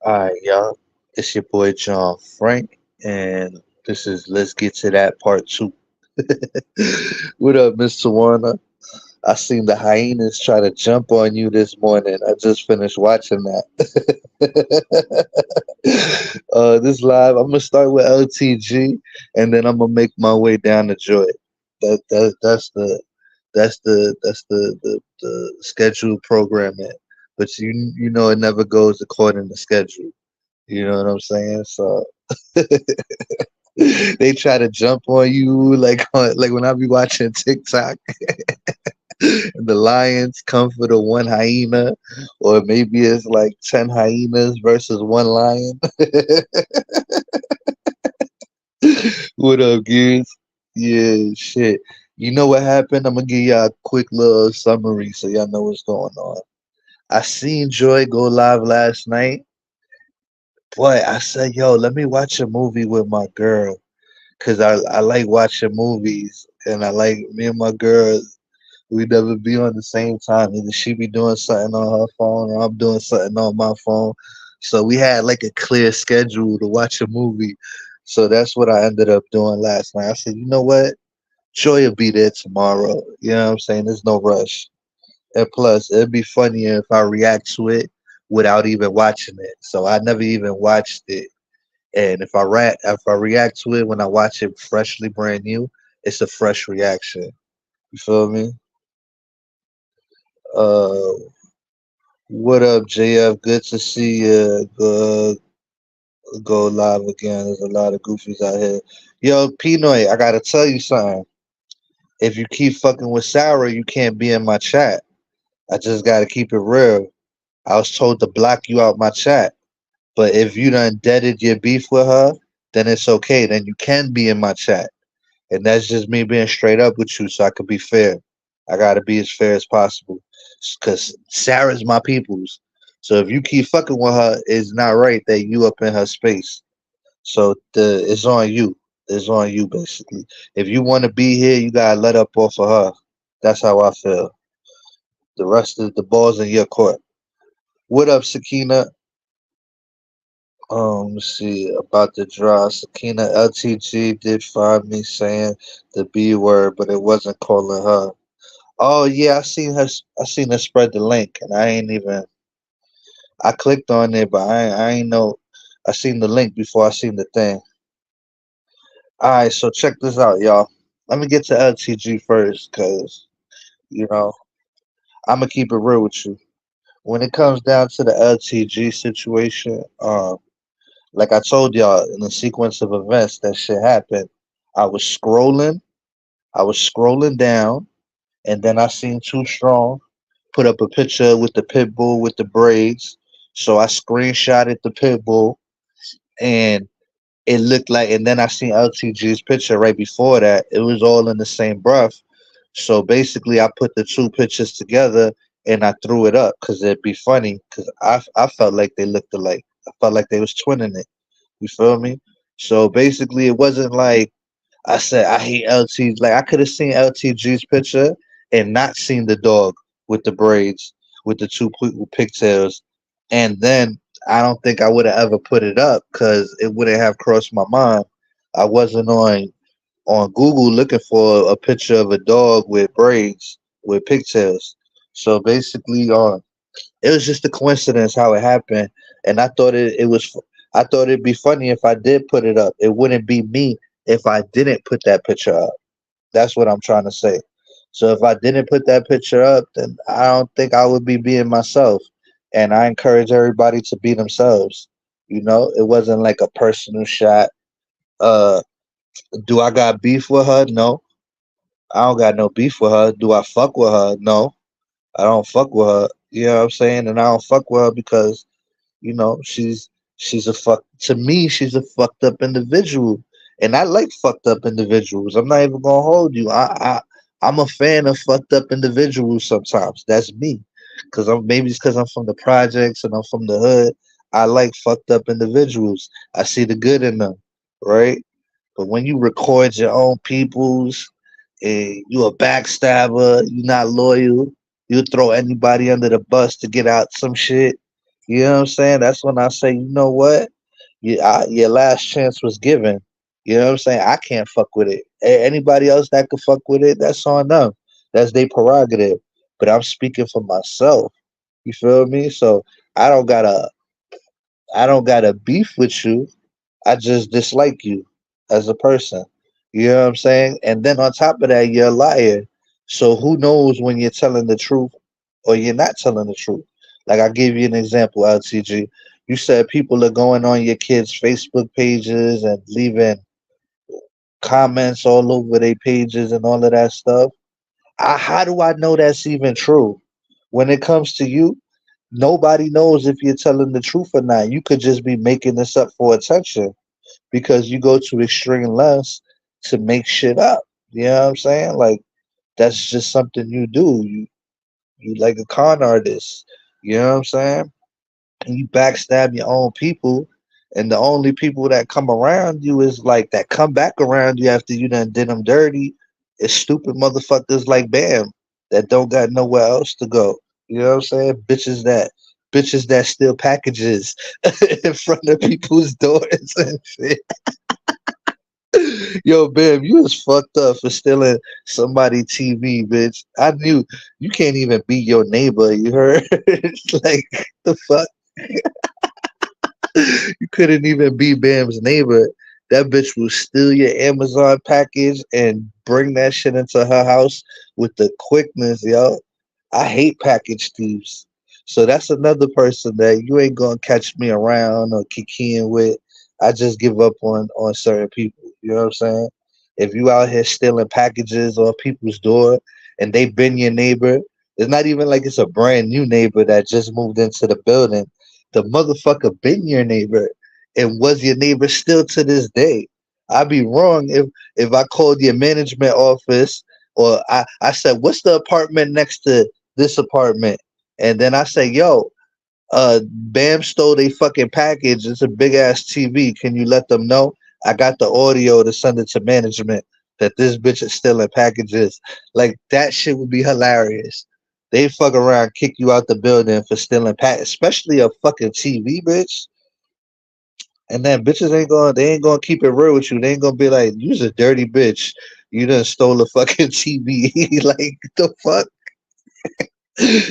Alright, y'all. It's your boy John Frank, and this is Let's Get to That Part 2. What up, Mr. Warner? I seen the hyenas try to jump on you this morning. I just finished watching that. This live, I'm gonna start with LTG, and then I'm gonna make my way down to Joy. That's the scheduled programming. But you know it never goes according to schedule. You know what I'm saying? So they try to jump on you like when I be watching TikTok and the lions come for the one hyena, or maybe it's like 10 hyenas versus one lion. What up, gears? Yeah, shit. You know what happened? I'm gonna give y'all a quick little summary so y'all know what's going on. I seen Joy go live last night. Boy, I said, yo, let me watch a movie with my girl. Cause I like watching movies, and I like me and my girl. We never be on the same time. Either she be doing something on her phone, or I'm doing something on my phone. So we had like a clear schedule to watch a movie. So that's what I ended up doing last night. I said, you know what? Joy will be there tomorrow. You know what I'm saying? There's no rush. And plus, it'd be funnier if I react to it without even watching it. So I never even watched it. And if I react to it when I watch it freshly brand new, it's a fresh reaction. You feel me? Uh, what up, JF? Good to see you. Go live again. There's a lot of goofies out here. Yo, Pinoy, I gotta tell you something. If you keep fucking with Sarah, you can't be in my chat. I just gotta keep it real. I was told to block you out my chat. But if you done deaded your beef with her, then it's okay. Then you can be in my chat. And that's just me being straight up with you so I could be fair. I gotta be as fair as possible. Cause Sarah's my people's. So if you keep fucking with her, it's not right that you up in her space. So it's on you. It's on you basically. If you wanna be here, you gotta let up off of her. That's how I feel. The rest of the ball's in your court. What up, Sakina? Let's see about the draw. Sakina LTG did find me saying the B word, but it wasn't calling her. Oh yeah, I seen her. I seen her spread the link, and I ain't even. I clicked on it, but I ain't know. I seen the link before I seen the thing. All right, so check this out, y'all. Let me get to LTG first, cause you know I'm gonna keep it real with you. When it comes down to the LTG situation, like I told y'all in the sequence of events that shit happened, I was scrolling, I was scrolling down, and then I seen Too Strong put up a picture with the pit bull with the braids. So I screenshotted the pit bull, and it looked like, and then I seen LTG's picture right before that. It was all in the same breath. So basically, I put the two pictures together and I threw it up because it'd be funny because I felt like they looked alike. I felt like they was twinning it. You feel me? So basically, it wasn't like I said I hate LT. Like I could have seen LTG's picture and not seen the dog with the braids with the two pigtails, and then I don't think I would have ever put it up because it wouldn't have crossed my mind. I wasn't on Google looking for a picture of a dog with braids with pigtails. So basically, it was just a coincidence how it happened, and I thought it'd be funny if I did put it up. It wouldn't be me if I didn't put that picture up. That's what I'm trying to say. So if I didn't put that picture up, then I don't think I would be being myself. And I encourage everybody to be themselves. You know, it wasn't like a personal shot. Uh, do I got beef with her? No, I don't got no beef with her. Do I fuck with her? No, I don't fuck with her. You know what I'm saying? And I don't fuck with her because she's a fuck to me. She's a fucked up individual, and I like fucked up individuals. I'm not even gonna hold you. I'm a fan of fucked up individuals. Sometimes that's me, because I'm maybe it's because I'm from the projects and I'm from the hood. I like fucked up individuals. I see the good in them, right? But when you record your own peoples, you a backstabber. You not loyal. You throw anybody under the bus to get out some shit. You know what I'm saying? That's when I say, you know what? Your last chance was given. You know what I'm saying? I can't fuck with it. Anybody else that could fuck with it, that's on them. That's their prerogative. But I'm speaking for myself. You feel me? So I don't gotta I don't gotta beef with you. I just dislike you as a person. You know what I'm saying? And then on top of that, you're a liar. So who knows when you're telling the truth or you're not telling the truth? Like I gave you an example, LTG. You said people are going on your kids' Facebook pages and leaving comments all over their pages and all of that stuff. How do I know that's even true? When it comes to you, nobody knows if you're telling the truth or not. You could just be making this up for attention because you go to extreme lengths to make shit up. You know what I'm saying? Like that's just something you do. You like a con artist. You know what I'm saying? And you backstab your own people, and the only people that come around you is like that come back around you after you done did them dirty is stupid motherfuckers like Bam that don't got nowhere else to go. You know what I'm saying? Bitches that steal packages in front of people's doors and shit. Yo, Bam, you was fucked up for stealing somebody TV, bitch. I knew you can't even be your neighbor. You heard? Like the fuck. You couldn't even be Bam's neighbor. That bitch will steal your Amazon package and bring that shit into her house with the quickness, yo. I hate package thieves. So that's another person that you ain't gonna catch me around or kikiing with. I just give up on certain people. You know what I'm saying? If you out here stealing packages on people's door and they been your neighbor, it's not even like it's a brand new neighbor that just moved into the building. The motherfucker been your neighbor and was your neighbor still to this day. I'd be wrong if I called your management office or I said, what's the apartment next to this apartment? And then I say, yo, Bam stole a fucking package. It's a big ass TV. Can you let them know? I got the audio to send it to management that this bitch is stealing packages. Like that shit would be hilarious. They fuck around, kick you out the building for stealing especially a fucking TV, bitch. And then bitches they ain't gonna keep it real with you. They ain't gonna be like, you's a dirty bitch. You done stole a fucking TV. Like the fuck?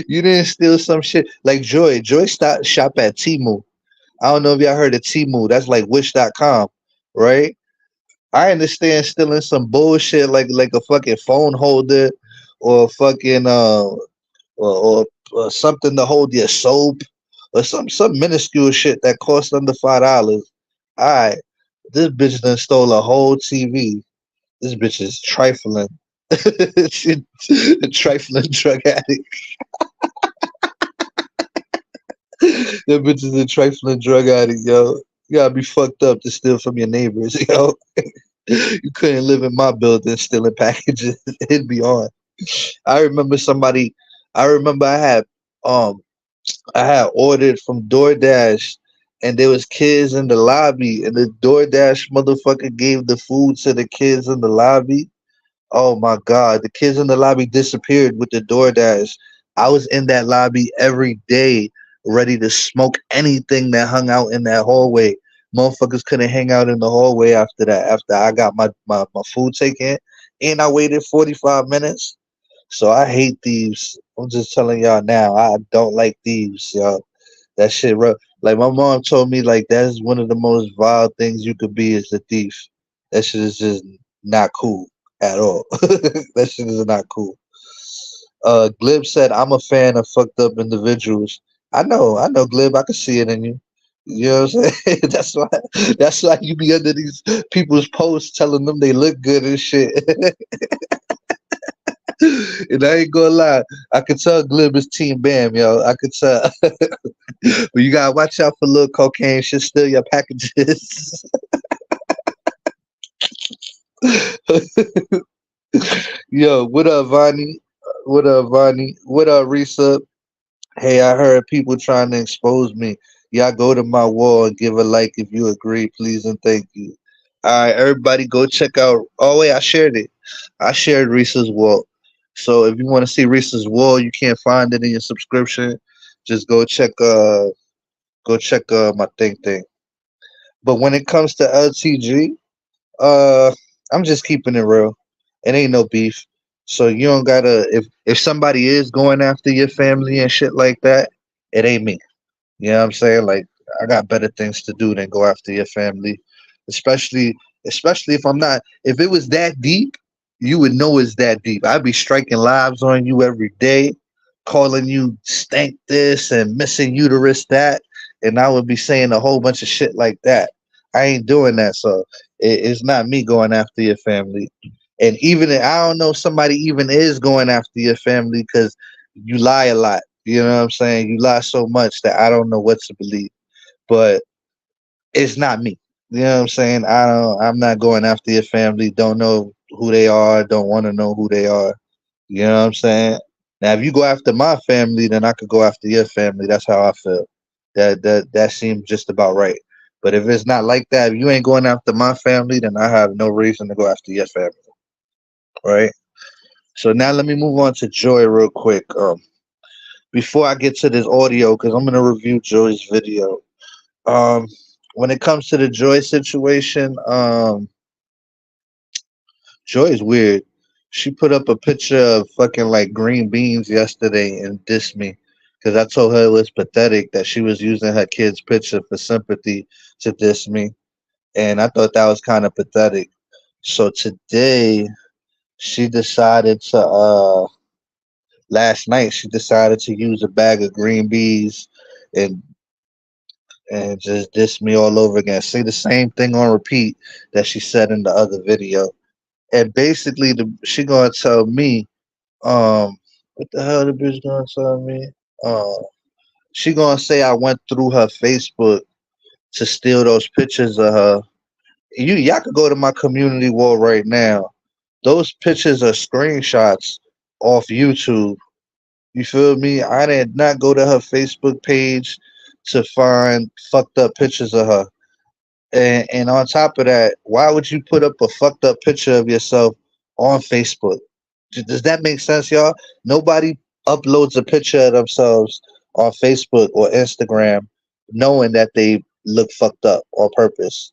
You didn't steal some shit like Joy. Joy stopped shop at Timu. I don't know if y'all heard of Timu. That's like Wish.com, right? I understand stealing some bullshit like a fucking phone holder or fucking or something to hold your soap or some minuscule shit that costs under $5. Alright. This bitch done stole a whole TV. This bitch is trifling. She a trifling drug addict. That bitch is a trifling drug addict, yo. You gotta be fucked up to steal from your neighbors, yo. You couldn't live in my building stealing packages. It'd be on. I remember somebody. I remember um I had ordered from DoorDash, and there was kids in the lobby, and the DoorDash motherfucker gave the food to the kids in the lobby. Oh my God, the kids in the lobby disappeared with the DoorDash. I was in that lobby every day, ready to smoke anything that hung out in that hallway. Motherfuckers couldn't hang out in the hallway after that. After I got my food taken, and I waited 45 minutes. So I hate thieves. I'm just telling y'all now, I don't like thieves, y'all. That shit, like my mom told me, like that's one of the most vile things you could be is a thief. That shit is just not cool at all. That shit is not cool. Glib said, "I'm a fan of fucked up individuals." I know, Glib. I can see it in you. You know what I'm saying? That's why you be under these people's posts telling them they look good and shit. And I ain't gonna lie, I could tell Glib is Team Bam, yo. I could tell. But you gotta watch out for little cocaine shit steal your packages. Yo, what up, Vonnie? What up, Vonnie? What up, Risa? Hey, I heard people trying to expose me. Y'all go to my wall and give a like if you agree, please and thank you. All right, everybody, go check out. Oh wait, I shared it. I shared Risa's wall. So if you want to see Risa's wall, you can't find it in your subscription. Just go check. Go check my thing. But when it comes to LTG, uh, I'm just keeping it real. It ain't no beef. So you don't gotta if somebody is going after your family and shit like that, it ain't me. You know what I'm saying? Like I got better things to do than go after your family. Especially especially if I'm not if it was that deep, you would know it's that deep. I'd be striking lives on you every day, calling you stank this and missing uterus that, and I would be saying a whole bunch of shit like that. I ain't doing that, so it's not me going after your family. And even if I don't know if somebody even is going after your family because you lie a lot. You know what I'm saying? You lie so much that I don't know what to believe. But it's not me. You know what I'm saying? I'm not going after your family. Don't know who they are. Don't want to know who they are. You know what I'm saying? Now, if you go after my family, then I could go after your family. That's how I feel. That seems just about right. But if it's not like that, if you ain't going after my family, then I have no reason to go after your family, right? So now let me move on to Joy real quick. Before I get to this audio, because I'm gonna review Joy's video. Um, when it comes to the Joy situation, Joy is weird. She put up a picture of fucking like green beans yesterday and dissed me because I told her it was pathetic that she was using her kid's picture for sympathy to diss me, and I thought that was kind of pathetic. So today she decided to last night she decided to use a bag of green beans and just diss me all over again. Say the same thing on repeat that she said in the other video. And basically, she gonna tell me, what the hell the bitch gonna tell me? Uh, she gonna say I went through her Facebook to steal those pictures of her. Y'all could go to my community wall right now. Those pictures are screenshots off YouTube. You feel me? I did not go to her Facebook page to find fucked up pictures of her. And on top of that, why would you put up a fucked up picture of yourself on Facebook? Does that make sense, y'all? Nobody uploads a picture of themselves on Facebook or Instagram knowing that they look fucked up on purpose.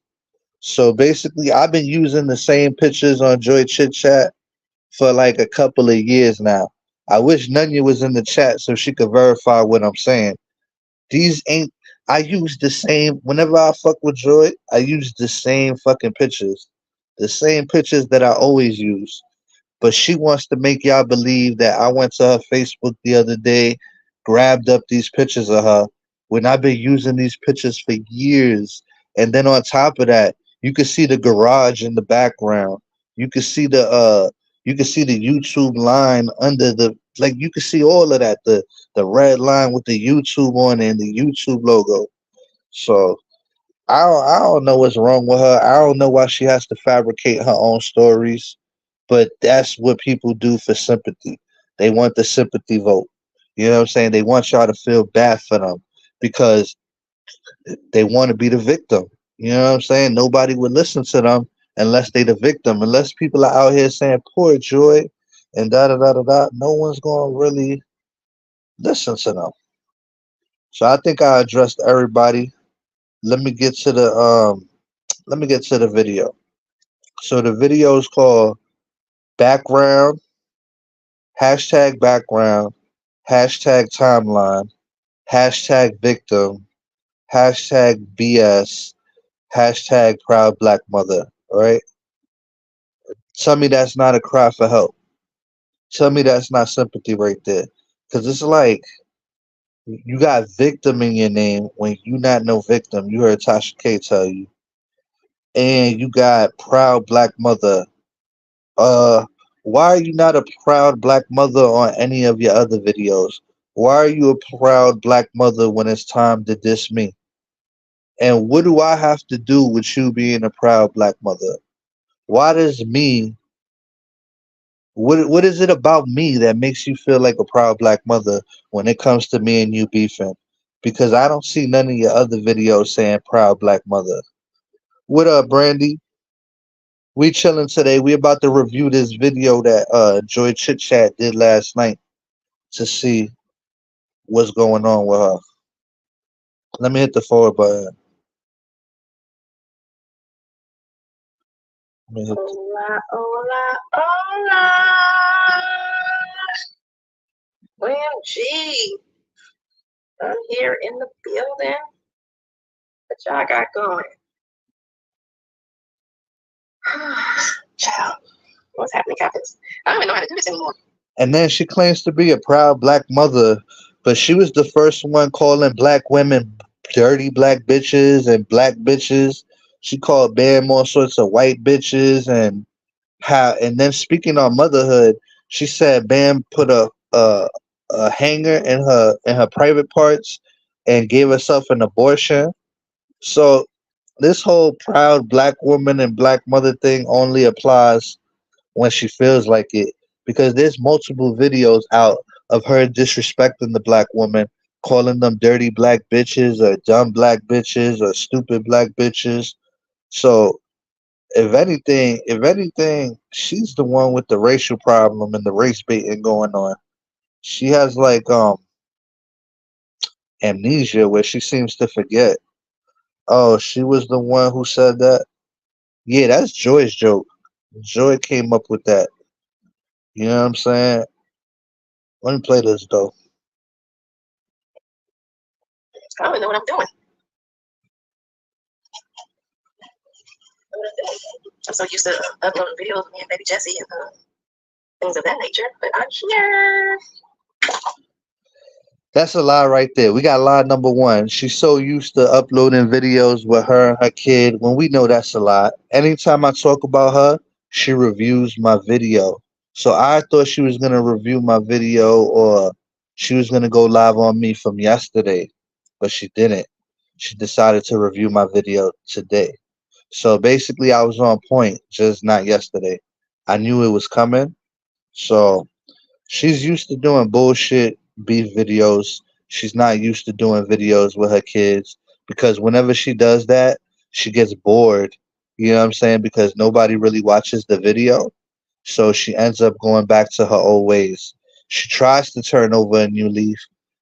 So basically, I've been using the same pictures on Joy Chit Chat for like a couple of years now. I wish Nunya was in the chat so she could verify what I'm saying. These ain't. I use the same. Whenever I fuck with Joy, I use the same fucking pictures, the same pictures that I always use. But she wants to make y'all believe that I went to her Facebook the other day, grabbed up these pictures of her when I've been using these pictures for years. And then on top of that, you can see the garage in the background. You can see the YouTube line under the like you can see all of that. The red line with the YouTube on it and the YouTube logo. So I don't know what's wrong with her. I don't know why she has to fabricate her own stories, but that's what people do for sympathy. They want the sympathy vote. You know what I'm saying? They want y'all to feel bad for them because they want to be the victim. You know what I'm saying? Nobody would listen to them unless they the victim. Unless people are out here saying poor Joy and da da da da da, no one's gonna really listen to them. So I think I addressed everybody. Let me get to the video. So the video is called background, background, timeline, victim, BS, proud black mother. All right. Tell me that's not a cry for help. Tell me that's not sympathy right there. Cause it's like you got victim in your name when you not no victim. You heard Tasha K tell you. And you got proud black mother. Uh, why are you not a proud black mother on any of your other videos? Why are you a proud black mother when it's time to diss me? And what do I have to do with you being a proud black mother? Why does me what is it about me that makes you feel like a proud black mother when it comes to me and you beefing? Because I don't see none of your other videos saying proud black mother. What up, Brandy? We chilling today. We about to review this video that Joy Chit Chat did last night to see what's going on with her. Let me hit the forward button. Let me hit Hola, hola, hola. OMG. I'm here in the building. What y'all got going? Child, what's happening, Captains? I don't even know how to do this anymore. And then she claims to be a proud black mother, but she was the first one calling black women dirty black bitches and black bitches. She called Bam all sorts of white bitches and then speaking on motherhood, she said Bam put a hanger in her private parts and gave herself an abortion. So this whole proud black woman and black mother thing only applies when she feels like it, because there's multiple videos out of her disrespecting the black woman, calling them dirty black bitches or dumb black bitches or stupid black bitches. So if anything, she's the one with the racial problem and the race baiting going on. She has like amnesia where she seems to forget. Oh, she was the one who said that. Yeah, that's Joy's joke. Joy came up with that. You know what I'm saying? Let me play this though. I don't even know what I'm doing. I'm so used to uploading videos of me and baby Jessie and things of that nature, but I'm here. That's a lie right there. We got lie number one. She's so used to uploading videos with her and her kid when we know that's a lie. Anytime I talk about her, she reviews my video. So I thought she was going to review my video or she was going to go live on me from yesterday, but she didn't. She decided to review my video today. So basically, I was on point, just not yesterday. I knew it was coming. So she's used to doing bullshit beef videos. She's not used to doing videos with her kids because whenever she does that, she gets bored. You know what I'm saying? Because nobody really watches the video. So she ends up going back to her old ways. She tries to turn over a new leaf.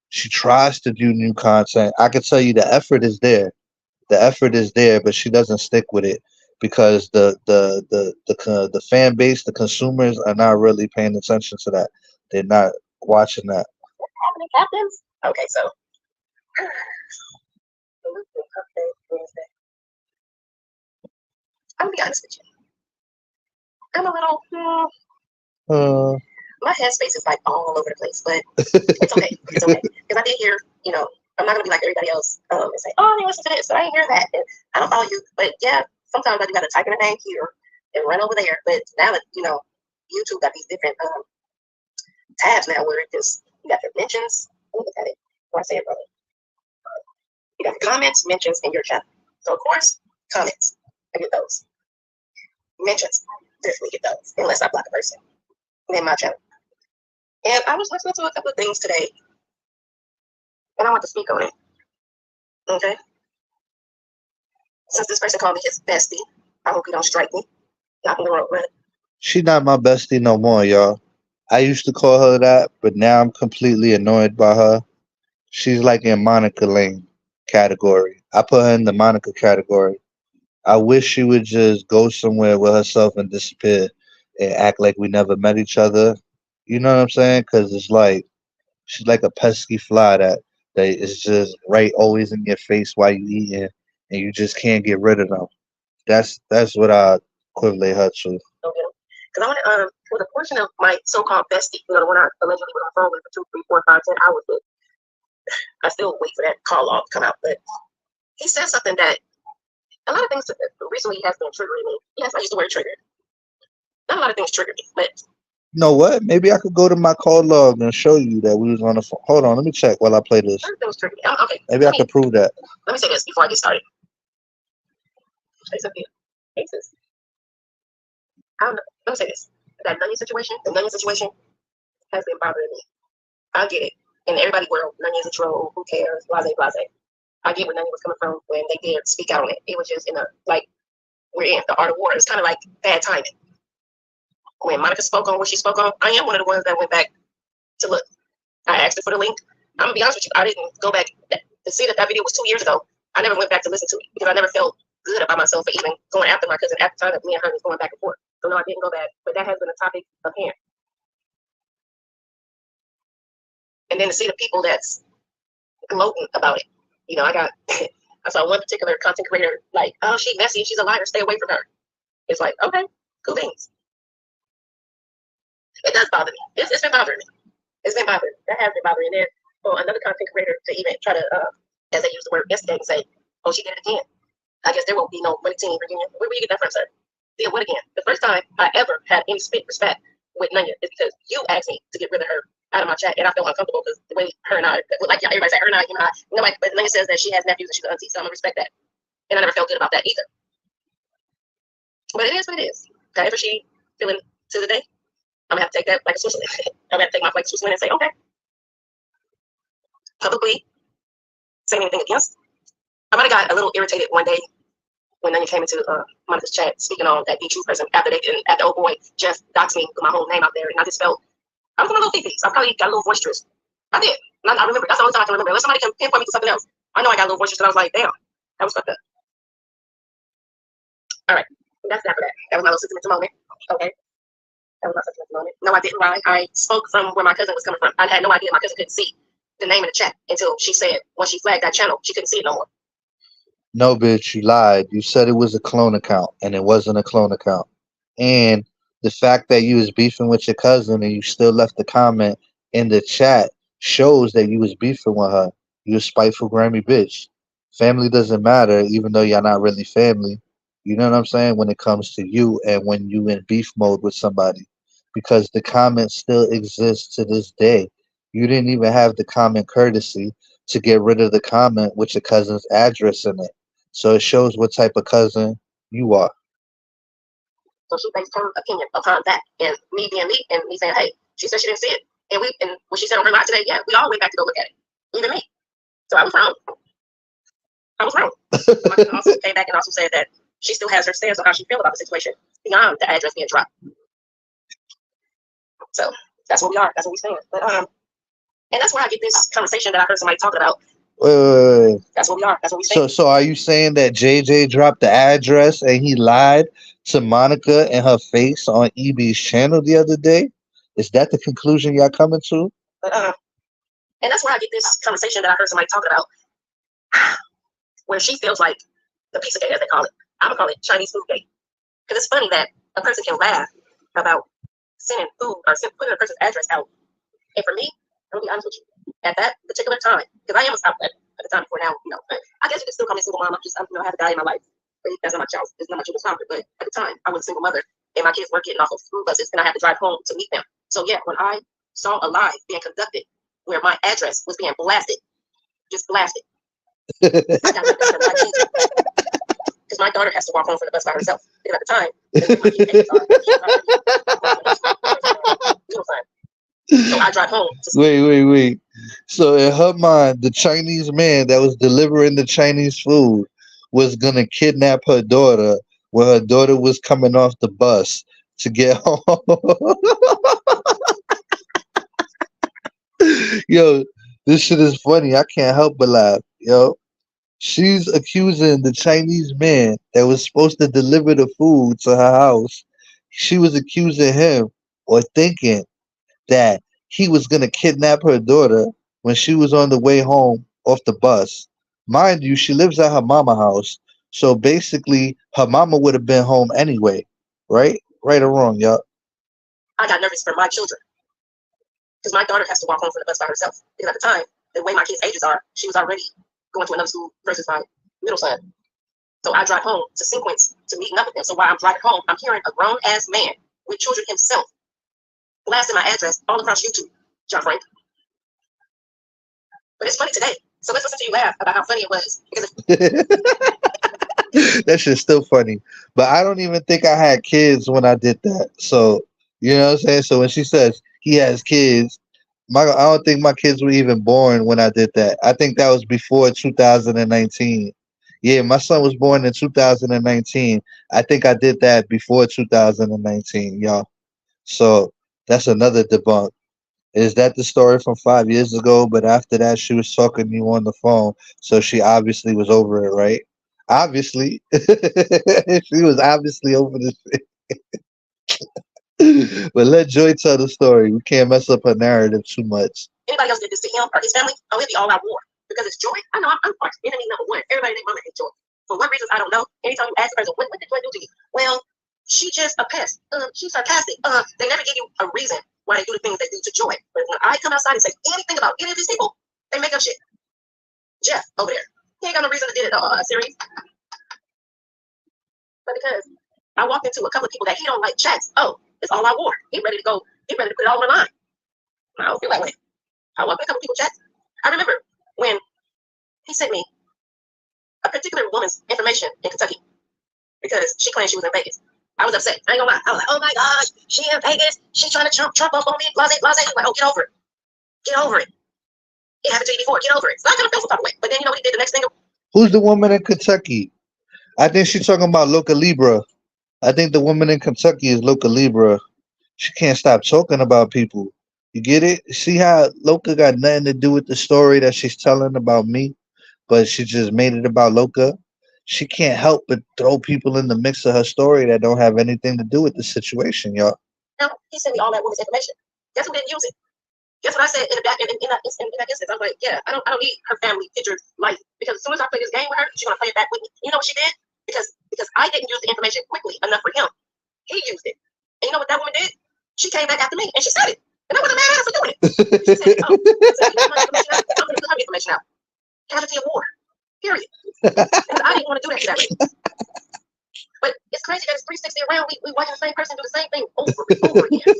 She tries to do new content. I can tell you the effort is there. The effort is there, but she doesn't stick with it because the fan base, the consumers are not really paying attention to that. They're not watching that. What's happening, Captains? Okay, so okay, Wednesday. I'm gonna be honest with you. I'm a little. My headspace is like all over the place, but it's okay. It's okay because I did hear. I'm not gonna be like everybody else and say, "Oh, I didn't listen to this, but I didn't hear that." And I don't follow you, but yeah, sometimes I do gotta type in a name here and run over there. But now that YouTube got these different tabs now where it just you got your mentions. Let me look at it. What I say it, brother. You got the comments, mentions, and your chat. So of course, comments. I get those. Mentions, definitely get those, unless I block a person. And then my channel. And I was listening to a couple of things today, and I want to speak on it. Okay. Since this person called me his bestie, I hope you don't strike me. Not in the road, right? She not my bestie no more, y'all. I used to call her that, but now I'm completely annoyed by her. She's like in Monica Lane category. I put her in the Monica category. I wish she would just go somewhere with herself and disappear and act like we never met each other. You know what I'm saying? Because it's like she's like a pesky fly that is just right always in your face while you eating, and you just can't get rid of them. That's what I equivalent her to. Okay. Because I want to, with a portion of my so-called bestie, the one I allegedly went on the phone with for 2, 3, 4, 5, 10 hours with, I still wait for that call log to come out. But he said something that a lot of things recently has been triggering me. Yes, I used the word triggered. Not a lot of things triggered me, but You know what? Maybe I could go to my call log and show you that we was on the phone. Hold on, let me check while I play this. things triggered me. Okay. Maybe I could prove that. Let me say this before I get started. Say something. Cases. I don't know. Let me say this. The Nunny situation has been bothering me. I get it. In everybody's world, Nunny is a troll. Who cares? Blase, blase. I get where Nunny was coming from when they dared speak out on it. It was just we're in the art of war. It's kind of like bad timing. When Monica spoke on what she spoke on, I am one of the ones that went back to look. I asked her for the link. I'm gonna be honest with you. I didn't go back to see that video was 2 years ago. I never went back to listen to it because I never felt good about myself for even going after my cousin at the time that me and her was going back and forth. So no, I didn't go back. But that has been a topic of parent. And then to see the people that's gloating about it. I saw one particular content creator like, oh, she's messy, she's a liar, stay away from her. It's like, okay, cool beans. It does bother me. It's been bothering me. It's been bothering me. That has been bothering me. And then for another content creator to even try to, as they use the word instigate, and say, oh, she did it again. I guess there won't be no money team reunion. Where you get that from, sir? Did what again? The first time I ever had any respect with Nanya is because you asked me to get rid of her out of my chat, and I felt uncomfortable because the way her and I, like everybody say, her and I, but Nanya says that she has nephews and she's an auntie, so I'm gonna respect that. And I never felt good about that either. But it is what it is. However she feeling to the day, I'm gonna have to take that like a Switzerland. I'm gonna have to take my flight to Switzerland and say, okay, publicly say anything against. I might have got a little irritated one day when Nanya came into Monica's chat speaking on that B2 person after old boy just doxed me with my whole name out there, and I just felt I was a little fifties. I probably got a little boisterous. I did. I remember. That's the only time I can remember. Unless somebody can pinpoint me to something else. I know I got a little boisterous, and I was like, damn, that was fucked up. All right, that's that for that. That was my little sentimental moment. Okay. That was my sentimental moment. No, I didn't lie. I spoke from where my cousin was coming from. I had no idea my cousin couldn't see the name in the chat until she said when she flagged that channel, she couldn't see it no more. No, bitch, you lied. You said it was a clone account, and it wasn't a clone account. And the fact that you was beefing with your cousin and you still left the comment in the chat shows that you was beefing with her. You a spiteful Grammy bitch. Family doesn't matter, even though y'all not really family. You know what I'm saying? When it comes to you and when you in beef mode with somebody. Because the comment still exists to this day. You didn't even have the comment courtesy to get rid of the comment with your cousin's address in it. So it shows what type of cousin you are. So she based her opinion upon that, and me being me, and me saying, hey, she said she didn't see it. And when she said on her live today, yeah, we all went back to go look at it, even me. So I was wrong. My cousin also came back and also said that she still has her stance on how she feels about the situation beyond the address being dropped. So that's what we are. That's what we stand. But and that's where I get this conversation that I heard somebody talking about. Wait. That's what we are. That's what we stand. So are you saying that JJ dropped the address and he lied to Monica and her face on EB's channel the other day? Is that the conclusion y'all coming to? But and that's where I get this conversation that I heard somebody talking about, where she feels like the piece of cake, as they call it. I'm gonna call it Chinese food cake, because it's funny that a person can laugh about sending food or putting a person's address out. And for me, I'm gonna be honest with you, at that particular time, because I am at the time before now, I guess you could still call me a single mom. I have a guy in my life, but that's not my child. It's not my children's father. But at the time, I was a single mother, and my kids were getting off of school buses, and I had to drive home to meet them. So yeah, when I saw a live being conducted where my address was being blasted, just blasted, I got nothing my kids. Because my daughter has to walk home from the bus by herself. Because at the time, so I drive home. Wait. So in her mind, the Chinese man that was delivering the Chinese food was gonna kidnap her daughter when her daughter was coming off the bus to get home. Yo, this shit is funny. I can't help but laugh. Yo, she's accusing the Chinese man that was supposed to deliver the food to her house. She was accusing him or thinking that he was going to kidnap her daughter when she was on the way home off the bus. Mind you, she lives at her mama house. So basically, her mama would have been home anyway. Right? Right or wrong, y'all? I got nervous for my children. Because my daughter has to walk home from the bus by herself. Because at the time, the way my kids' ages are, she was already going to another school versus my middle son. So I drive home to sequence to meeting up with them. So while I'm driving home, I'm hearing a grown-ass man with children himself blasting my address all across YouTube, John Frank. But it's funny today. So let's listen to you laugh about how funny it was. That shit's still funny. But I don't even think I had kids when I did that. So, you know what I'm saying? So when she says he has kids, I don't think my kids were even born when I did that. I think that was before 2019. Yeah, my son was born in 2019. I think I did that before 2019, y'all. So that's another debunk. Is that the story from 5 years ago? But after that, she was talking to you on the phone, so she obviously was over it, right? Obviously, she was obviously over this. But let Joy tell the story. We can't mess up her narrative too much. Anybody else did this to him or his family, oh, it'd be all out war. Because it's Joy. I know I'm arch enemy number one. Everybody in their mama hates Joy. For what reasons, I don't know. Anytime you ask a person, what did Joy do to you? Well, she just a pest. She's sarcastic. They never give you a reason why they do the things they do to Joy. But when I come outside and say anything about any of these people, they make up shit. Jeff over there. He ain't got no reason to do it series. But because I walked into a couple of people that he don't like chats. Oh, it's all out war. He ready to go. He ready to put it all on the line. I don't feel that way. I walked in a couple of people chats. I remember when he sent me a particular woman's information in Kentucky because she claimed she was in Vegas. I was upset. I ain't gonna lie. I was like, oh my gosh, she in Vegas. She trying to Trump up on me. Blase, blase. I'm like, oh, get over it. Get over it. It happened to you before. Get over it. So I kind of felt some type of way. But then you know what he did the next thing? Who's the woman in Kentucky? I think she's talking about Loca Libra. I think the woman in Kentucky is Loca Libra. She can't stop talking about people. You get it? See how Loca got nothing to do with the story that she's telling about me, but she just made it about Loca. She can't help but throw people in the mix of her story that don't have anything to do with the situation, y'all. No, he sent me all that woman's information. Guess who didn't use it? Guess what I said in that instance? I was like, yeah, I don't need her family pictures like because as soon as I play this game with her, she's gonna play it back with me. You know what she did? Because I didn't use the information quickly enough for him. He used it. And you know what that woman did? She came back after me and she said it. And I wasn't mad at her for doing it. She said, oh, you want my information out? I'm gonna put her information out. Casualty of war. Period. And I didn't want to do that to that lady. But it's crazy that it's 360 around. We watching the same person do the same thing over and over again.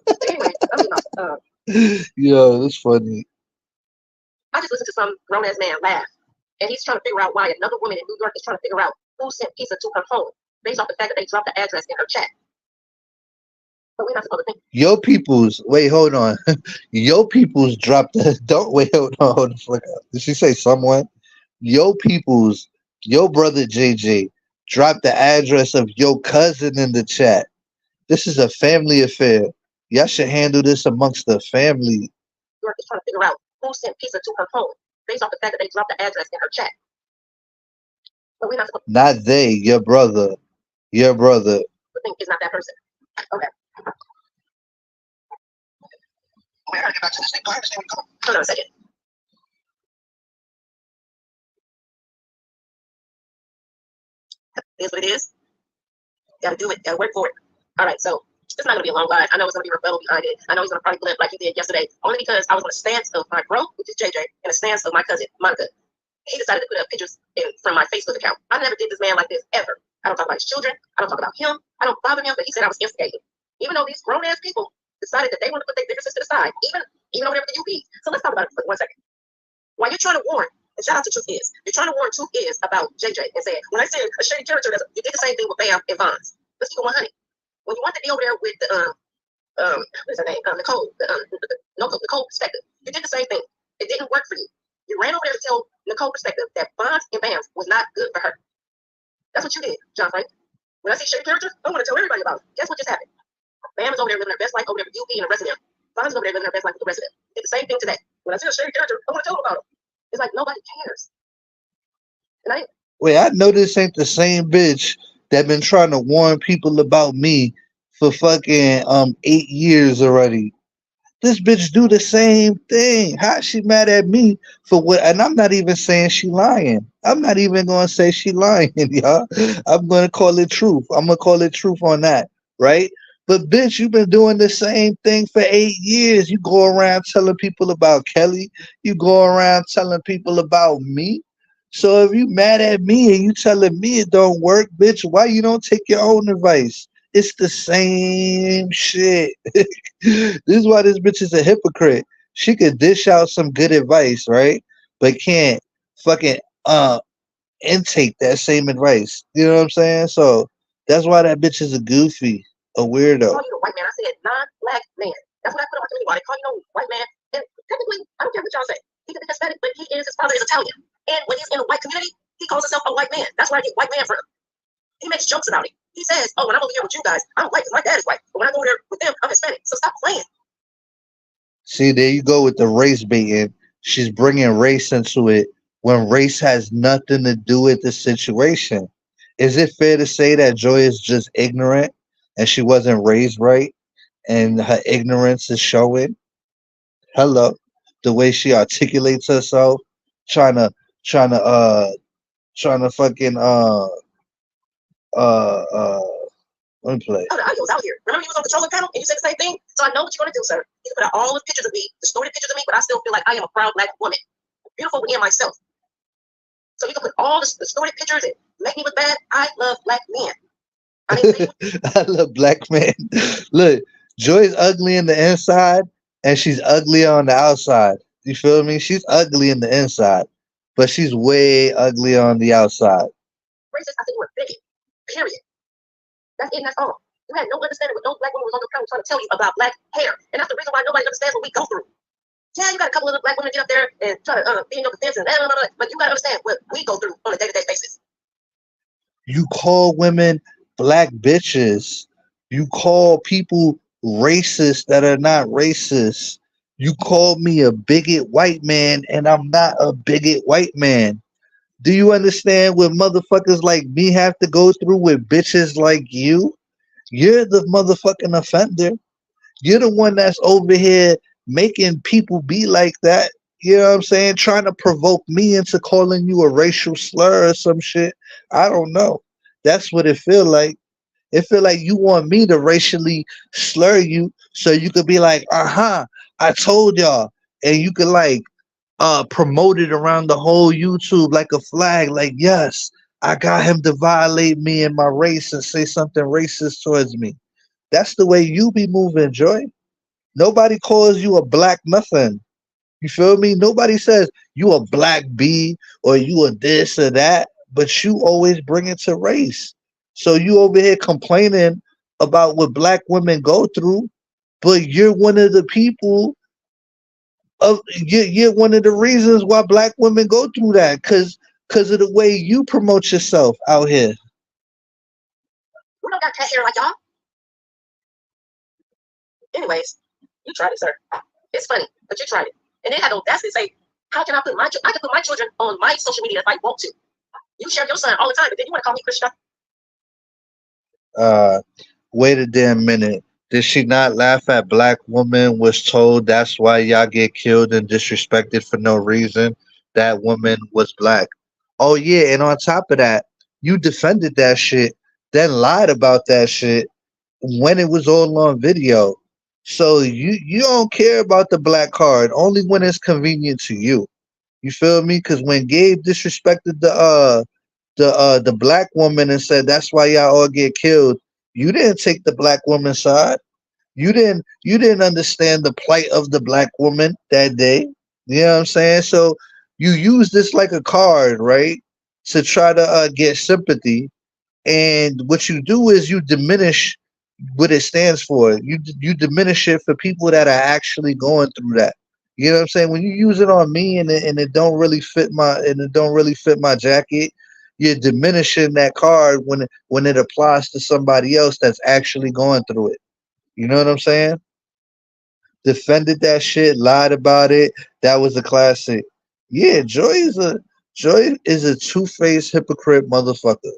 But anyway, Yo, that's funny. I just listened to some grown ass man laugh, and he's trying to figure out why another woman in New York is trying to figure out who sent pizza to her home based off the fact that they dropped the address in her chat. But we're not supposed to think. Yo peoples, wait, hold on. Yo peoples dropped the don't wait, hold on, hold on. Did she say someone? Yo peoples, yo brother JJ dropped the address of your cousin in the chat. This is a family affair. Y'all should handle this amongst the family. New York is trying to figure out who sent pizza to her home based off the fact that they dropped the address in her chat. But we're not supposed to Not they, your brother. Your brother. think it's not that person. Okay. I gotta get back to this thing. I understand where you're going. Hold on a second. It is what it is. Gotta do it. Gotta work for it. All right, so it's not gonna be a long live. I know it's gonna be rebuttal behind it. I know he's gonna probably blip like he did yesterday, only because I was on a stance of my bro, which is JJ, and a stance of my cousin Monica. He decided to put up pictures from my Facebook account. I never did this man like this ever. I don't talk about his children. I don't talk about him. I don't bother him, but he said I was instigating. Even though these grown ass people decided that they want to put their differences to the side, even over there with the UP. So let's talk about it for 1 second. While you're trying to warn, and shout out to Truth Is, you're trying to warn Truth Is about JJ and saying, when I say a shady character, you did the same thing with Bam and Vons. Let's keep it 100. When you want to be over there with the what's her name? Nicole, Nicole Perspective, you did the same thing. It didn't work for you. You ran over there to tell Nicole Perspective that Bonds and Bams was not good for her. That's what you did, John Frank. When I see shady characters, I want to tell everybody about it. Guess what just happened? Bam is over there living her best life over there with UP and the rest of them. Bonds is over there living her best life with the rest of them. Did the same thing today. When I see a shady character, I want to tell them about it. It's like nobody cares. And Wait, I know this ain't the same bitch that been trying to warn people about me for fucking 8 years already. This bitch do the same thing. How she mad at me for what? And I'm not even saying she lying. I'm not even gonna say she lying, y'all. I'm gonna call it truth. I'm gonna call it truth on that, right? But bitch, you've been doing the same thing for 8 years. You go around telling people about Kelly. You go around telling people about me. So if you mad at me and you telling me it don't work, bitch, why you don't take your own advice? It's the same shit. This is why this bitch is a hypocrite. She could dish out some good advice, right? But can't fucking intake that same advice. You know what I'm saying? So that's why that bitch is a goofy, a weirdo. I call you a white man. I said non-black man. That's what I put on my community. They call you no white man. And technically, I don't care what y'all say. He could be Hispanic, but his father is Italian. And when he's in a white community, he calls himself a white man. That's where I get white man from. He makes jokes about it. He says, oh, when I'm over here with you guys, I'm white because my dad is white. But when I go over there with them, I'm Hispanic. So stop playing. See, there you go with the race baiting. She's bringing race into it when race has nothing to do with the situation. Is it fair to say that Joy is just ignorant and she wasn't raised right and her ignorance is showing? Hello, the way she articulates herself, trying to, trying to, trying to fucking, uh, uh, let me play. Oh, the audio was out here. Remember you was on the controlling panel and you said the same thing? So I know what you're going to do, sir. You put out all the pictures of me, distorted pictures of me, but I still feel like I am a proud black woman. Beautiful within myself. So you can put all the distorted pictures and make me look bad. I love black men. I didn't say I love black men. Look, Joy's ugly in the inside and she's ugly on the outside. You feel me? She's ugly in the inside, but she's way ugly on the outside. racist. I said you were bigot. Period. That's it and that's all. You had no understanding what no black woman was on the panel trying to tell you about black hair. And that's the reason why nobody understands what we go through. Yeah, you got a couple of little black women get up there and try to be in your defense and blah, blah, blah, blah, but you got to understand what we go through on a day-to-day basis. You call women black bitches. You call people racist that are not racist. You call me a bigot white man, and I'm not a bigot white man. Do you understand what motherfuckers like me have to go through with bitches like you? You're the motherfucking offender. You're the one that's over here making people be like that. You know what I'm saying? Trying to provoke me into calling you a racial slur or some shit. I don't know. That's what it feel like. It feel like you want me to racially slur you so you could be like, uh-huh, I told y'all. And you could like promote it around the whole YouTube like a flag, like, yes, I got him to violate me and my race and say something racist towards me. That's the way you be moving, Joy. Nobody calls you a black nothing. You feel me? Nobody says you a black bee or you a this or that, but you always bring it to race. So you over here complaining about what black women go through, but you're one of the people of you're one of the reasons why black women go through that because of the way you promote yourself out here. We don't got cat hair like y'all. Anyways, you tried it, sir. It's funny, but you tried it. And then had the audacity to say, how can I put I can put my children on my social media if I want to. You share your son all the time, but then you want to call me Christian. Uh, wait a damn minute. Did she not laugh at black woman was told that's why y'all get killed and disrespected for no reason? That woman was black. Oh yeah, and on top of that, you defended that shit, then lied about that shit when it was all on video. So you don't care about the black card only when it's convenient to you. You feel me? Because when Gabe disrespected the black woman and said that's why y'all all get killed, you didn't take the black woman's side. You didn't understand the plight of the black woman that day. You know what I'm saying? So you use this like a card, right? To try to get sympathy, and what you do is you diminish what it stands for. You diminish it for people that are actually going through that. You know what I'm saying? When you use it on me and it don't really fit my jacket, you're diminishing that card when it applies to somebody else that's actually going through it. You know what I'm saying? Defended that shit, lied about it. That was a classic. Yeah, Joy is a two-faced hypocrite motherfucker.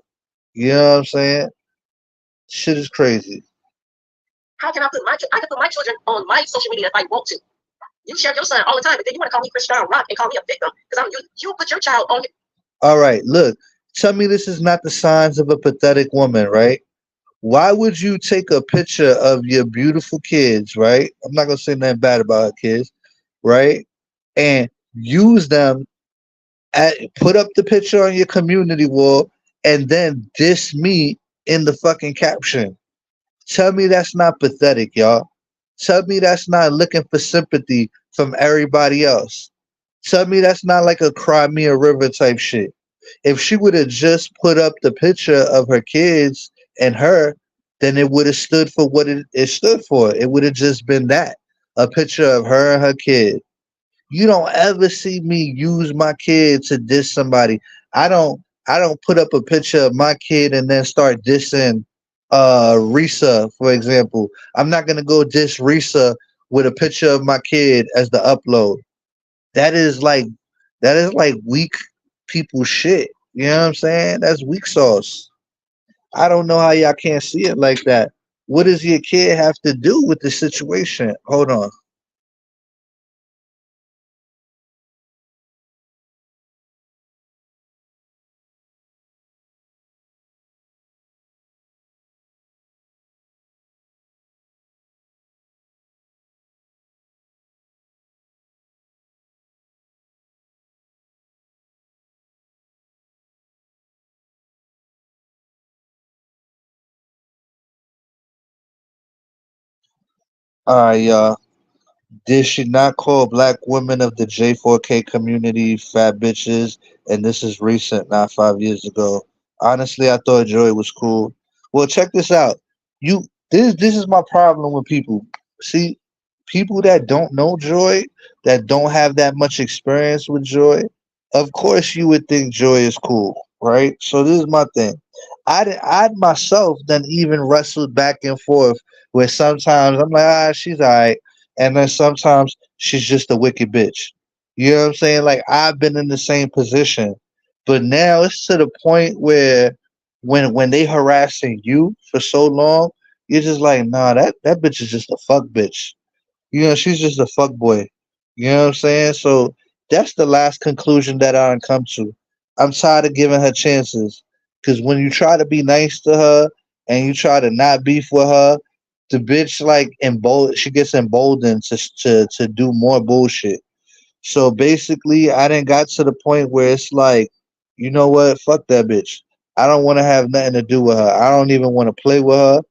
You know what I'm saying? Shit is crazy. How can I can put my children on my social media if I want to. You share your son all the time, but then you want to call me Christian Rock and call me a victim because you put your child on. All right, look. Tell me this is not the signs of a pathetic woman, right? Why would you take a picture of your beautiful kids, right? I'm not gonna say nothing bad about her kids, right? And use them put up the picture on your community wall and then diss me in the fucking caption. Tell me that's not pathetic, y'all. Tell me that's not looking for sympathy from everybody else. Tell me that's not like a cry me a river type shit. If she would have just put up the picture of her kids and her, then it would have stood for what it stood for. It would have just been that, a picture of her and her kid. You don't ever see me use my kid to diss somebody. I don't put up a picture of my kid and then start dissing Risa, for example. I'm not gonna go diss Risa with a picture of my kid as the upload. That is like that is like weak people shit. You know what I'm saying? That's weak sauce. I don't know how y'all can't see it like that. What does your kid have to do with the situation? Hold on. Alright, y'all. Did she not call black women of the J4K community fat bitches? And this is recent, not 5 years ago. Honestly, I thought Joy was cool. Well, check this out. You this is my problem with people. See, people that don't know Joy, that don't have that much experience with Joy, of course you would think Joy is cool, right? So this is my thing. I myself then even wrestled back and forth where sometimes I'm like, she's alright, and then sometimes she's just a wicked bitch. You know what I'm saying? Like I've been in the same position, but now it's to the point where when they harassing you for so long, you're just like, nah, that bitch is just a fuck bitch. You know, she's just a fuck boy. You know what I'm saying? So that's the last conclusion that I come to. I'm tired of giving her chances. Cause when you try to be nice to her and you try to not beef with her, the bitch like she gets emboldened to do more bullshit. So basically, I didn't got to the point where it's like, you know what? Fuck that bitch. I don't want to have nothing to do with her. I don't even want to play with her.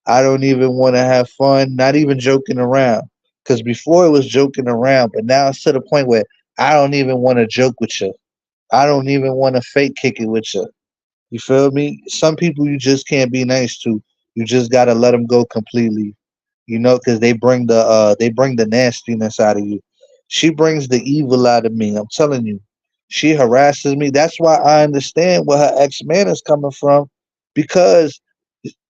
I don't even want to have fun, not even joking around. Because before it was joking around, but now it's to the point where I don't even want to joke with you. I don't even want to fake kick it with you. You feel me? Some people you just can't be nice to. You just gotta let them go completely. You know, because they bring the nastiness out of you. She brings the evil out of me. I'm telling you, she harasses me. That's why I understand where her ex man is coming from, because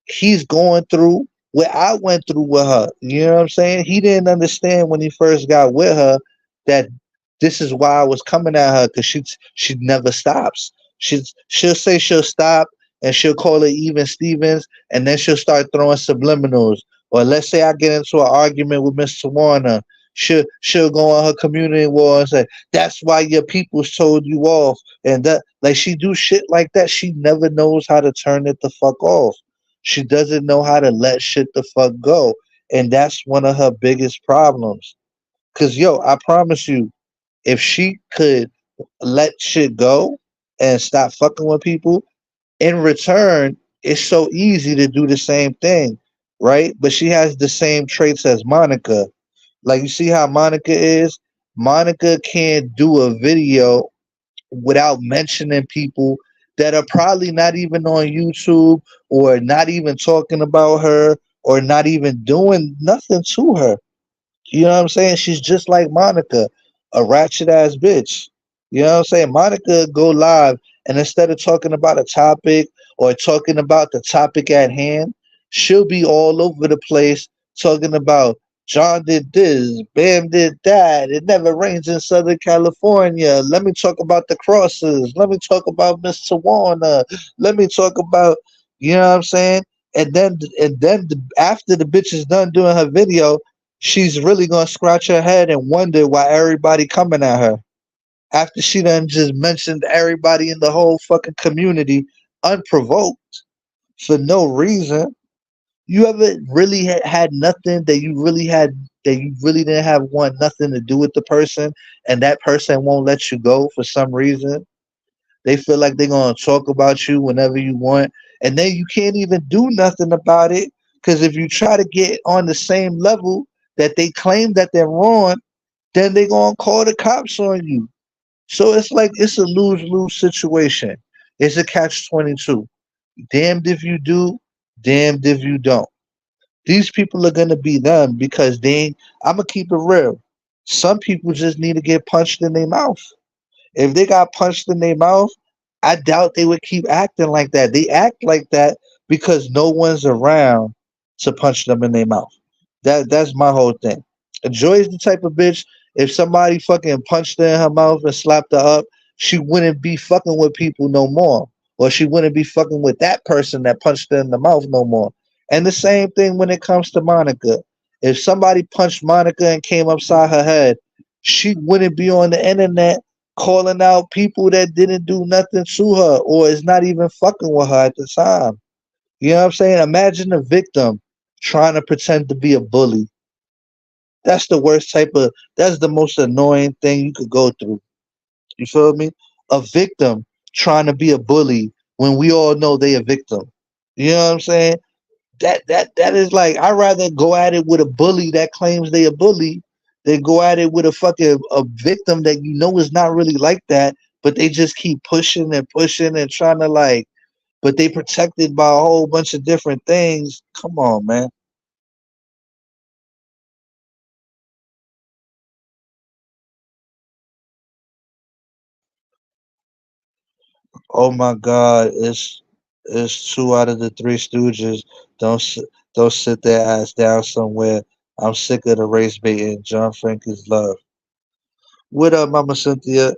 he's going through what I went through with her. You know what I'm saying? He didn't understand when he first got with her that this is why I was coming at her, because she never stops. She'll say she'll stop and she'll call it even Stevens, and then she'll start throwing subliminals. Or let's say I get into an argument with Mr. Warner. She'll go on her community wall and say, that's why your peoples told you off. And that, like, she do shit like that. She never knows how to turn it the fuck off. She doesn't know how to let shit the fuck go. And that's one of her biggest problems. Cause yo, I promise you, if she could let shit go and stop fucking with people, in return, it's so easy to do the same thing, right? But she has the same traits as Monica. Like you see how Monica is? Monica can't do a video without mentioning people that are probably not even on YouTube, or not even talking about her, or not even doing nothing to her. You know what I'm saying? She's just like Monica, a ratchet ass bitch. You know what I'm saying? Monica go live, and instead of talking about a topic or talking about the topic at hand, she'll be all over the place talking about John did this, Bam did that. It never rains in Southern California. Let me talk about the crosses. Let me talk about Miss Tawana. Let me talk about, you know what I'm saying? After the bitch is done doing her video, she's really gonna scratch her head and wonder why everybody coming at her. After she done just mentioned everybody in the whole fucking community unprovoked for no reason. You ever really had nothing that you really didn't have want nothing to do with the person, and that person won't let you go for some reason? They feel like they're gonna talk about you whenever you want, and then you can't even do nothing about it, because if you try to get on the same level that they claim that they're on, then they're gonna call the cops on you. So it's like it's a lose lose situation. It's a catch 22. Damned if you do, damned if you don't. These people are gonna be them because they ain't. I'm gonna keep it real. Some people just need to get punched in their mouth. If they got punched in their mouth, I doubt they would keep acting like that. They act like that because no one's around to punch them in their mouth. That's my whole thing. Joy is the type of bitch, if somebody fucking punched her in her mouth and slapped her up, she wouldn't be fucking with people no more. Or she wouldn't be fucking with that person that punched her in the mouth no more. And the same thing when it comes to Monica. If somebody punched Monica and came upside her head, she wouldn't be on the internet calling out people that didn't do nothing to her or is not even fucking with her at the time. You know what I'm saying? Imagine a victim trying to pretend to be a bully. That's the worst type of, that's the most annoying thing you could go through. You feel me? A victim trying to be a bully when we all know they a victim. You know what I'm saying? That is like, I'd rather go at it with a bully that claims they a bully than go at it with a fucking a victim that you know is not really like that, but they just keep pushing and pushing and trying to like, but they protected by a whole bunch of different things. Come on, man. Oh my God, it's two out of the three Stooges. Don't s- don't sit their ass down somewhere. I'm sick of the race baiting. John Frank is love. What up, Mama Cynthia?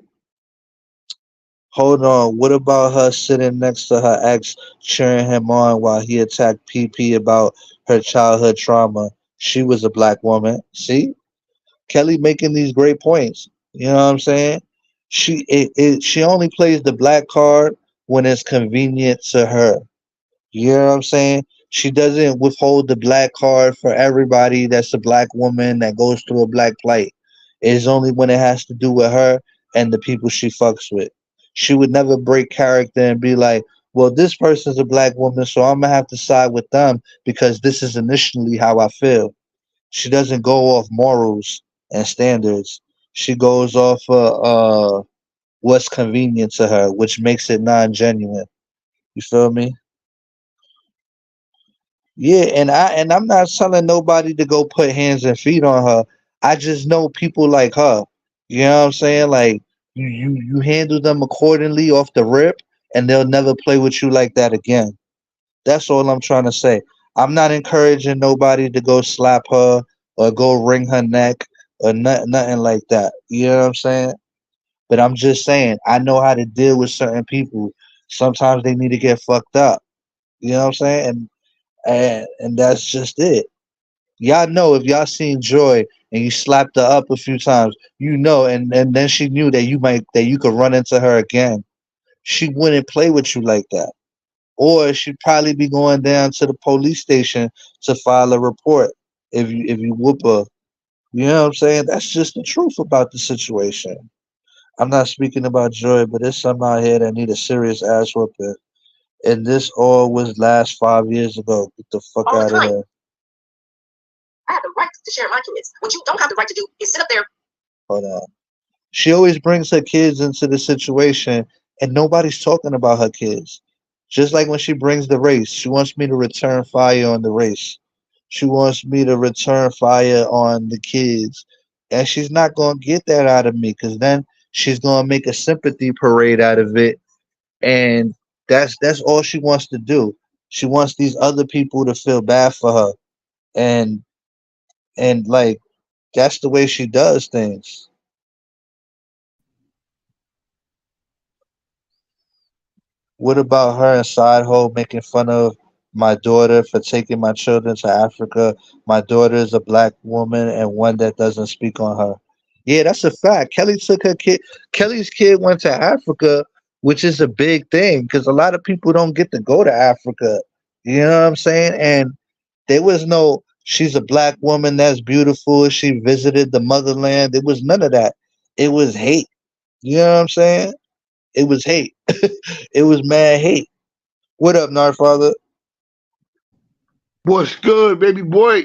Hold on. What about her sitting next to her ex, cheering him on while he attacked PP about her childhood trauma? She was a black woman. See, Kelly making these great points. You know what I'm saying? She only plays the black card when it's convenient to her. You know what I'm saying? She doesn't withhold the black card for everybody that's a black woman that goes through a black plight. It's only when it has to do with her and the people she fucks with. She would never break character and be like, well, this person's a black woman, so I'm gonna have to side with them because this is initially how I feel. She doesn't go off morals and standards. She goes off what's convenient to her, which makes it non genuine. You feel me? Yeah, and I'm not telling nobody to go put hands and feet on her. I just know people like her. You know what I'm saying? Like you handle them accordingly off the rip, and they'll never play with you like that again. That's all I'm trying to say. I'm not encouraging nobody to go slap her or go wring her neck or nothing like that. You know what I'm saying? But I'm just saying I know how to deal with certain people. Sometimes they need to get fucked up. You know what I'm saying? And that's just it. Y'all know if y'all seen Joy and you slapped her up a few times, you know, and then she knew that you could run into her again. She wouldn't play with you like that. Or she'd probably be going down to the police station to file a report if you whoop her. You know what I'm saying? That's just the truth about the situation. I'm not speaking about Joy, but there's some out here that need a serious ass whooping. And this all was last 5 years ago. Get the fuck all the out of time. here. I have the right to share my kids. What you don't have the right to do is sit up there. Hold on. She always brings her kids into the situation, and nobody's talking about her kids. Just like when she brings the race, she wants me to return fire on the race. She wants me to return fire on the kids. And she's not going to get that out of me because then she's going to make a sympathy parade out of it. And that's all she wants to do. She wants these other people to feel bad for her. And and like that's the way she does things. What about her and Sideho making fun of my daughter for taking my children to Africa? My daughter is a black woman and one that doesn't speak on her. Yeah, that's a fact. Kelly took her kid. Kelly's kid went to Africa, which is a big thing because a lot of people don't get to go to Africa. You know what I'm saying? And there was no, she's a black woman that's beautiful. She visited the motherland. There was none of that. It was hate. You know what I'm saying? It was hate. It was mad hate. What up, Nardfather? What's good, baby boy?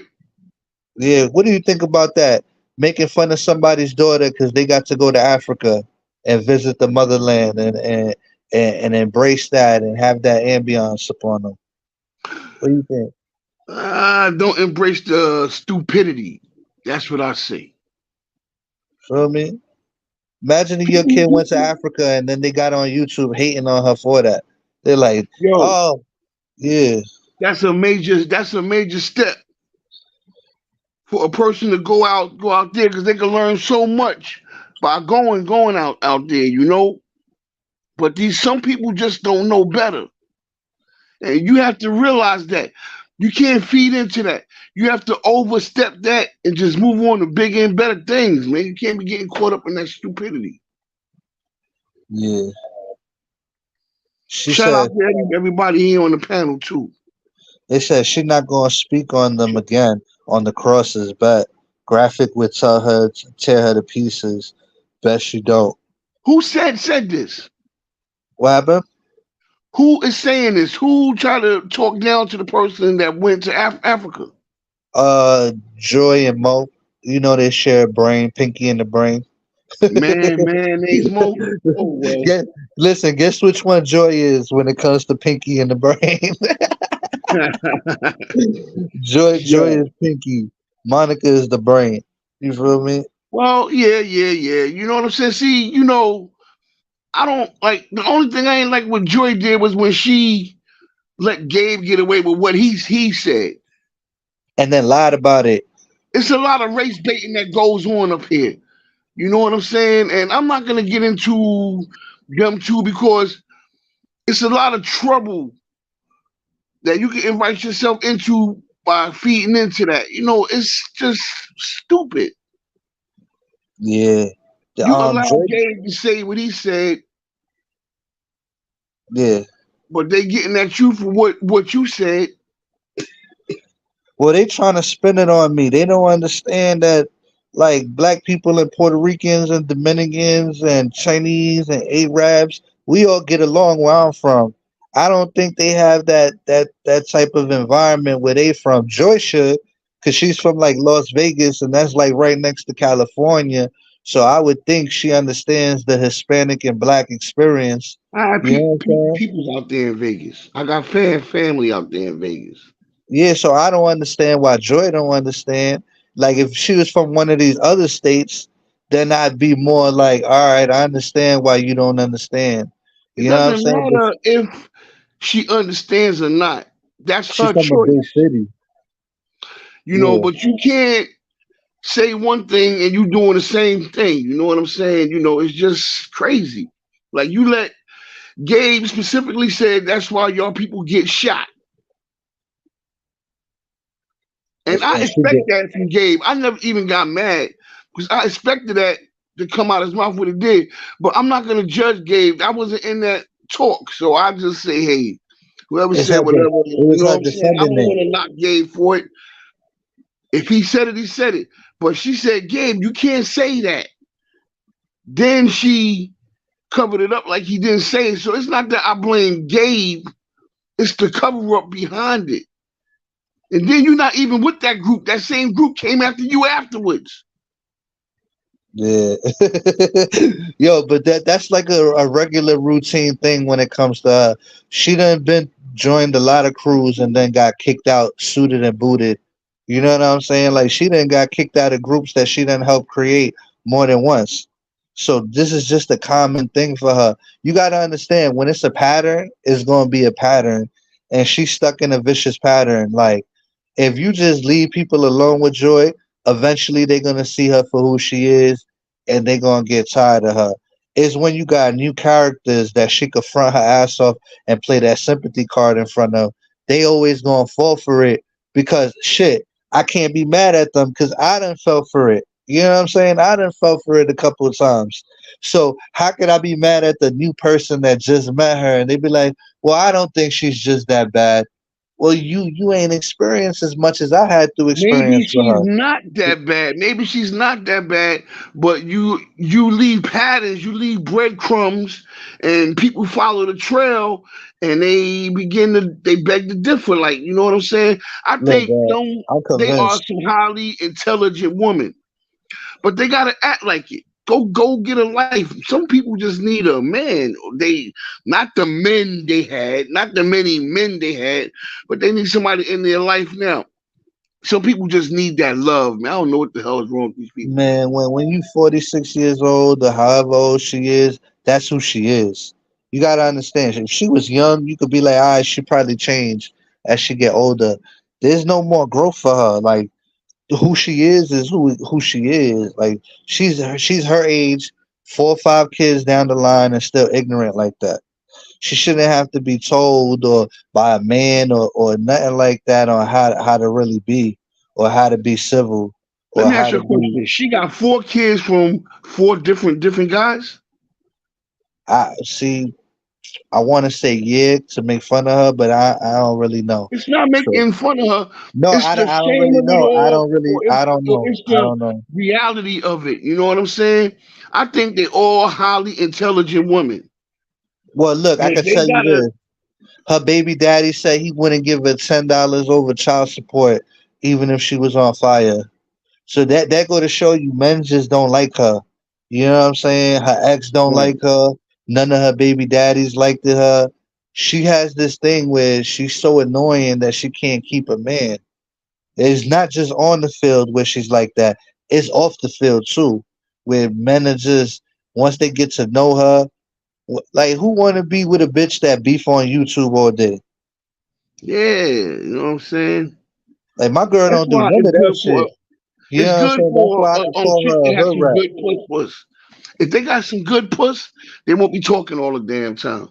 Yeah, what do you think about that? Making fun of somebody's daughter because they got to go to Africa and visit the motherland and embrace that and have that ambiance upon them. What do you think? Don't embrace the stupidity. That's what I say. Feel me? Imagine if your kid went to Africa and then they got on YouTube hating on her for that. They're like, Yo, oh, yeah, that's a major step for a person to go out there because they can learn so much by going out there, you know. But these some people just don't know better, and you have to realize that you can't feed into that. You have to overstep that and just move on to bigger and better things, man. You can't be getting caught up in that stupidity. Yeah. She Shout out said to everybody here on the panel too. they said she not gonna speak on them again on the crosses, but Graphic would tell her to tear her to pieces. Bet she don't. Who said this? What happened? Who is saying this? Who tried to talk down to the person that went to Africa? Joy and Mo. You know they share a brain, Pinky and the brain. Man, mayonnaise mo. Oh well. Guess, listen, guess which one Joy is when it comes to Pinky and the brain. Joy Yo. is Pinky. Monica is the brain. You feel me? Well, yeah. You know what I'm saying? See, you know, I don't like the only thing I ain't like what Joy did was when she let Gabe get away with what he said. And then lied about it. It's a lot of race baiting that goes on up here. You know what I'm saying? And I'm not gonna get into them two because it's a lot of trouble that you can invite yourself into by feeding into that. You know, it's just stupid. Yeah. The, You allow Joy. Gabe to say what he said, Yeah. but they getting at you for what you said. Well, they trying to spin it on me. They don't understand that, like, black people and Puerto Ricans and Dominicans and Chinese and Arabs, we all get along where I'm from. I don't think they have that type of environment where they from. Joy should, cause she's from like Las Vegas, and that's like right next to California. So I would think she understands the Hispanic and black experience. I have You know what I'm saying? people's out there in Vegas. I got family out there in Vegas. Yeah, so I don't understand why Joy don't understand. Like if she was from one of these other states, then I'd be more like, all right, I understand why you don't understand. It You know what I'm doesn't saying? But matter if she understands or not. That's she's her from a big choice. city. You know, Yeah, but you can't say one thing and you doing the same thing. You know what I'm saying? You know, it's just crazy. Like you let Gabe specifically said that's why y'all people get shot. And I and she expect get that from Gabe. I never even got mad because I expected that to come out of his mouth what it did. But I'm not gonna judge Gabe. I wasn't in that talk. So I just say, hey, whoever it's said her. whatever, It you was know what her I'm saying? I don't defending it. want to knock Gabe for it. If he said it, he said it. But she said, Gabe, you can't say that. Then she covered it up like he didn't say it. So it's not that I blame Gabe, it's the cover up behind it. And then you're not even with that group. That same group came after you afterwards. Yeah. Yo, but that's like a regular routine thing when it comes to her. She done been joined a lot of crews and then got kicked out, suited and booted. You know what I'm saying? Like she done got kicked out of groups that she done helped create more than once. So this is just a common thing for her. You gotta understand when it's a pattern, it's gonna be a pattern. And she's stuck in a vicious pattern. Like if you just leave people alone with Joy, eventually they're gonna see her for who she is, and they're gonna get tired of her. It's when you got new characters that she could front her ass off and play that sympathy card in front of. They always gonna fall for it because shit, I can't be mad at them because I done fell for it. You know what I'm saying? I done fell for it a couple of times. So how could I be mad at the new person that just met her and they be like, well, I don't think she's just that bad. Well, you ain't experienced as much as I had to Maybe experience with she's her. not that bad. Maybe she's not that bad, but you leave patterns, you leave breadcrumbs, and people follow the trail and they beg to differ. Like, you know what I'm saying? I Look, think bro, them I'm they are convinced. some highly intelligent women, but they gotta act like it. Go get a life. Some people just need a man. They not the men they had, not the many men they had, but they need somebody in their life now. Some people just need that love, man. I don't know what the hell is wrong with these people. Man, when you 46 years old or however old she is, that's who she is. You gotta understand. If she was young, you could be like, all right, she probably changed as she get older. There's no more growth for her. Like Who she is who she is. Like she's her age, 4 or 5 kids down the line, and still ignorant like that. She shouldn't have to be told or by a man or nothing like that on how to really be or how to be civil Let or me ask how you to a be. question. She got 4 kids from 4 different guys. I see. I want to say yeah to make fun of her, but I don't really know. It's not So making fun of her. no, It's the I don't shame really of it know. all, or I don't know. it's I the don't know. reality of it. You know what I'm saying? I think they all highly intelligent women. Well, look, I But can they tell you gotta this. Her baby daddy said he wouldn't give her $10 over child support, even if she was on fire. So that go to show you, men just don't like her. You know what I'm saying? Her ex don't right. like her. None of her baby daddies liked her. She has this thing where she's so annoying that she can't keep a man. It's not just on the field where she's like that. It's off the field too, where men are just once they get to know her. Like who want to be with a bitch that beef on YouTube all day? Yeah, you know what I'm saying? Like my girl That's don't do why none it's of that good for shit. You it's know what I'm good saying? That's for why I can a call chick her to a have hood some rat. good puss. If they got some good puss, they won't be talking all the damn time.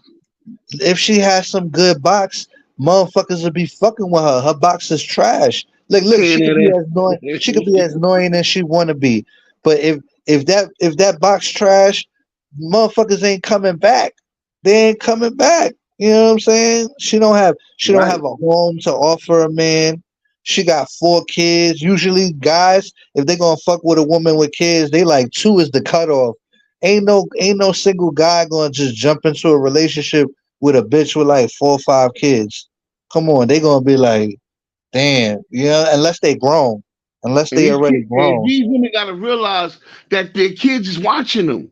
If she has some good box, motherfuckers would be fucking with her. Her box is trash. Look, Saying she could be as annoying. She could be that. as annoying as she want to be. But if that box trash, motherfuckers ain't coming back. They ain't coming back. You know what I'm saying? She don't have Right. a home to offer a man. She got 4 kids. Usually, guys, if they gonna fuck with a woman with kids, they like two is the cutoff. Ain't no single guy gonna just jump into a relationship with a bitch with like 4 or 5 kids. Come on, they gonna be like, damn, you know, unless they grown, unless And they already grown. these women gotta realize that their kids is watching them.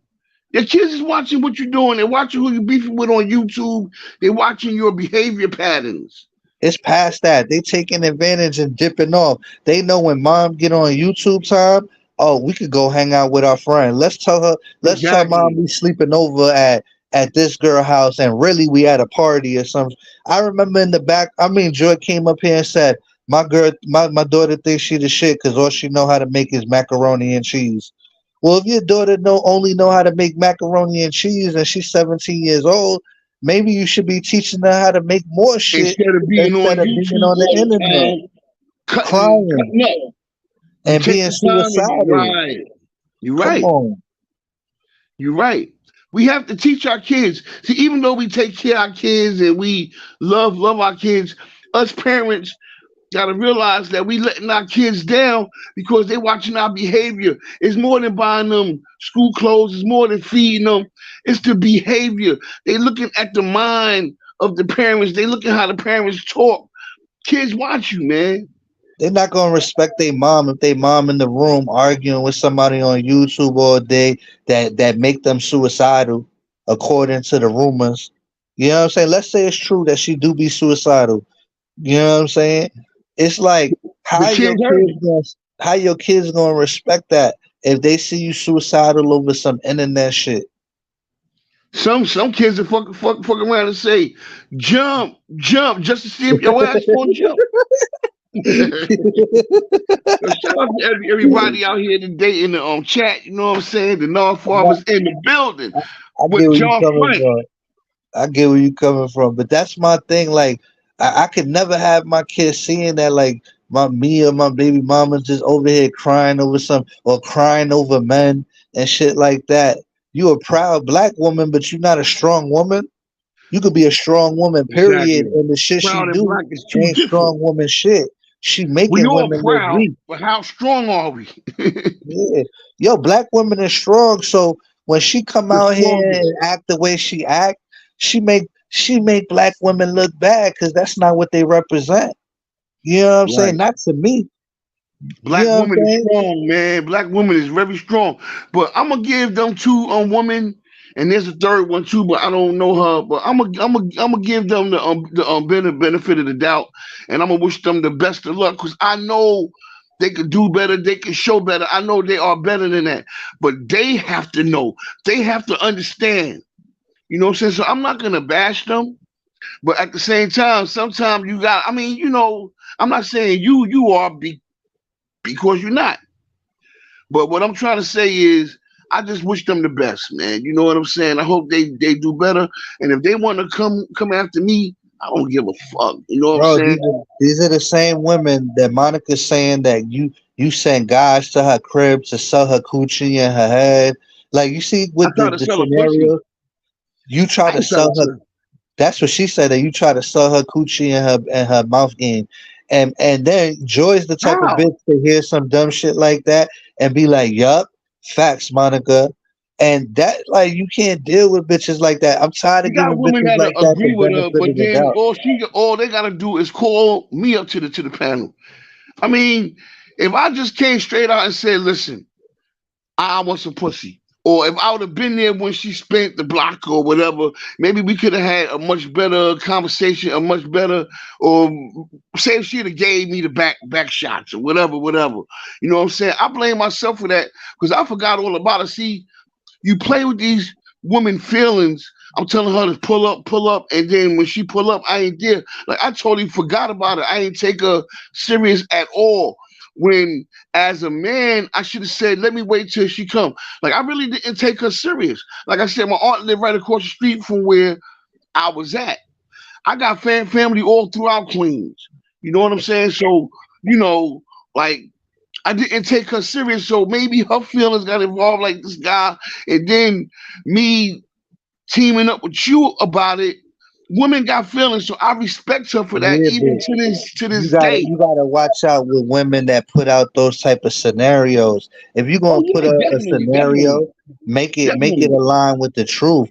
Their kids is watching what you're doing. They're watching who you beefing with on YouTube. They're watching your behavior patterns. It's past that. They taking advantage and dipping off. They know when mom get on YouTube time. Oh, we could go hang out with our friend. Let's tell her. Let's tell mom Exactly. we sleeping over at this girl house, and really we at a party or something. I remember in the back. I mean, Joy came up here and said, my daughter thinks she the shit because all she know how to make is macaroni and cheese." Well, if your daughter only know how to make macaroni and cheese and she's 17 years old, maybe you should be teaching her how to make more shit Instead of being on instead of being YouTube on the all the internet time, crying cutting up. You and take being the time and you suicidal. right. You're Come right. on. You're right. We have to teach our kids. See, even though we take care of our kids and we love our kids, us parents gotta realize that we letting our kids down because they watching our behavior. It's more than buying them school clothes. It's more than feeding them. It's the behavior. They looking at the mind of the parents. They looking how the parents talk. Kids watch you, man. They're not gonna respect their mom if they mom in the room arguing with somebody on YouTube all day that make them suicidal, according to the rumors. You know what I'm saying? Let's say it's true that she do be suicidal. You know what I'm saying? It's like The kids heard it. how your kids gonna respect that if they see you suicidal over some internet shit. Some kids are fuck around and say, jump, just to see if your ass gonna jump. So shout out to everybody out here today in the chat. You know what I'm saying? The non farmers in the building I with get where you John coming Frank. from. I get where you coming from, but that's my thing. Like, I could never have my kids seeing that. Like, me or my baby mama just over here crying over some or crying over men and shit like that. You a proud black woman, but you're not a strong woman. You could be a strong woman, period, Exactly. and the shit she Proud and do black is two ain't different. strong woman shit. She We making all women look proud, weak. but how strong are we? Yeah, yo, black women is strong. So when she come The out here strongest. and act the way she act, she make black women look bad because that's not what they represent. You know what I'm saying? Right. Not to me. You Black know what I'm woman is saying? strong, man. Black woman is very strong. But I'm gonna give them two women, and there's a third one too, but I don't know her. But I'm gonna give them the benefit of the doubt, and I'm gonna wish them the best of luck because I know they could do better. They can show better. I know they are better than that. But they have to know. They have to understand. You know what I'm saying? So I'm not gonna bash them, but at the same time, sometimes you got. I mean, I'm not saying you are because you're not. But what I'm trying to say is, I just wish them the best, man. You know what I'm saying? I hope they do better. And if they want to come after me, I don't give a fuck. You know what I'm Bro, saying? these are the same women that Monica's saying that you sent guys to her crib to sell her coochie and her head. Like you see I with try to the sell a pussy. scenario, you try I to ain't trying sell to her. sell. That's what she said, that you try to sell her coochie and her mouth game. And then Joy's the type of How? bitch to hear some dumb shit like that and be like, yup, facts, Monica. And that like you can't deal with bitches like that. I'm tired You of got giving women bitches that like that the agree with her, benefit but of the then doubt. all they gotta do is call me up to the panel. I mean, if I just came straight out and said, "Listen, I want some pussy," or if I would have been there when she spent the block or whatever, maybe we could have had a much better conversation, a much better, or say if she'd have gave me the back shots or whatever. You know what I'm saying? I blame myself for that because I forgot all about it. See, you play with these women feelings. I'm telling her to pull up, and then when she pull up, I ain't there. Like I totally forgot about it. I ain't take her serious at all. When as a man, I should have said, let me wait till she come. Like I really didn't take her serious. Like I said, my aunt lived right across the street from where I was at. I got family all throughout Queens. You know what I'm saying? So, you know, like I didn't take her serious, so maybe her feelings got involved like this guy, and then me teaming up with you about it. Women got feelings, so I respect her for that, Yeah, even but to this day. you gotta watch out with women that put out those type of scenarios. If you're Oh gonna put yeah, out a definitely, scenario, make it definitely. align with the truth.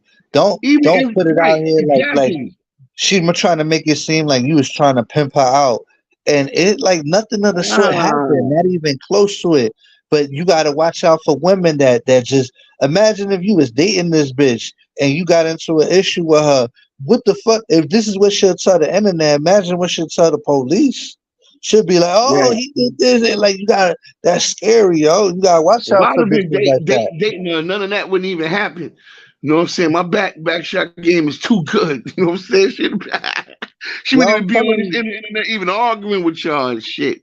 Even Don't if put it out right, here like exactly. she was trying to make it seem like you was trying to pimp her out, and it like nothing of the sort happened, Ah, not even close to it. But you gotta watch out for women that just imagine if you was dating this bitch and you got into an issue with her. What the fuck? If this is what she'll tell the internet, imagine what she'll tell the police. She'll be like, "Oh, yeah. he did this," and like you got that's scary, yo. You gotta watch If out I'd for have been bitches like that. dating her, none of that wouldn't even happen. You know what I'm saying? My back shot game is too good. You know what I'm saying? She Yo, wouldn't I'm even be on telling this you. internet even arguing with y'all and shit.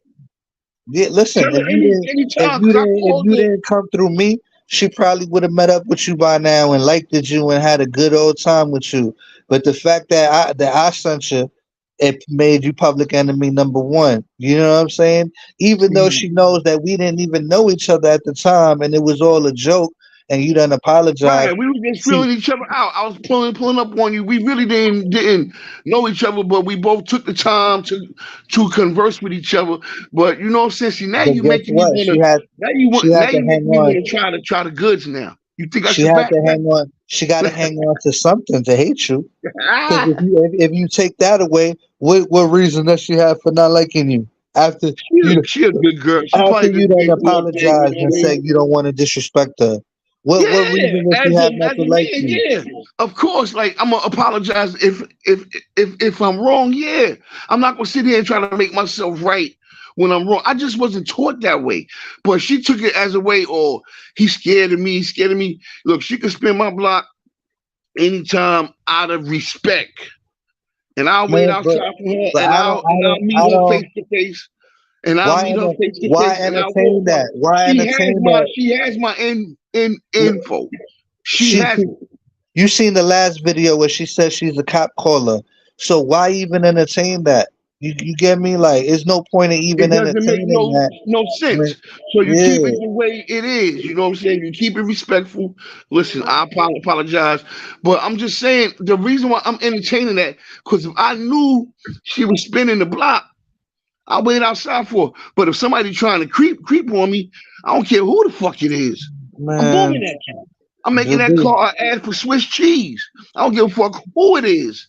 Yeah, Tell listen, her any time, cause I if called you her. didn't come through me, she probably would have met up with you by now and liked you and had a good old time with you. But the fact that I sent you, it made you public enemy number one. You know what I'm saying? Even though See, she knows that we didn't even know each other at the time and it was all a joke and you done apologize. right, we were just See, feeling each other out. I was pulling up on you. We really didn't know each other, but we both took the time to converse with each other. But you know what I'm saying? See, now but you guess making me what? wanna She had now to you hang making me on. wanna try the goods now. You think I She should had to back? hang on. She got to hang on to something to hate you. Because Ah, if you take that away, what reason does she have for not liking you after you she a good girl. She after probably you just done went through her thing, you apologized know and what I said mean? you don't want to disrespect her? What Yeah, reason does she have not as to a like man, you? yeah. Of course, like I'm gonna apologize if I'm wrong, yeah. I'm not gonna sit here and try to make myself right when I'm wrong. I just wasn't taught that way. But she took it as a way, oh, he's scared of me, he's scared of me. Look, she can spin my block anytime out of respect. And I'll wait Man, outside for her but and I'll meet I her don't. face to face. And I'll Why meet her face to why face and I'll walk entertain by. that? Why entertain that? She has my info. She She has it. You seen the last video where she says she's a cop caller. So why even entertain that? You get me? Like, there's no point in It even doesn't make entertaining that. no When, sense. So you yeah, keep it the way it is. You know what I'm saying? You keep it respectful. Listen, I apologize, but I'm just saying the reason why I'm entertaining that because if I knew she was spinning the block, I wait outside for her. But if somebody trying to creep on me, I don't care who the fuck it is. I'm man. booming that car. I'm making Just that be, car an ad for Swiss cheese. I don't give a fuck who it is.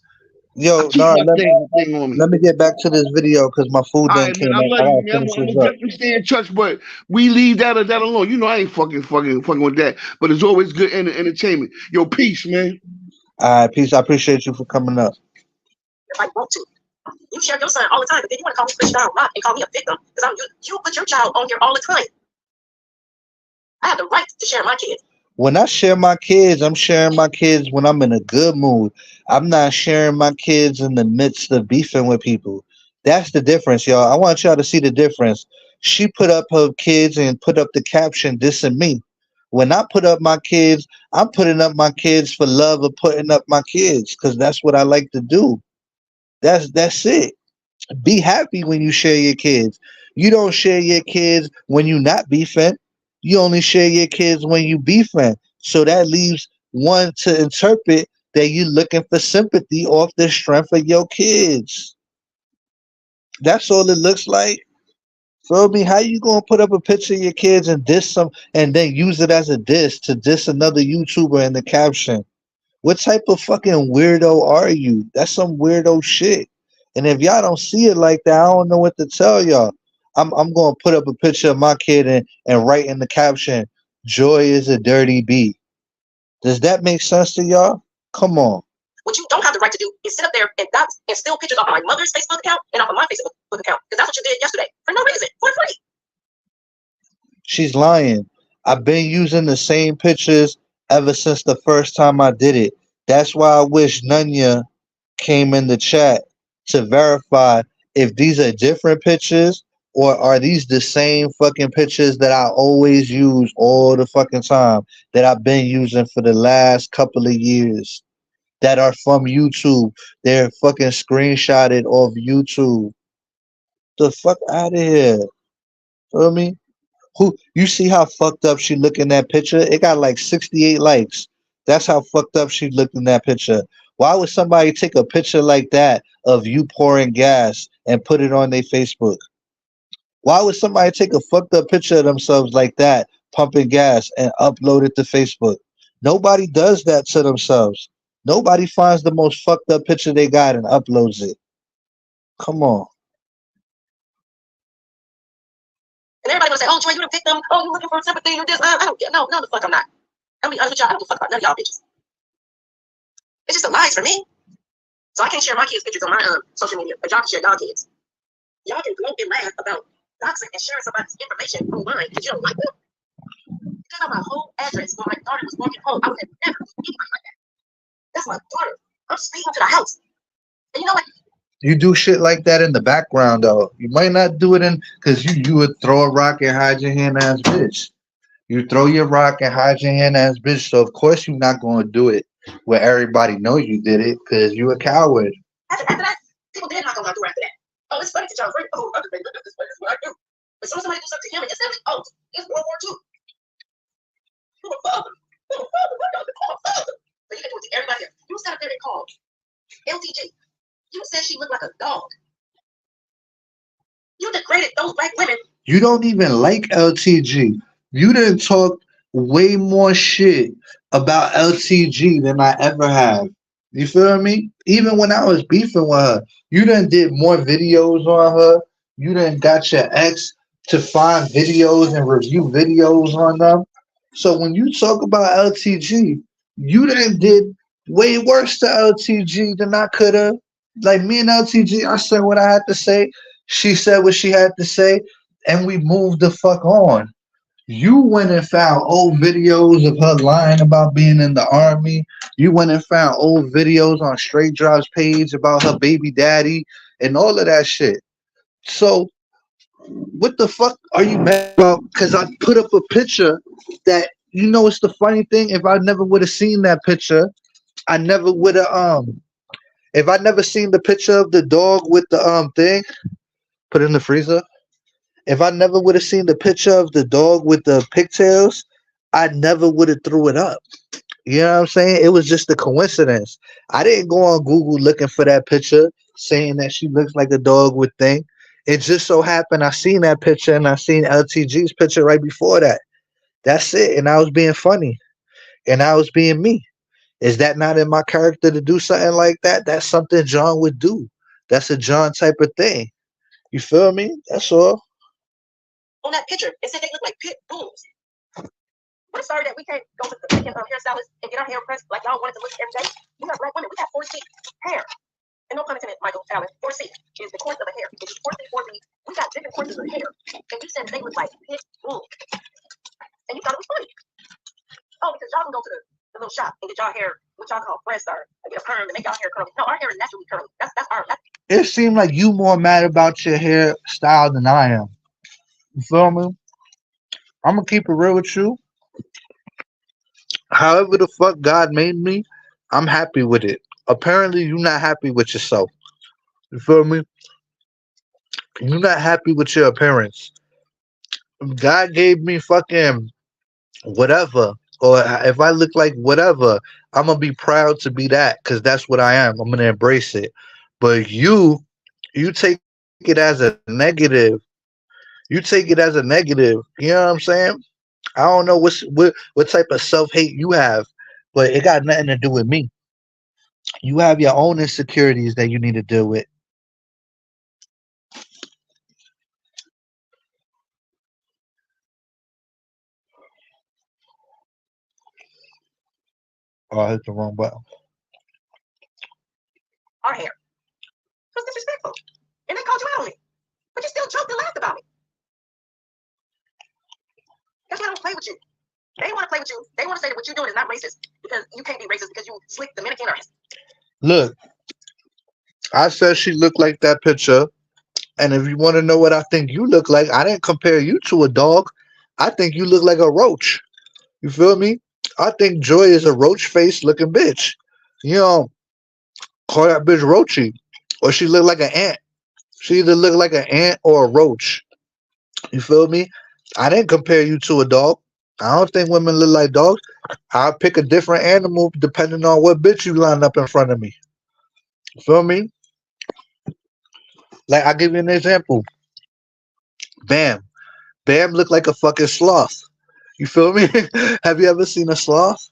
I yo, keep no, my thing on me. let me get back to this video because my food All done right, man. came I up. love I you, gotta man. finish I'm this gonna up. definitely stay in touch, but we leave that alone. You know, I ain't fucking with that. But it's always good entertainment. Yo, peace, man. All right, peace. I appreciate you for coming up. If I want to. You share your son all the time, but then you want to call me Chris Down Rock and call me a victim because you put your child on here all the time. I have the right to share my kids. When I share my kids, I'm sharing my kids when I'm in a good mood. I'm not sharing my kids in the midst of beefing with people. That's the difference, y'all. I want y'all to see the difference. She put up her kids and put up the caption dissing me. When I put up my kids, I'm putting up my kids for love of putting up my kids because that's what I like to do. That's it. Be happy when you share your kids. You don't share your kids when you not beefing. You only share your kids when you beefing. So that leaves one to interpret that you looking for sympathy off the strength of your kids. That's all it looks like. Feel me? How you gonna put up a picture of your kids and diss some and then use it as a diss to diss another YouTuber in the caption? What type of fucking weirdo are you? That's some weirdo shit. And if y'all don't see it like that, I don't know what to tell y'all. I'm gonna put up a picture of my kid and write in the caption, "Joy is a dirty bee." Does that make sense to y'all? Come on. What you don't have the right to do is sit up there and dox and steal pictures off of my mother's Facebook account and off of my Facebook account. Because that's what you did yesterday for no reason, for free. She's lying. I've been using the same pictures ever since the first time I did it. That's why I wish Nunya came in the chat to verify if these are different pictures or are these the same fucking pictures that I always use all the fucking time that I've been using for the last couple of years that are from YouTube. They're fucking screenshotted off YouTube. The fuck out of here. Feel me? Who you see how fucked up she look in that picture? It got like 68 likes. That's how fucked up she looked in that picture. Why would somebody take a picture like that of you pouring gas and put it on their Facebook? Why would somebody take a fucked up picture of themselves like that, pumping gas, and upload it to Facebook? Nobody does that to themselves. Nobody finds the most fucked up picture they got and uploads it. Come on. And everybody gonna say, "Oh, Joy, you the victim. Oh, you looking for sympathy? You this? I don't get no, the fuck I'm not. I'm be honest with y'all. I don't give a fuck about none of y'all bitches. It's just a lies for me. So I can't share my kids' pictures on my social media, but y'all can share y'all kids. Y'all can go and laugh about doxing and sharing somebody's information online because you don't like them. You got my whole address when my daughter was walking home. I would have never do anybody like that. That's my daughter. I'm speaking to the house. And you know what? You do shit like that in the background though. You might not do it in because you would throw a rock and hide your hand ass bitch. You throw your rock and hide your hand ass bitch. So of course you're not gonna do it where everybody knows you did it because you a coward. After that, people did knock on my door after that. Oh, it's funny to y'all. Oh, other thing, this way, this is what I do. But soon somebody do something to him, and it's like, oh, it's World War II. Who a father? Who a father? What y'all call a father? But you can do it to everybody else. You sat up there and called LTG. You said she looked like a dog. You degraded those black women. You don't even like LTG. You didn't talk way more shit about LTG than I ever have. You feel me? Even when I was beefing with her, you done did more videos on her. You done got your ex to find videos and review videos on them. So when you talk about LTG, you done did way worse to LTG than I could have. Like me and LTG, I said what I had to say. She said what she had to say, and we moved the fuck on. You went and found old videos of her lying about being in the army. You went and found old videos on Straight Drive's page about her baby daddy and all of that shit. So, what the fuck are you mad about? Because I put up a picture that, you know, it's the funny thing. If I never would have seen that picture, I never would have, if I never seen the picture of the dog with the, thing, put it in the freezer. If I never would have seen the picture of the dog with the pigtails, I never would have threw it up. You know what I'm saying? It was just a coincidence. I didn't go on Google looking for that picture saying that she looks like a dog with thing. It just so happened I seen that picture and I seen LTG's picture right before that. That's it. And I was being funny. And I was being me. Is that not in my character to do something like that? That's something John would do. That's a John type of thing. You feel me? That's all. On that picture, it said they look like pit bulls. I'm sorry that we can't go to the freaking hairstylist and get our hair pressed like y'all wanted to look every day. We are black women. We have 4C hair. And no pun intended, Michael Allen. 4C is the course of the hair. It's 4C, 4B. We got different courses of hair. And you said they look like pit bulls. And you thought it was funny. Oh, because y'all can go to the little shop and get y'all hair, what y'all call fresh or get a perm to make y'all hair curly. No, our hair is naturally curly. That's our. It seemed like you more mad about your hairstyle than I am. You feel me? I'm gonna keep it real with you. However the fuck God made me, I'm happy with it. Apparently, you're not happy with yourself. You feel me? You're not happy with your appearance. God gave me fucking whatever, or if I look like whatever, I'm gonna be proud to be that because that's what I am. I'm gonna embrace it. But you take it as a negative. You take it as a negative. You know what I'm saying? I don't know what type of self hate you have, but it got nothing to do with me. You have your own insecurities that you need to deal with. Oh, I hit the wrong button. Our hair. It was disrespectful. And they called you out on it. But you still joked and laughed about it. That's why I don't play with you. They want to play with you. They want to say that what you're doing is not racist because you can't be racist because you slick Dominican or Look, I said she looked like that picture. And if you want to know what I think you look like, I didn't compare you to a dog. I think you look like a roach. You feel me? I think Joy is a roach face looking bitch. You know, call that bitch roachy. Or she look like an ant. She either look like an ant or a roach. You feel me? I didn't compare you to a dog. I don't think women look like dogs. I'll pick a different animal depending on what bitch you line up in front of me. You feel me? Like, I'll give you an example. Bam. Bam looked like a fucking sloth. You feel me? Have you ever seen a sloth?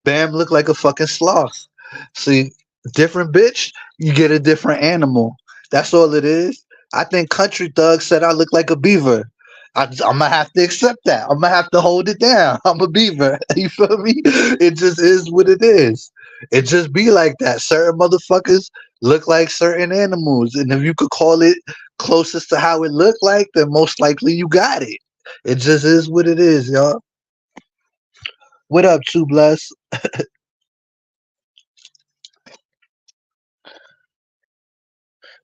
Bam look like a fucking sloth. See, different bitch, you get a different animal. That's all it is. I think Country Thug said I look like a beaver. I'm gonna have to accept that. I'm gonna have to hold it down. I'm a beaver. You feel me? It just is what it is. It just be like that. Certain motherfuckers look like certain animals, and if you could call it closest to how it looked like, then most likely you got it. It just is what it is, y'all. What up, Two Bless?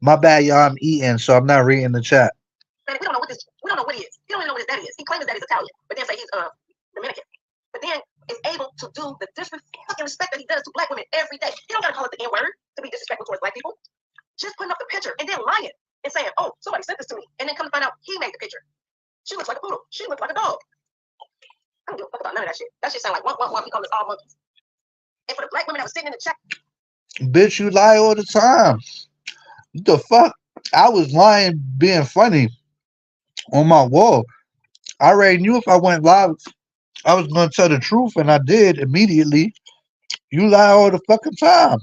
My bad, y'all. I'm eating, so I'm not reading the chat. we don't know what this. We don't know what he is. He don't even know what his daddy is. He claims his daddy is Italian, but then say he's Dominican. But then is able to do the disrespect that he does to black women every day. He don't gotta call it the N word to be disrespectful towards black people. Just putting up the picture and then lying and saying, "Oh, somebody sent this to me," and then come to find out he made the picture. She looks like a poodle. She looks like a dog. I don't give a fuck about none of that shit. That shit sound like one. We call this all monkeys. And for the black women that was sitting in the chat, Bitch, you lie all the time. What the fuck? I was lying, being funny on my wall. I already knew if I went live, I was gonna tell the truth, and I did immediately. You lie all the fucking time.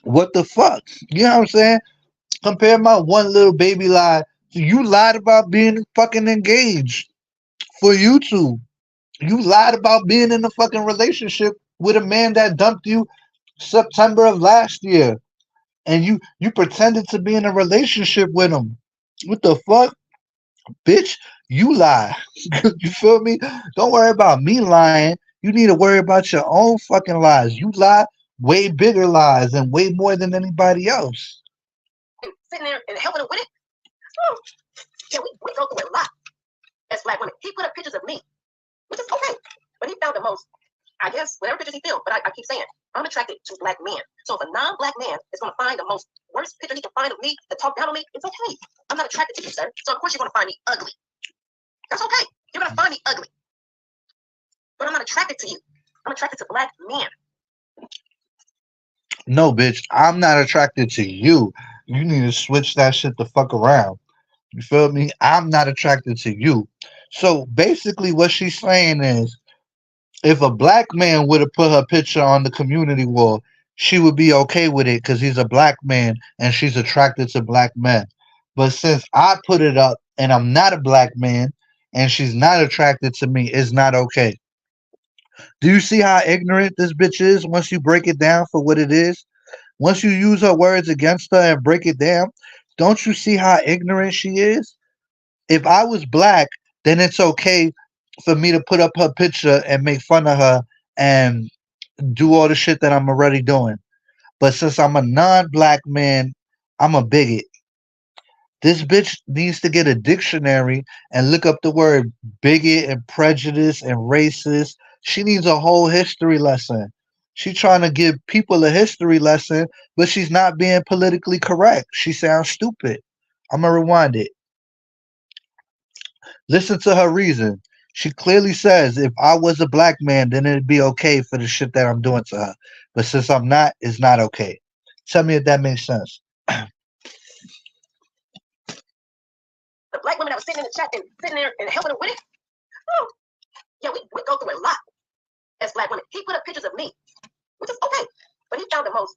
What the fuck? You know what I'm saying? Compare my one little baby lie to you lied about being fucking engaged for YouTube. You lied about being in a fucking relationship with a man that dumped you September of last year. And you pretended to be in a relationship with him. What the fuck? Bitch, you lie. You feel me? Don't worry about me lying. You need to worry about your own fucking lies. You lie way bigger lies and way more than anybody else. sitting there and helping him with it. Oh, yeah, we go through a lot as black women. He put up pictures of me, which is okay. But he found the most, I guess, whatever pictures he filmed. But I keep saying, I'm attracted to black men. So if a non-black man is going to find the most worst picture he can find of me to talk down on me, it's okay. I'm not attracted to you, sir. So of course you're going to find me ugly. That's okay. You're going to find me ugly. But I'm not attracted to you. I'm attracted to black men. No, bitch, I'm not attracted to you. You need to switch that shit the fuck around. You feel me? I'm not attracted to you. So basically, what she's saying is, if a black man would have put her picture on the community wall, she would be okay with it because he's a black man and she's attracted to black men. But since I put it up and I'm not a black man and she's not attracted to me, it's not okay. Do you see how ignorant this bitch is once you break it down for what it is? Once you use her words against her and break it down, don't you see how ignorant she is? If I was black, then it's okay for me to put up her picture and make fun of her and do all the shit that I'm already doing. But since I'm a non-black man, I'm a bigot. This bitch needs to get a dictionary and look up the word bigot and prejudice and racist. She needs a whole history lesson. She trying to give people a history lesson, but she's not being politically correct. She sounds stupid. I'm gonna rewind it. Listen to her reason. She clearly says if I was a black man, then it'd be okay for the shit that I'm doing to her. But since I'm not, it's not okay. Tell me if that makes sense. The black women that was sitting in the chat and sitting there and helping her with it. Oh, yeah, we go through a lot as black women. He put up pictures of me, which is okay. But he found the most,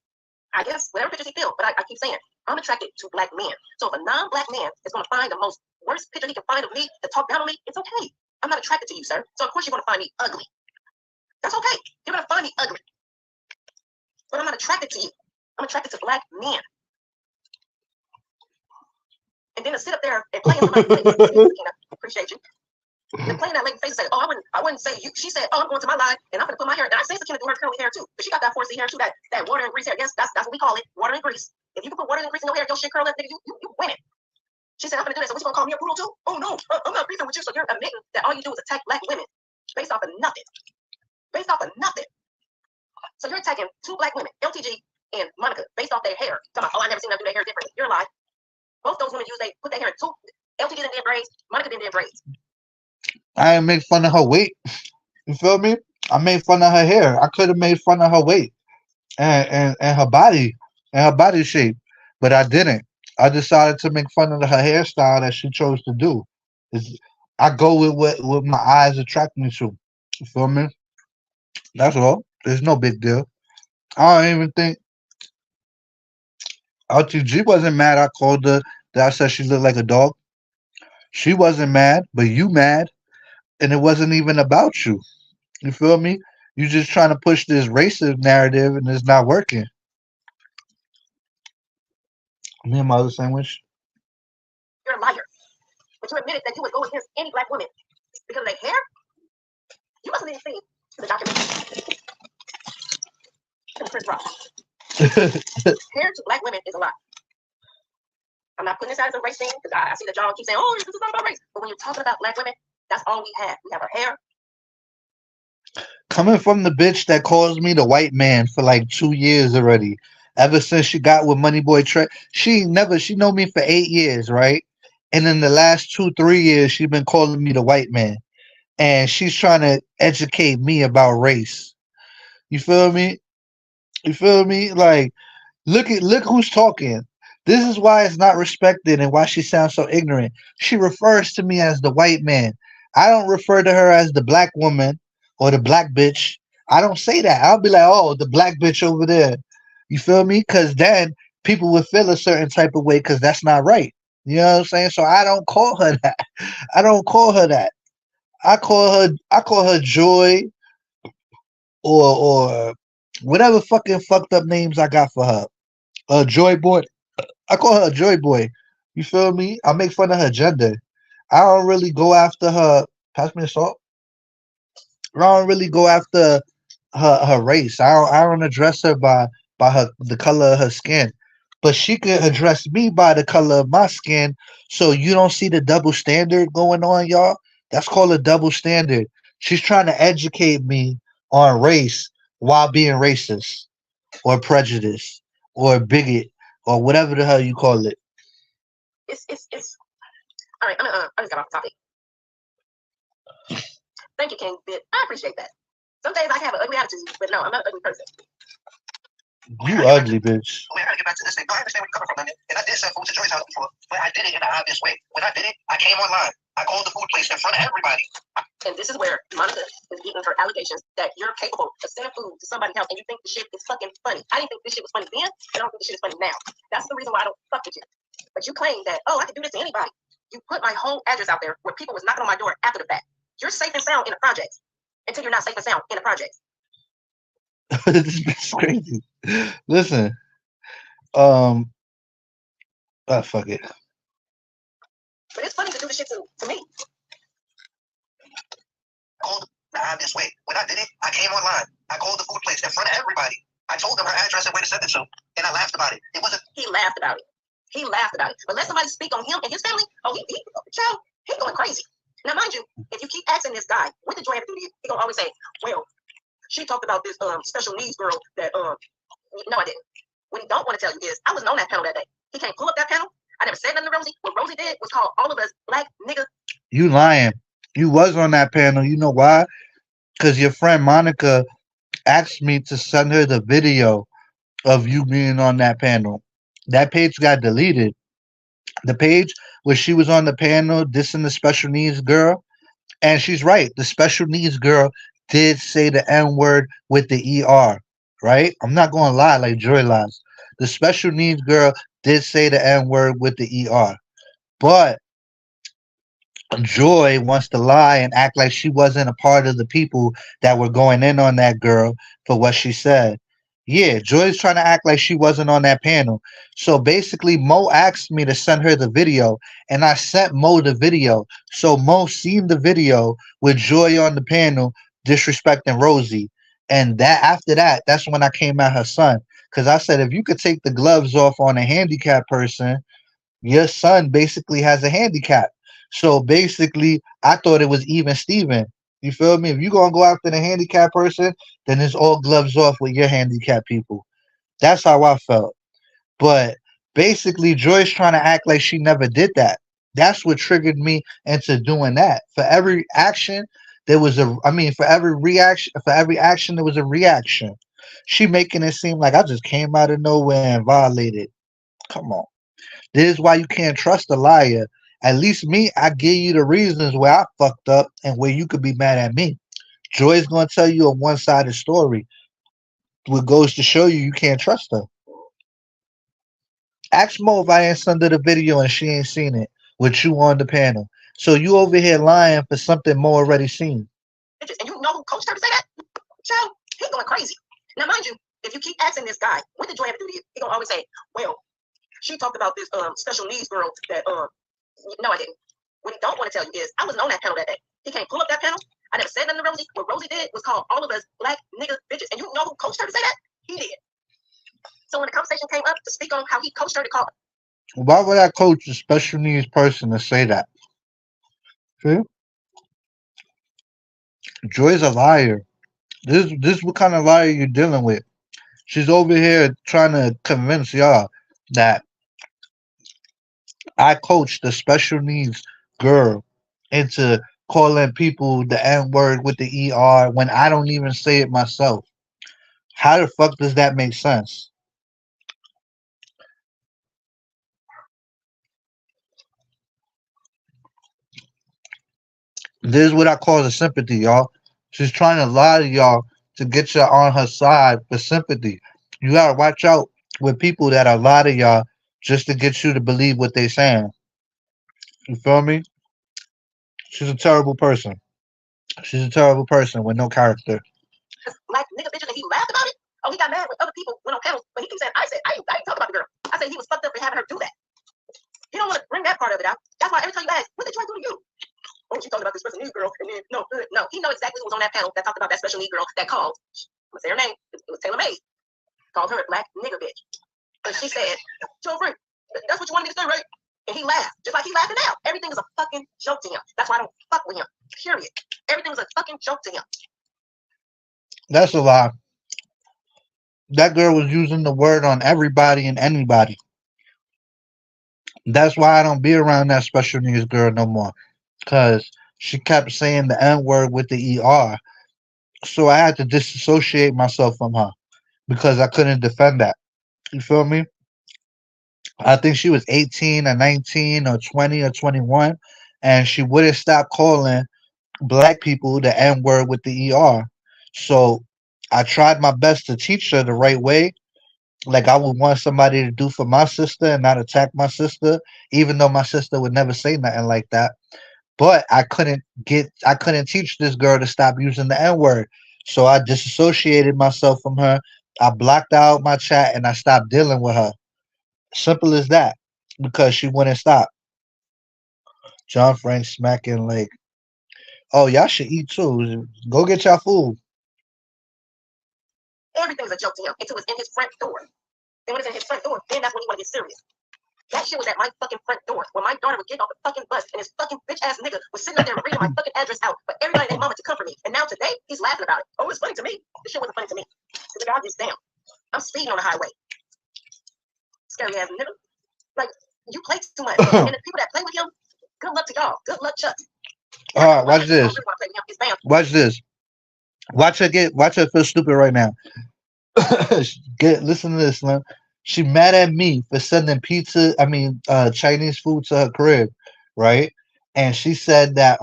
I guess, whatever pictures he feels. But I keep saying, I'm attracted to black men. So if a non-black man is going to find the most worst picture he can find of me to talk down on me, it's okay. I'm not attracted to you, sir. So of course you're going to find me ugly. That's okay. You're going to find me ugly. But I'm not attracted to you. I'm attracted to black men. And then to sit up there and play in somebody's face, appreciate you. And playing that lady face and say, oh, I wouldn't say you. She said, oh, I'm going to my line and I'm going to put my hair. And I say Sakina do her curly hair too. But she got that 4C hair too, that water and grease hair. Yes, that's what we call it, water and grease. If you can put water and grease in your hair, your shit curl up, nigga, you win it. She said, I'm going to do this. So what you going to call me a poodle too? Oh, no, I'm not beefing with you. So you're admitting that all you do is attack black women based off of nothing. Based off of nothing. So you're attacking two black women, LTG and Monica, based off their hair. Talking about, oh, I never seen them do their hair differently. You're alive. Both those women put their hair in two. LTG didn't do braids. Monica didn't do braids. I didn't make fun of her weight. You feel me? I made fun of her hair. I could have made fun of her weight and her body and her body shape, but I didn't. I decided to make fun of her hairstyle that she chose to do. I go with what my eyes attract me to. You feel me? That's all. There's no big deal. I don't even think LTG wasn't mad. I called her that I said she looked like a dog. She wasn't mad, but you mad, and it wasn't even about you. You feel me? You just trying to push this racist narrative, and it's not working. Me and my other sandwich. You're a liar. But you admitted that you would go against any black woman because of their hair. You mustn't even see the documentary. Chris Rock. Hair to black women is a lie. I'm not putting this out as a race thing because I see that y'all keep saying, oh, this is not about race. But when you're talking about black women, that's all we have. We have our hair. Coming from the bitch that calls me the white man for like 2 years already. Ever since she got with Moneyboy Trey, she know me for 8 years, right? And in the last 2, 3 years, she been calling me the white man, and she's trying to educate me about race. You feel me? You feel me? Like, look who's talking. This is why it's not respected and why she sounds so ignorant. She refers to me as the white man. I don't refer to her as the black woman or the black bitch. I don't say that. I'll be like, oh, the black bitch over there. You feel me? Because then people would feel a certain type of way because that's not right. You know what I'm saying? So I don't call her that. I don't call her that. I call her Joy or whatever fucking fucked up names I got for her. Joy Boy. I call her a Joy Boy. You feel me? I make fun of her gender. I don't really go after her. Pass me the salt. I don't really go after her race. I don't address her by the color of her skin. But she could address me by the color of my skin. So you don't see the double standard going on, y'all. That's called a double standard. She's trying to educate me on race while being racist or prejudiced or bigot or whatever the hell you call it. It's all right. I just got off the topic. Thank you, King. I appreciate that. Some days I have an ugly attitude, but no, I'm not an ugly person. You ugly bitch. Wait, I gotta get back to this thing. No, I understand where you're coming from, man. And I did send food to Joy's house before, but I did it in an obvious way. When I did it, I came online. I called the food place in front of everybody. And this is where Monica is getting her allegations that you're capable of sending food to somebody's house and you think the shit is fucking funny. I didn't think this shit was funny then, and I don't think the shit is funny now. That's the reason why I don't fuck with you. But you claim that, oh, I can do this to anybody. You put my whole address out there where people was knocking on my door after the fact. You're safe and sound in the projects until you're not safe and sound in the projects. This bitch crazy. Listen, fuck it. But it's funny to do the shit to me. Called the obvious way. When I did it, I came online. I called the food place in front of everybody. I told them her address and where to send it to, and I laughed about it. It wasn't. He laughed about it. He laughed about it. But let somebody speak on him and his family. Oh, child, he going crazy. Now, mind you, if you keep asking this guy, what did Joy have to do to you? He gonna always say, well, she talked about this special needs girl that no, I didn't. What he don't want to tell you is I wasn't on that panel that day. He can't pull up that panel. I never said nothing to Rosie. What Rosie did was call all of us black niggas. You lying. You was on that panel. You know why? Because your friend Monica asked me to send her the video of you being on that panel. That page got deleted. The page where she was on the panel dissing the special needs girl. And she's right. The special needs girl did say the N word with the ER, right? I'm not going to lie like Joy lies. The special needs girl did say the N word with the ER. But Joy wants to lie and act like she wasn't a part of the people that were going in on that girl for what she said. Yeah, Joy's trying to act like she wasn't on that panel. So basically, Mo asked me to send her the video, and I sent Mo the video. So Mo seen the video with Joy on the panel disrespecting Rosie. And that after that, that's when I came at her son. Because I said, if you could take the gloves off on a handicapped person, your son basically has a handicap. So basically, I thought it was even Steven. You feel me? If you gonna go after the handicapped person, then it's all gloves off with your handicapped people. That's how I felt. But basically, Joyce trying to act like she never did that. That's what triggered me into doing that. For every action, there was a. I mean, for every action, there was a reaction. She making it seem like I just came out of nowhere and violated. Come on. This is why you can't trust a liar. At least me, I give you the reasons where I fucked up and where you could be mad at me. Joy's gonna tell you a one-sided story, what goes to show you you can't trust her. Ask Mo if I ain't send her the video and she ain't seen it with you on the panel. So you over here lying for something Mo already seen. And you know who coached her to say that? Child, he going crazy. Now, mind you, if you keep asking this guy, what did Joy have to do to you? He gonna always say, well, she talked about this special needs girl that no, I didn't. What he don't want to tell you is I wasn't on that panel that day. He can't pull up that panel. I never said nothing to Rosie. What Rosie did was call all of us black niggas bitches. And you know who coached her to say that? He did. So when the conversation came up to speak on how he coached her to call Why would I coach a special needs person to say that? See? Joy's a liar. This is what kind of liar you're dealing with. She's over here trying to convince y'all that I coached the special needs girl into calling people the N word with the ER when I don't even say it myself. How the fuck does that make sense? This is what I call the sympathy, y'all. She's trying to lie to y'all to get you on her side for sympathy. You gotta watch out with people that are lie to y'all just to get you to believe what they saying. You feel me? She's a terrible person. She's a terrible person with no character. black nigga bitches and he laughed about it. Oh, he got mad when other people went on panels, but he keeps saying, I ain't talking about the girl. I said he was fucked up for having her do that. He don't want to bring that part of it out. That's why every time you ask, what did you do to you? Oh, she talked about this special needs girl, and then no, he know exactly who was on that panel that talked about that special needs girl that called. I'm gonna say her name. It was Taylor May. Called her a black nigga bitch. And she said, "Joe Frank, that's what you wanted me to say, right?" And he laughed, just like he laughing now. Everything is a fucking joke to him. That's why I don't fuck with him. Period. Everything is a fucking joke to him. That's a lie. That girl was using the word on everybody and anybody. That's why I don't be around that special needs girl no more. Cause she kept saying the N word with the ER. So I had to disassociate myself from her because I couldn't defend that. You feel me? I think she was 18 or 19 or 20 or 21, and she wouldn't stop calling black people the N word with the ER. So I tried my best to teach her the right way, like I would want somebody to do for my sister and not attack my sister, even though my sister would never say nothing like that. But I couldn't teach this girl to stop using the N word. So I disassociated myself from her. I blocked out my chat and I stopped dealing with her. Simple as that. Because she wouldn't stop. John Frank smacking like, oh, y'all should eat too. Go get y'all food. Everything's a joke to him until it's in his front door. Then when it's in his front door, then that's when he want to get serious. That shit was at my fucking front door when my daughter would get off the fucking bus and this fucking bitch ass nigga was sitting up there reading my fucking address out for everybody and their mama to come for me. And now today he's laughing about it. Oh, it's funny to me. This shit wasn't funny to me. Because God is damn. I'm speeding on the highway. Scary ass nigga. Like, you play too much. And the people that play with him, good luck to y'all. Good luck, Chuck. Watch this. Watch this. Watch her feel stupid right now. Listen to this, man. She mad at me for sending Chinese food to her crib, right? And she said that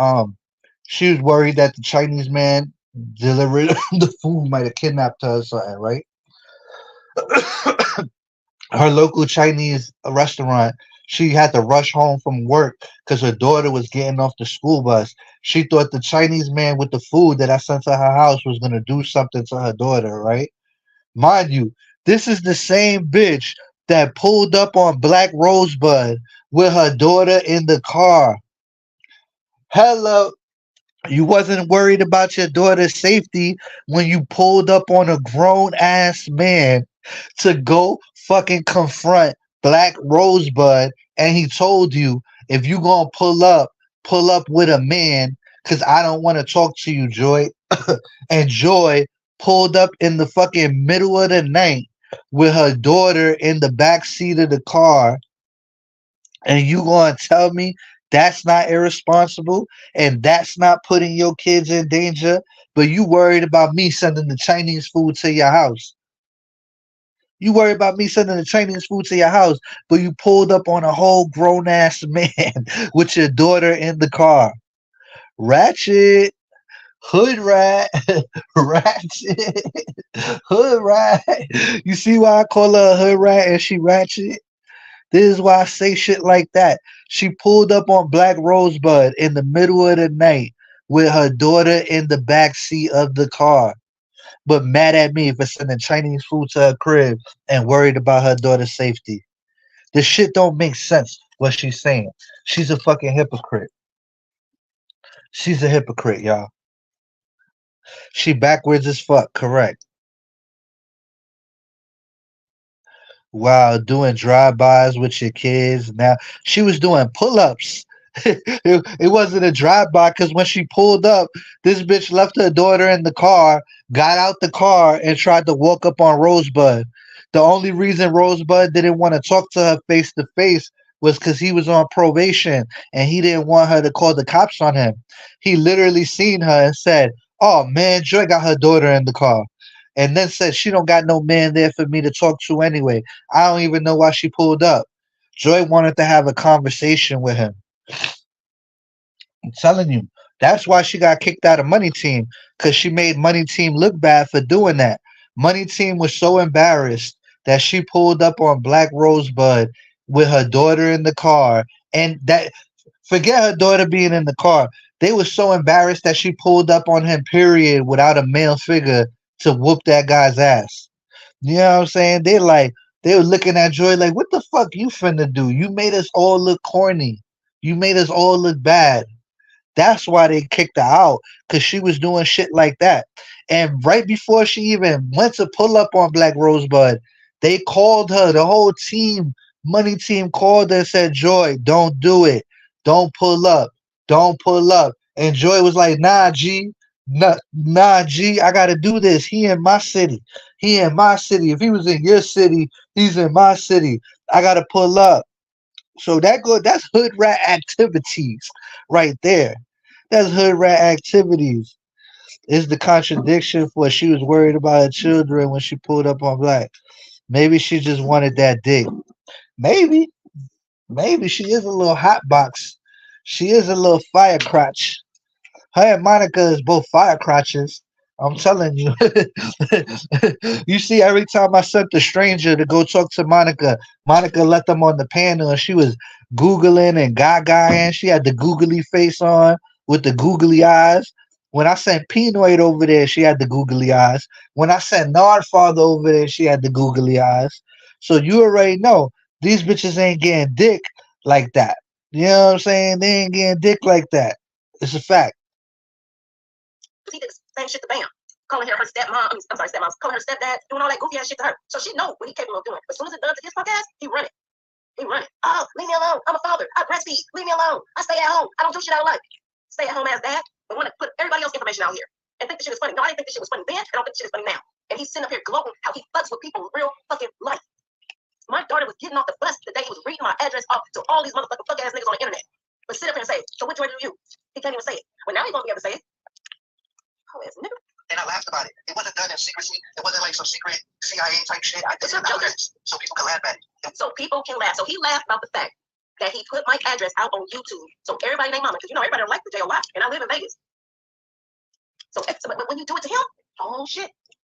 she was worried that the Chinese man delivered the food might have kidnapped her or something, right? Her local Chinese restaurant, she had to rush home from work because her daughter was getting off the school bus. She thought the Chinese man with the food that I sent to her house was gonna do something to her daughter, right? Mind you, this is the same bitch that pulled up on Black Rosebud with her daughter in the car. Hello. You wasn't worried about your daughter's safety when you pulled up on a grown ass man to go fucking confront Black Rosebud, and he told you if you gonna pull up with a man, cause I don't want to talk to you, Joy. And Joy pulled up in the fucking middle of the night with her daughter in the back seat of the car, and you gonna tell me that's not irresponsible and that's not putting your kids in danger, but you worried about me sending the Chinese food to your house. You worry about me sending the Chinese food to your house, but you pulled up on a whole grown ass man with your daughter in the car. Ratchet, hood rat, ratchet, hood rat. You see why I call her a hood rat and she ratchet? This is why I say shit like that. She pulled up on Black Rosebud in the middle of the night with her daughter in the back seat of the car, but mad at me for sending Chinese food to her crib and worried about her daughter's safety. This shit don't make sense what she's saying. She's a fucking hypocrite. She's a hypocrite, y'all. She backwards as fuck, correct. Wow, doing drive-bys with your kids. Now she was doing pull-ups. It wasn't a drive-by because when she pulled up, this bitch left her daughter in the car, got out the car, and tried to walk up on Rosebud. The only reason Rosebud didn't want to talk to her face to face was because he was on probation and he didn't want her to call the cops on him. He literally seen her and said, "Oh man, Joy got her daughter in the car." And then said she don't got no man there for me to talk to anyway. I don't even know why she pulled up. Joy wanted to have a conversation with him. I'm telling you, that's why she got kicked out of Money Team, because she made Money Team look bad for doing that. Money Team was so embarrassed that she pulled up on Black Rosebud with her daughter in the car, and that forget her daughter being in the car. They were so embarrassed that she pulled up on him, period, without a male figure to whoop that guy's ass. You know what I'm saying? They were looking at Joy like, what the fuck you finna do? You made us all look corny. You made us all look bad. That's why they kicked her out, because she was doing shit like that. And right before she even went to pull up on Black Rosebud, they called her, the whole team, Money Team called her and said, Joy, don't do it. Don't pull up. Don't pull up. And Joy was like, nah, G. Nah, G, I gotta do this. He in my city. He in my city. If he was in your city, he's in my city. I gotta pull up. So that's hood rat activities right there. That's hood rat activities. Is the contradiction for she was worried about her children when she pulled up on Black. Maybe she just wanted that dick. Maybe. Maybe she is a little hot box. She is a little fire crotch. Her and Monica is both fire crotches. I'm telling you. You see, every time I sent the stranger to go talk to Monica, Monica let them on the panel and she was Googling and gaga, she had the googly face on with the googly eyes. When I sent Pinoid over there, she had the googly eyes. When I sent Nardfather over there, she had the googly eyes. So you already know these bitches ain't getting dick like that. You know what I'm saying? They ain't getting dick like that. It's a fact. He did the same shit to Bam. Calling her stepmom, I'm sorry, stepmom, calling her stepdad, doing all that goofy ass shit to her. So she know what he capable of doing. As soon as it does to his punk ass, he run it. He run it. Oh, leave me alone. I'm a father. I breastfeed. Leave me alone. I stay at home. I don't do shit I don't like. Stay at home ass dad, but want to put everybody else's information out here and think the shit is funny. No, I didn't think the shit was funny then. I don't think the shit is funny now. And he's sitting up here gloating how he fucks with people in real fucking life. My daughter was getting off the bus the day he was reading my address off to all these motherfucking fuck ass niggas on the internet. But sit up here and say, so which way do you? He can't even say it. Well, now he's gonna be able to say it. Oh, ass nigga. And I laughed about it. It wasn't done in secrecy. It wasn't like some secret CIA type shit. I did it so people can laugh at it. So people can laugh. So he laughed about the fact that he put my address out on YouTube. So everybody named mama, because you know everybody don't like the JOY, and I live in Vegas. So when you do it to him, oh shit,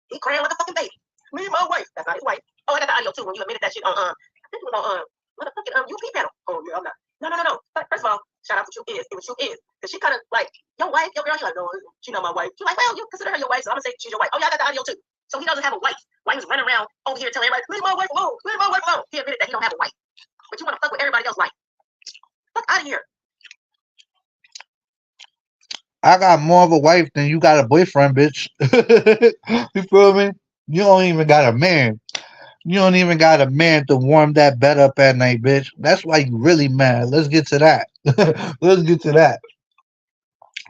he crying like a fucking baby. Me and my wife. That's not his wife. Oh, I got the audio too when you admitted that shit on I think it was on motherfucking UP panel. Oh yeah, I'm not. No. But first of all, shout out to True Is. It was True Is. Because she kind of like, your wife, your girl, you're like, no, she's not my wife. She's like, well, you consider her your wife, so I'm gonna say she's your wife. Oh yeah, I got the audio too. So he doesn't have a wife. Why he was running around over here telling everybody, leave my wife alone, leave my wife alone. He admitted that he don't have a wife. But you want to fuck with everybody else's life. Fuck out of here. I got more of a wife than you got a boyfriend, bitch. You feel me? You don't even got a man. You don't even got a man to warm that bed up at night, bitch. That's why you really mad. Let's get to that. Let's get to that.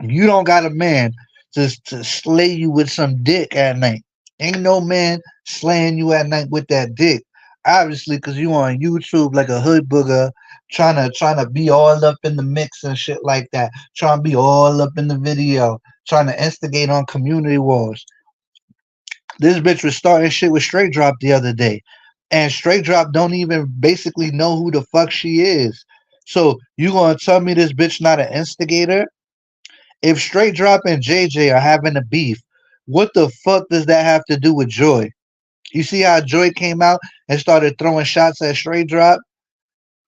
You don't got a man to slay you with some dick at night. Ain't no man slaying you at night with that dick. Obviously, cause you on YouTube like a hood booger, trying to be all up in the mix and shit like that. Trying to be all up in the video, trying to instigate on community wars. This bitch was starting shit with Straight Drop the other day, and Straight Drop don't even basically know who the fuck she is. So you gonna tell me this bitch not an instigator? If Straight Drop and JJ are having a beef, what the fuck does that have to do with Joy? You see how Joy came out and started throwing shots at Straight Drop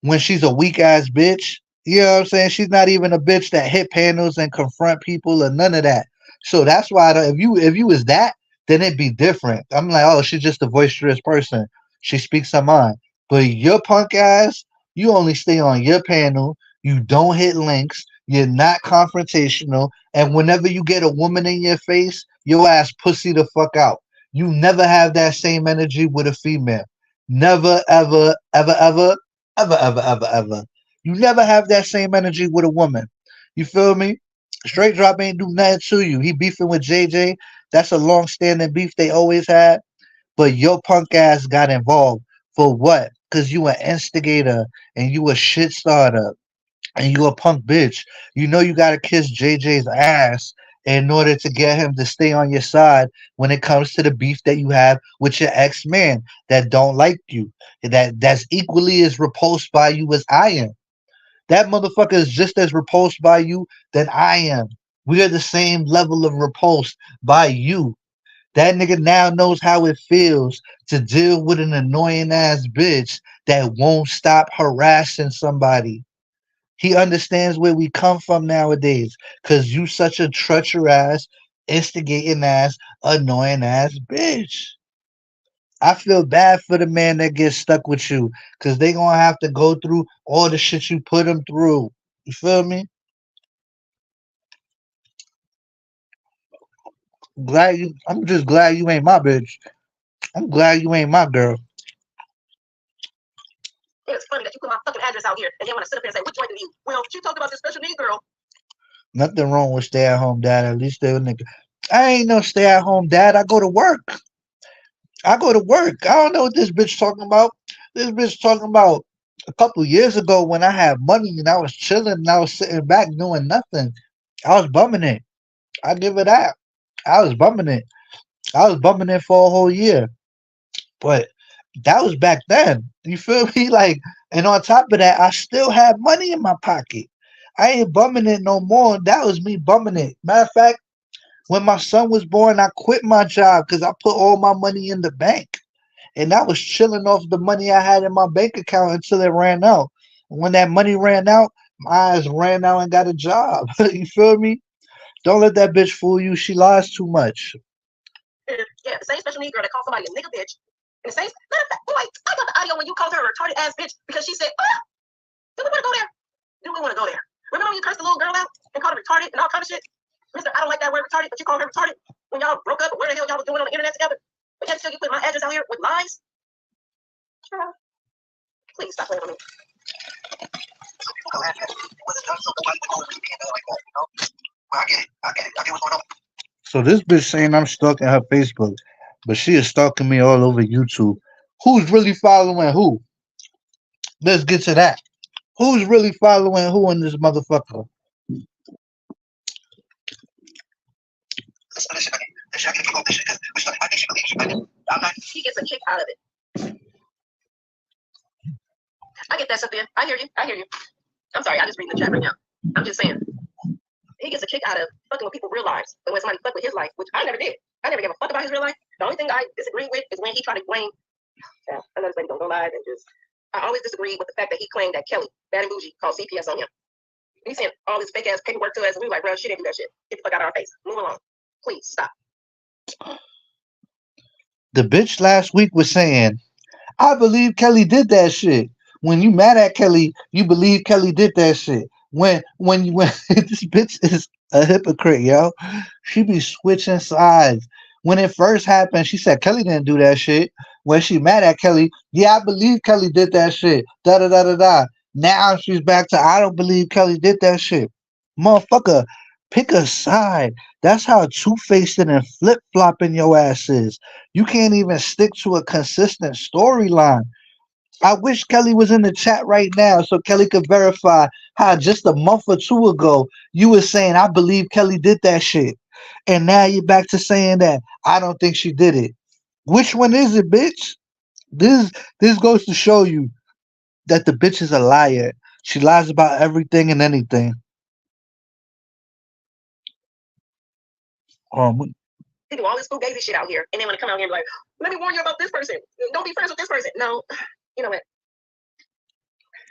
when she's a weak ass bitch? You know what I'm saying? She's not even a bitch that hit panels and confront people or none of that. So that's why if you was that, then it'd be different. I'm like, oh, she's just a boisterous person. She speaks her mind. But your punk ass, you only stay on your panel. You don't hit links. You're not confrontational. And whenever you get a woman in your face, your ass pussy the fuck out. You never have that same energy with a female. Never, ever, ever, ever, ever. You never have that same energy with a woman. You feel me? Straight Drop ain't do nothing to you. He beefing with JJ. That's a long standing beef they always had. But your punk ass got involved. For what? Because you an instigator and you a shit starter and you a punk bitch. You know you gotta kiss JJ's ass in order to get him to stay on your side when it comes to the beef that you have with your ex-man that don't like you. That's equally as repulsed by you as I am. That motherfucker is just as repulsed by you than I am. We are the same level of repulsed by you. That nigga now knows how it feels to deal with an annoying ass bitch that won't stop harassing somebody. He understands where we come from nowadays. Cause you such a treacherous ass, instigating ass, annoying ass bitch. I feel bad for the man that gets stuck with you. Cause they gonna have to go through all the shit you put them through. You feel me? I'm just glad you ain't my bitch. I'm glad you ain't my girl. It's funny that you put my fucking address out here and then want to sit up here and say, which one do you? Well, she talked about this special need girl. Nothing wrong with stay at home dad. At least they a nigga. I ain't no stay at home dad. I go to work. I go to work. I don't know what this bitch talking about. This bitch talking about a couple years ago when I had money and I was chilling and I was sitting back doing nothing. I was bumming it. I give it that. I was bumming it. I was bumming it for a whole year. But that was back then. You feel me? Like, and on top of that, I still had money in my pocket. I ain't bumming it no more. That was me bumming it. Matter of fact, when my son was born, I quit my job because I put all my money in the bank. And I was chilling off the money I had in my bank account until it ran out. And when that money ran out, my eyes ran out and got a job. You feel me? Don't let that bitch fool you. She lies too much. Yeah, the same special need girl that called somebody a nigga bitch. And the same, matter of fact, boy, I got the audio when you called her a retarded ass bitch because she said, oh, do we want to go there? Do we want to go there? Remember when you cursed the little girl out and called her retarded and all kind of shit? Mister, I don't like that word retarded, but you called her retarded when y'all broke up or where the hell y'all was doing on the internet together. But yet still you put my address out here with lies? Please stop playing with me. So people can laugh at it. It wasn't done so nobody would know it was being done like that, you know? But I get it. I get what's going on. So this bitch saying I'm stalking her Facebook, but she is stalking me all over YouTube. Who's really following who? Let's get to that. Who's really following who in this motherfucker? Listen to this shit, man. This shit, I can't keep up this shit because I think she believes you, man. I'm not. He gets a kick out of it. I get that, Sophia. I hear you. I hear you. I'm sorry. I just read the chat right now. I'm just saying. He gets a kick out of fucking with people's real lives. But when somebody fuck with his life, which I never did. I never gave a fuck about his real life. The only thing I disagree with is when he tried to blame. Yeah, I know this lady don't go live and just. I always disagree with the fact that he claimed that Kelly, bad and bougie, called CPS on him. He sent all this fake ass paperwork to us, and we were like, bro, she didn't do that shit. Get the fuck out of our face. Move along. Please stop. The bitch last week was saying, I believe Kelly did that shit. When you mad at Kelly, you believe Kelly did that shit. When this bitch is a hypocrite, yo. She be switching sides. When it first happened, she said Kelly didn't do that shit. When she mad at Kelly, yeah, I believe Kelly did that shit. Da da da da da. Now she's back to I don't believe Kelly did that shit. Motherfucker, pick a side. That's how two-faced and flip-flopping your ass is. You can't even stick to a consistent storyline. I wish Kelly was in the chat right now so Kelly could verify how just a month or two ago you were saying, I believe Kelly did that shit. And now you're back to saying that I don't think she did it. Which one is it, bitch? This goes to show you that the bitch is a liar. She lies about everything and anything. They do all this fugazi shit out here, and then when they come out here and be like, let me warn you about this person. Don't be friends with this person. No, you know what?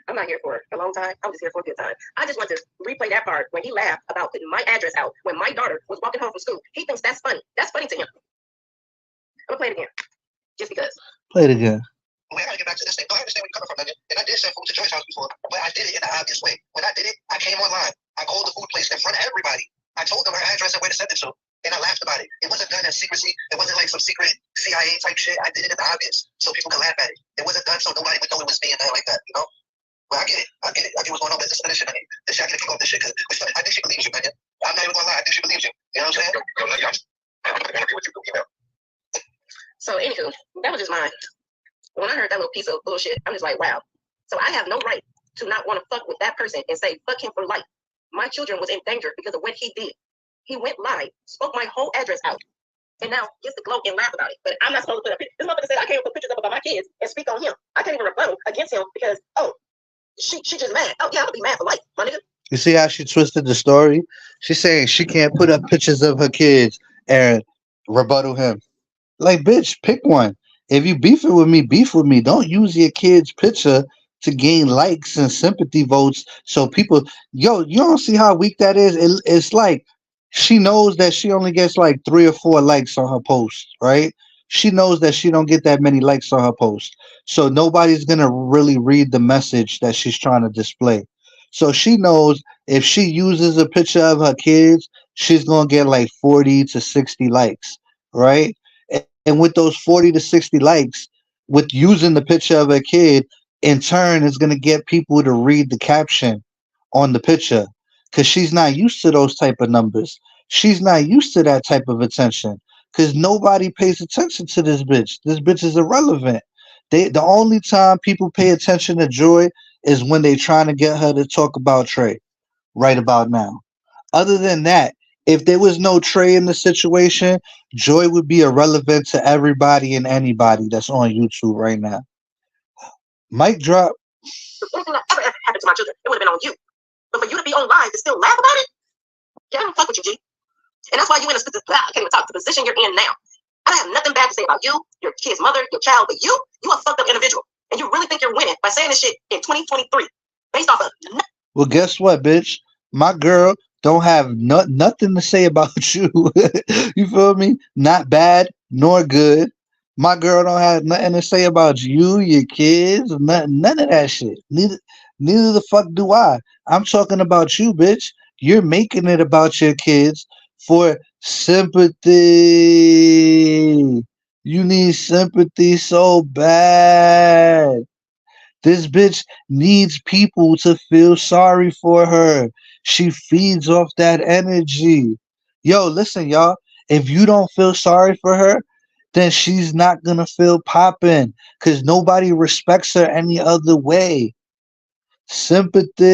I'm not here for a long time. I'm just here for a good time. I just want to replay that part when he laughed about putting my address out when my daughter was walking home from school. He thinks that's funny. That's funny to him. I'm gonna play it again, just because. Play it again. Wait, I gotta get back to this thing. No, I understand where you're coming from, Onion. And I did send food to Joy's house before, but I did it in an obvious way. When I did it, I came online. I called the food place in front of everybody. I told them her address and where to send it to. And I laughed about it. It wasn't done in secrecy. It wasn't like some secret CIA type shit. I did it in the obvious so people could laugh at it. It wasn't done so nobody would know it was being done like that, you know? But I get it. I get it. I get what's going on with this shit. This shit, I can't keep up this shit because I think she believes you, man. I'm not even gonna lie. I think she believes you. You know what I'm saying? I'm gonna interview with you through email. So, anywho, that was just mine. When I heard that little piece of bullshit, I'm just like, wow. So I have no right to not want to fuck with that person and say, fuck him for life. My children was in danger because of what he did. He went live, spoke my whole address out, and now gets to gloat and laugh about it. But I'm not supposed to put a picture. This motherfucker said I can't even put pictures up about my kids and speak on him. I can't even rebuttal against him because, oh, she just mad. Oh, yeah, I'm going to be mad for life, my nigga. You see how she twisted the story? She's saying she can't put up pictures of her kids and rebuttal him. Like, bitch, pick one. If you beefing with me, beef with me. Don't use your kid's picture to gain likes and sympathy votes. So people, yo, you don't see how weak that is? It's like she knows that she only gets like 3 or 4 likes on her post, right? She knows that she don't get that many likes on her post. So nobody's going to really read the message that she's trying to display. So she knows if she uses a picture of her kids, she's going to get like 40 to 60 likes, right? And with those 40 to 60 likes, with using the picture of a kid, in turn, is going to get people to read the caption on the picture because she's not used to those type of numbers. She's not used to that type of attention because nobody pays attention to this bitch. This bitch is irrelevant. The only time people pay attention to Joy is when they trying to get her to talk about Trey right about now. Other than that, if there was no Trey in the situation, Joy would be irrelevant to everybody and anybody that's on YouTube right now. Mic drop. If anything that ever happened to my children, it would have been on you. But for you to be on live and still laugh about it, yeah, I don't fuck with you, G. And that's why you in a I can't even talk the position you're in now. I have nothing bad to say about you, your kid's mother, your child, but you a fucked up individual. And you really think you're winning by saying this shit in 2023 based off of nothing. Well, guess what, bitch? My girl don't have nothing to say about you. You feel me? Not bad nor good. My girl don't have nothing to say about you, your kids, none of that shit. Neither the fuck do I. I'm talking about you, bitch. You're making it about your kids for sympathy. You need sympathy so bad. This bitch needs people to feel sorry for her. She feeds off that energy. Yo, listen, y'all. If you don't feel sorry for her, then she's not gonna feel popping because nobody respects her any other way. Sympathy.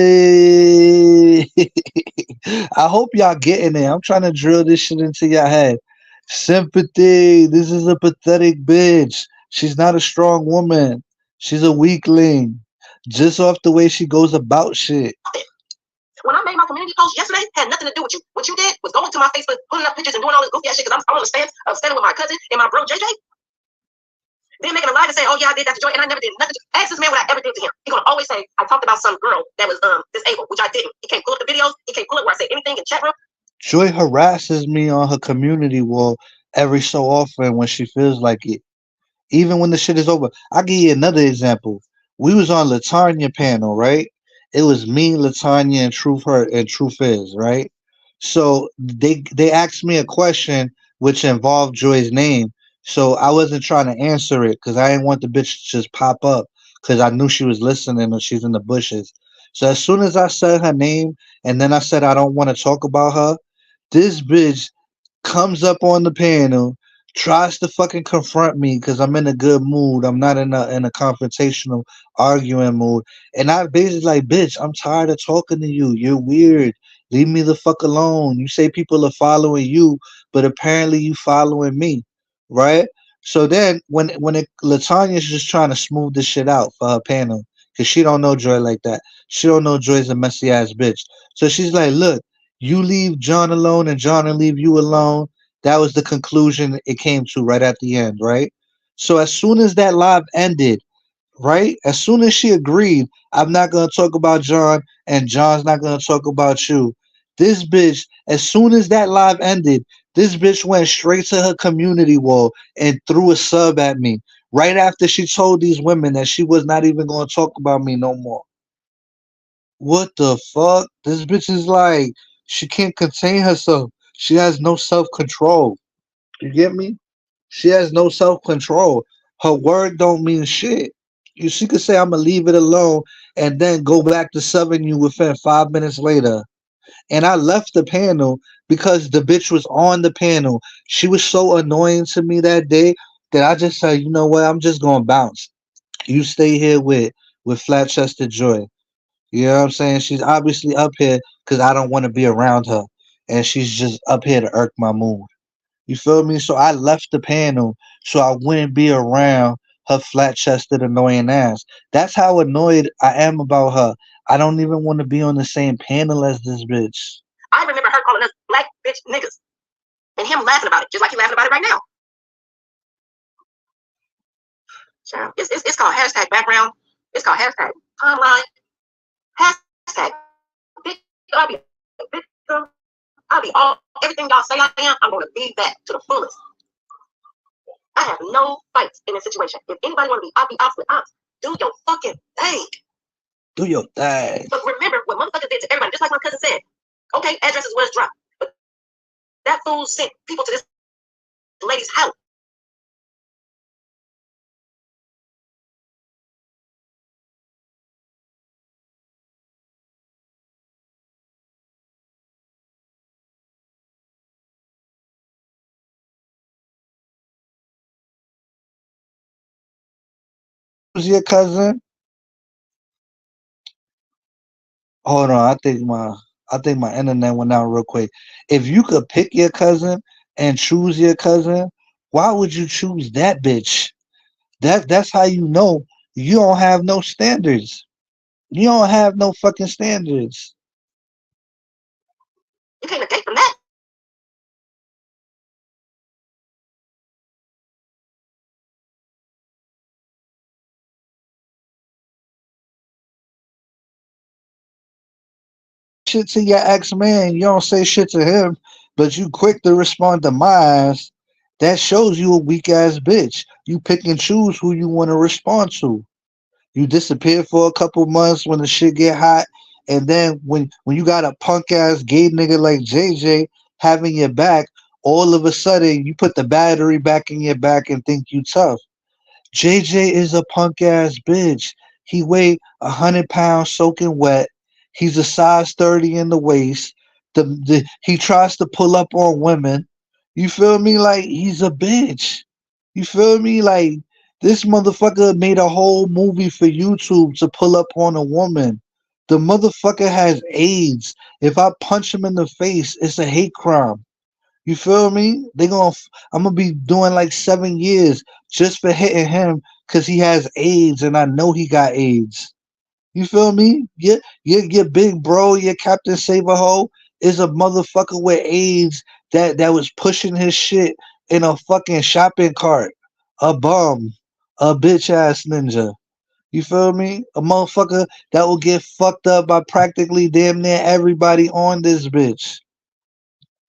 I hope y'all getting it. I'm trying to drill this shit into your head. Sympathy. This is a pathetic bitch. She's not a strong woman. She's a weakling. Just off the way she goes about shit. When I made my community post yesterday, had nothing to do with you. What you did was going to my Facebook, putting up pictures and doing all this goofy ass shit because I'm on the stance of standing with my cousin and my bro JJ. Then making a lie to say, oh yeah, I did that to Joy, and I never did nothing. Ask this man what I ever did to him. He's gonna always say, I talked about some girl that was disabled, which I didn't. He can't pull up the videos, he can't pull up where I say anything in chat room. Joy harasses me on her community wall every so often when she feels like it. Even when the shit is over. I'll give you another example. We was on Latanya panel, right? It was me, Latanya, and Truth Hurt and Truth Is, right? So they asked me a question which involved Joy's name. So I wasn't trying to answer it because I didn't want the bitch to just pop up because I knew she was listening or she's in the bushes. So as soon as I said her name and then I said I don't want to talk about her, this bitch comes up on the panel, tries to fucking confront me because I'm in a good mood. I'm not in a confrontational arguing mood. And I basically like, bitch, I'm tired of talking to you. You're weird. Leave me the fuck alone. You say people are following you, but apparently you following me, right? So then when Latanya's just trying to smooth this shit out for her panel because she don't know Joy like that. She don't know Joy's a messy ass bitch. So she's like, look, you leave John alone and John will leave you alone. That was the conclusion it came to right at the end, right? So as soon as that live ended, right? As soon as she agreed, I'm not gonna talk about John and John's not gonna talk about you. This bitch, as soon as that live ended, this bitch went straight to her community wall and threw a sub at me. Right after she told these women that she was not even gonna talk about me no more. What the fuck? This bitch is like, she can't contain herself. She has no self control. You get me? She has no self control. Her word don't mean shit. She could say, I'm gonna leave it alone and then go back to subbing you within 5 minutes later. And I left the panel because the bitch was on the panel. She was so annoying to me that day that I just said, you know what, I'm just gonna bounce. You stay here with flat chested joy. You know what I'm saying? She's obviously up here because I don't want to be around her. And she's just up here to irk my mood. You feel me? So I left the panel so I wouldn't be around her flat chested, annoying ass. That's how annoyed I am about her. I don't even want to be on the same panel as this bitch. I remember her calling us black bitch niggas and him laughing about it, just like he's laughing about it right now. So it's called hashtag background. It's called hashtag timeline. Hashtag big. I'll be a victim. I'll be all everything y'all say I am. I'm gonna be that to the fullest. I have no fights in this situation. If anybody want to be, I'll be ops with ops. Do your fucking thing. Do your thing. But remember what motherfuckers did to everybody. Just like my cousin said. Okay, addresses was dropped, but that fool sent people to this lady's house. Who's your cousin? Hold on, I think my internet went out real quick. If you could pick your cousin and choose your cousin, why would you choose that bitch? That's how you know you don't have no standards. You don't have no fucking standards. You can't escape from that. Shit to your ex man, you don't say shit to him, but you quick to respond to my ass. That shows you a weak ass bitch. You pick and choose who you want to respond to. You disappear for a couple months when the shit get hot, and then when you got a punk ass gay nigga like JJ having your back, all of a sudden you put the battery back in your back and think you tough. JJ is a punk ass bitch. He weighed 100 pounds soaking wet. He's a size 30 in the waist. He tries to pull up on women. You feel me? Like he's a bitch. You feel me? Like this motherfucker made a whole movie for YouTube to pull up on a woman. The motherfucker has AIDS. If I punch him in the face, it's a hate crime. You feel me? I'm gonna be doing like 7 years just for hitting him because he has AIDS and I know he got AIDS. You feel me? Your big bro, your Captain Saberho is a motherfucker with AIDS that was pushing his shit in a fucking shopping cart. A bum. A bitch ass ninja. You feel me? A motherfucker that will get fucked up by practically damn near everybody on this bitch.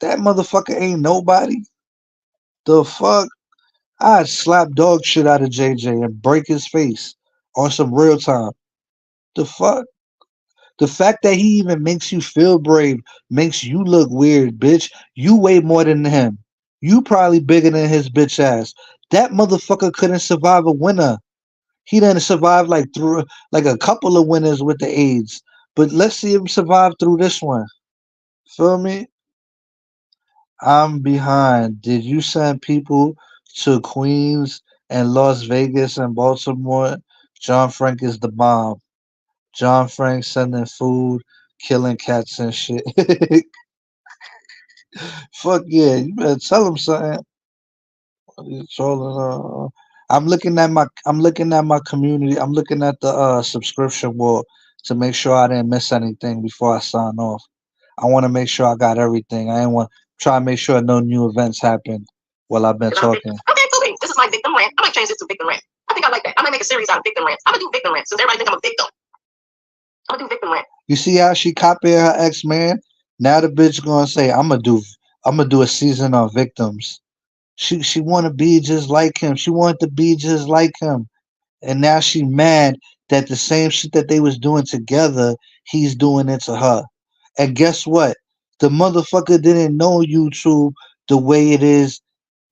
That motherfucker ain't nobody. The fuck? I'd slap dog shit out of JJ and break his face on some real time. The fuck? The fact that he even makes you feel brave makes you look weird, bitch. You weigh more than him. You probably bigger than his bitch ass. That motherfucker couldn't survive a winter. He didn't survive like through like a couple of winters with the AIDS. But let's see him survive through this one. Feel me? I'm behind. Did you send people to Queens and Las Vegas and Baltimore? John Frank is the bomb. John Frank sending food, killing cats and shit. Fuck yeah, you better tell him something. What are you trolling, I'm looking at my community. I'm looking at the subscription wall to make sure I didn't miss anything before I sign off. I want to make sure I got everything. I ain't want try to make sure no new events happen while I've been talking. Okay, cool. This is my victim rant. I might change this to victim rant. I think I like that. I might make a series out of victim rants. I'm gonna do victim rants since everybody think I'm a victim. I'm gonna do victim rant. You see how she copied her ex man? Now the bitch gonna say I'm gonna do a season on victims. She want to be just like him. She wanted to be just like him, and now she mad that the same shit that they was doing together, he's doing it to her. And guess what? The motherfucker didn't know YouTube the way it is,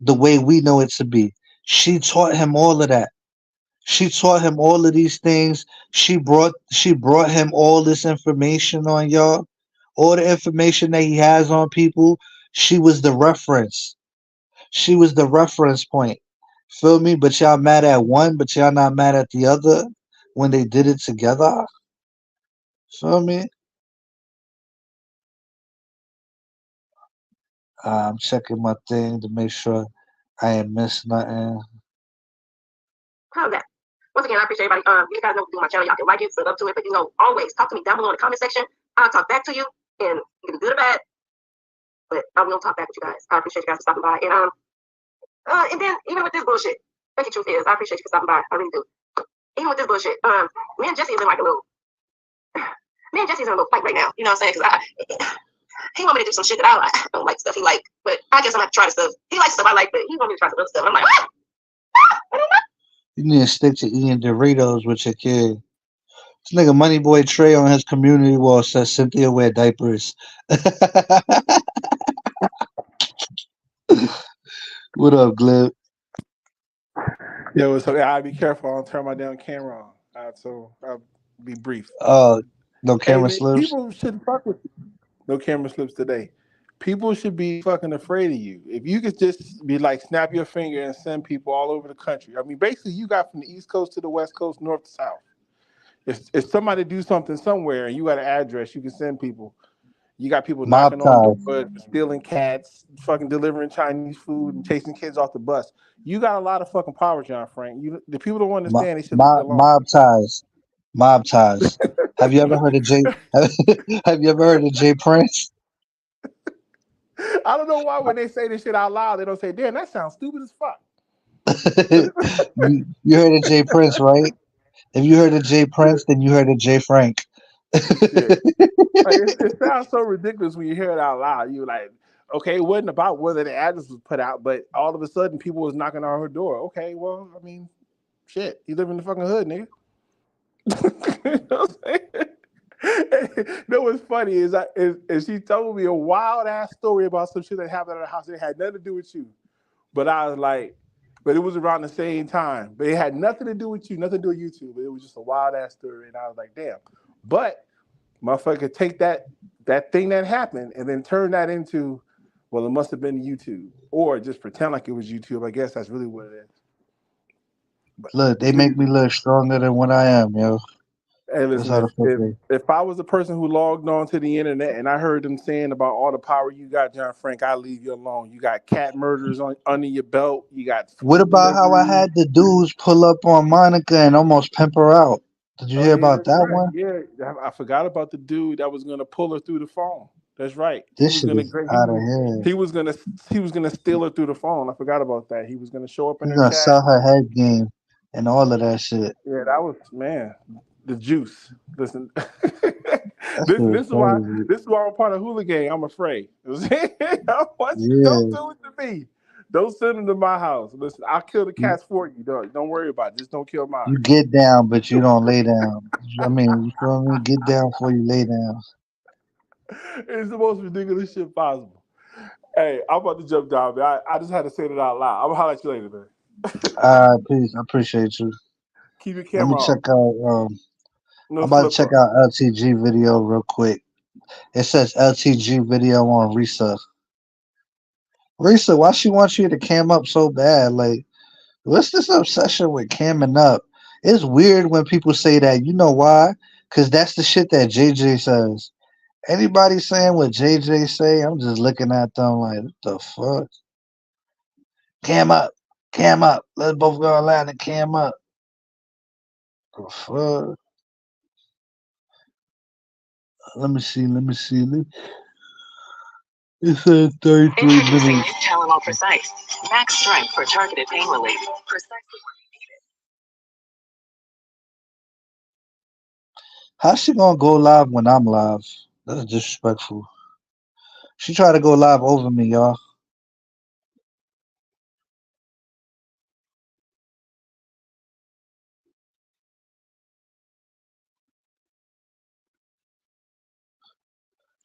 the way we know it to be. She taught him all of that. She taught him all of these things. She brought him all this information on y'all. All the information that he has on people. She was the reference. She was the reference point. Feel me? But y'all mad at one, but y'all not mad at the other when they did it together. Feel me? I'm checking my thing to make sure I ain't missed nothing. How's that? Once again, I appreciate everybody. You guys know do my channel. Y'all can like it, sub up to it, but always talk to me down below in the comment section. I'll talk back to you, and you can be good or bad, but I will talk back with you guys. I appreciate you guys for stopping by, and then even with this bullshit, thank you, truth is, I appreciate you for stopping by. I really do. Even with this bullshit, me and Jesse is in like a little, me and Jesse's in a little fight right now. You know what I'm saying? Because he want me to do some shit that I don't like stuff he like, but I guess I'm gonna have to try the stuff. He likes stuff I like, but he want me to try some other stuff. I'm like, what? I don't know. You need to stick to eating Doritos with your kid. This nigga Moneyboy Trey on his community wall says Cynthia wear diapers. What up, Glib? Yo, so I'll be careful. I'll turn my damn camera on. So I'll be brief. No Hey camera man, slips. people shouldn't fuck with you. No camera slips today. People should be fucking afraid of you. If you could just be like, snap your finger and send people all over the country. I mean, basically, you got from the East Coast to the West Coast, North to South. If somebody do something somewhere and you got an address, you can send people. You got people Mob knocking on ties. doors, stealing cats, fucking delivering Chinese food, and chasing kids off the bus. You got a lot of fucking power, John Frank. The people don't understand. They should leave you alone. Mob ties. Mob ties. Have you ever heard of J? Have you ever heard of J Prince? I don't know why when they say this shit out loud, they don't say, "Damn, that sounds stupid as fuck." You heard of J Prince, right? If you heard of J Prince, then you heard of J Frank. Shit. Like it sounds so ridiculous when you hear it out loud. You like, okay, it wasn't about whether the address was put out, but all of a sudden people was knocking on her door. Okay, well, I mean, shit, you live in the fucking hood, nigga. You know what I'm saying? You know what's funny is she told me a wild ass story about some shit that happened at her house. It had nothing to do with you. But I was like, but it was around the same time. But it had nothing to do with you, nothing to do with YouTube. It was just a wild ass story, and I was like, damn. But motherfucker, take that thing that happened and then turn that into, well, it must have been YouTube, or just pretend like it was YouTube. I guess that's really what it is. But Look, the they make dude, me look stronger than what I am, yo. hey, That's listen, how the fuck if they. if I was the person who logged on to the internet and I heard them saying about all the power you got, John Frank, I leave you alone. You got cat murders on under your belt. You got What food about how I delivery. had the dudes pull up on Monica and almost pimp her out? Did you Oh hear yeah, about that's that right. one? Yeah, I forgot about the dude that was gonna pull her through the phone. That's right. This shit is out of here. He was gonna he was gonna steal her through the phone. I forgot about that. He was gonna show up in He's her gonna chat. sell her head game and all of that shit. Yeah, that was man, the juice. Listen, That shit this is is why crazy. I'm part of Hula Gang. I'm afraid. I want you, don't Yeah. do it to me. Don't send them to my house. Listen, I'll kill the You, cats for you. Don't worry about it. Just don't kill mine. you get down, but you don't lay down. I mean, you feel me? Get down before you lay down. It's the most ridiculous shit possible. Hey, I'm about to jump down, man. I just had to say that out loud. I'm gonna holler at you later, man. Peace. I appreciate you. Keep your Let me camera check on. out. No I'm about to check slipper. out LTG video real quick. It says LTG video on Risa. Risa, why she wants you to cam up so bad? Like, what's this obsession with camming up? It's weird when people say that. You know why? Because that's the shit that JJ says. Anybody saying what JJ say, I'm just looking at them like, what the fuck? Cam up. Cam up. Let's both go online and cam up. The fuck? Let me see. Let me see. It says 33 Introducing minutes. new Tylenol Precise. Max strength for targeted pain relief. Precisely. How's she gonna go live when I'm live? That's disrespectful. She tried to go live over me, y'all.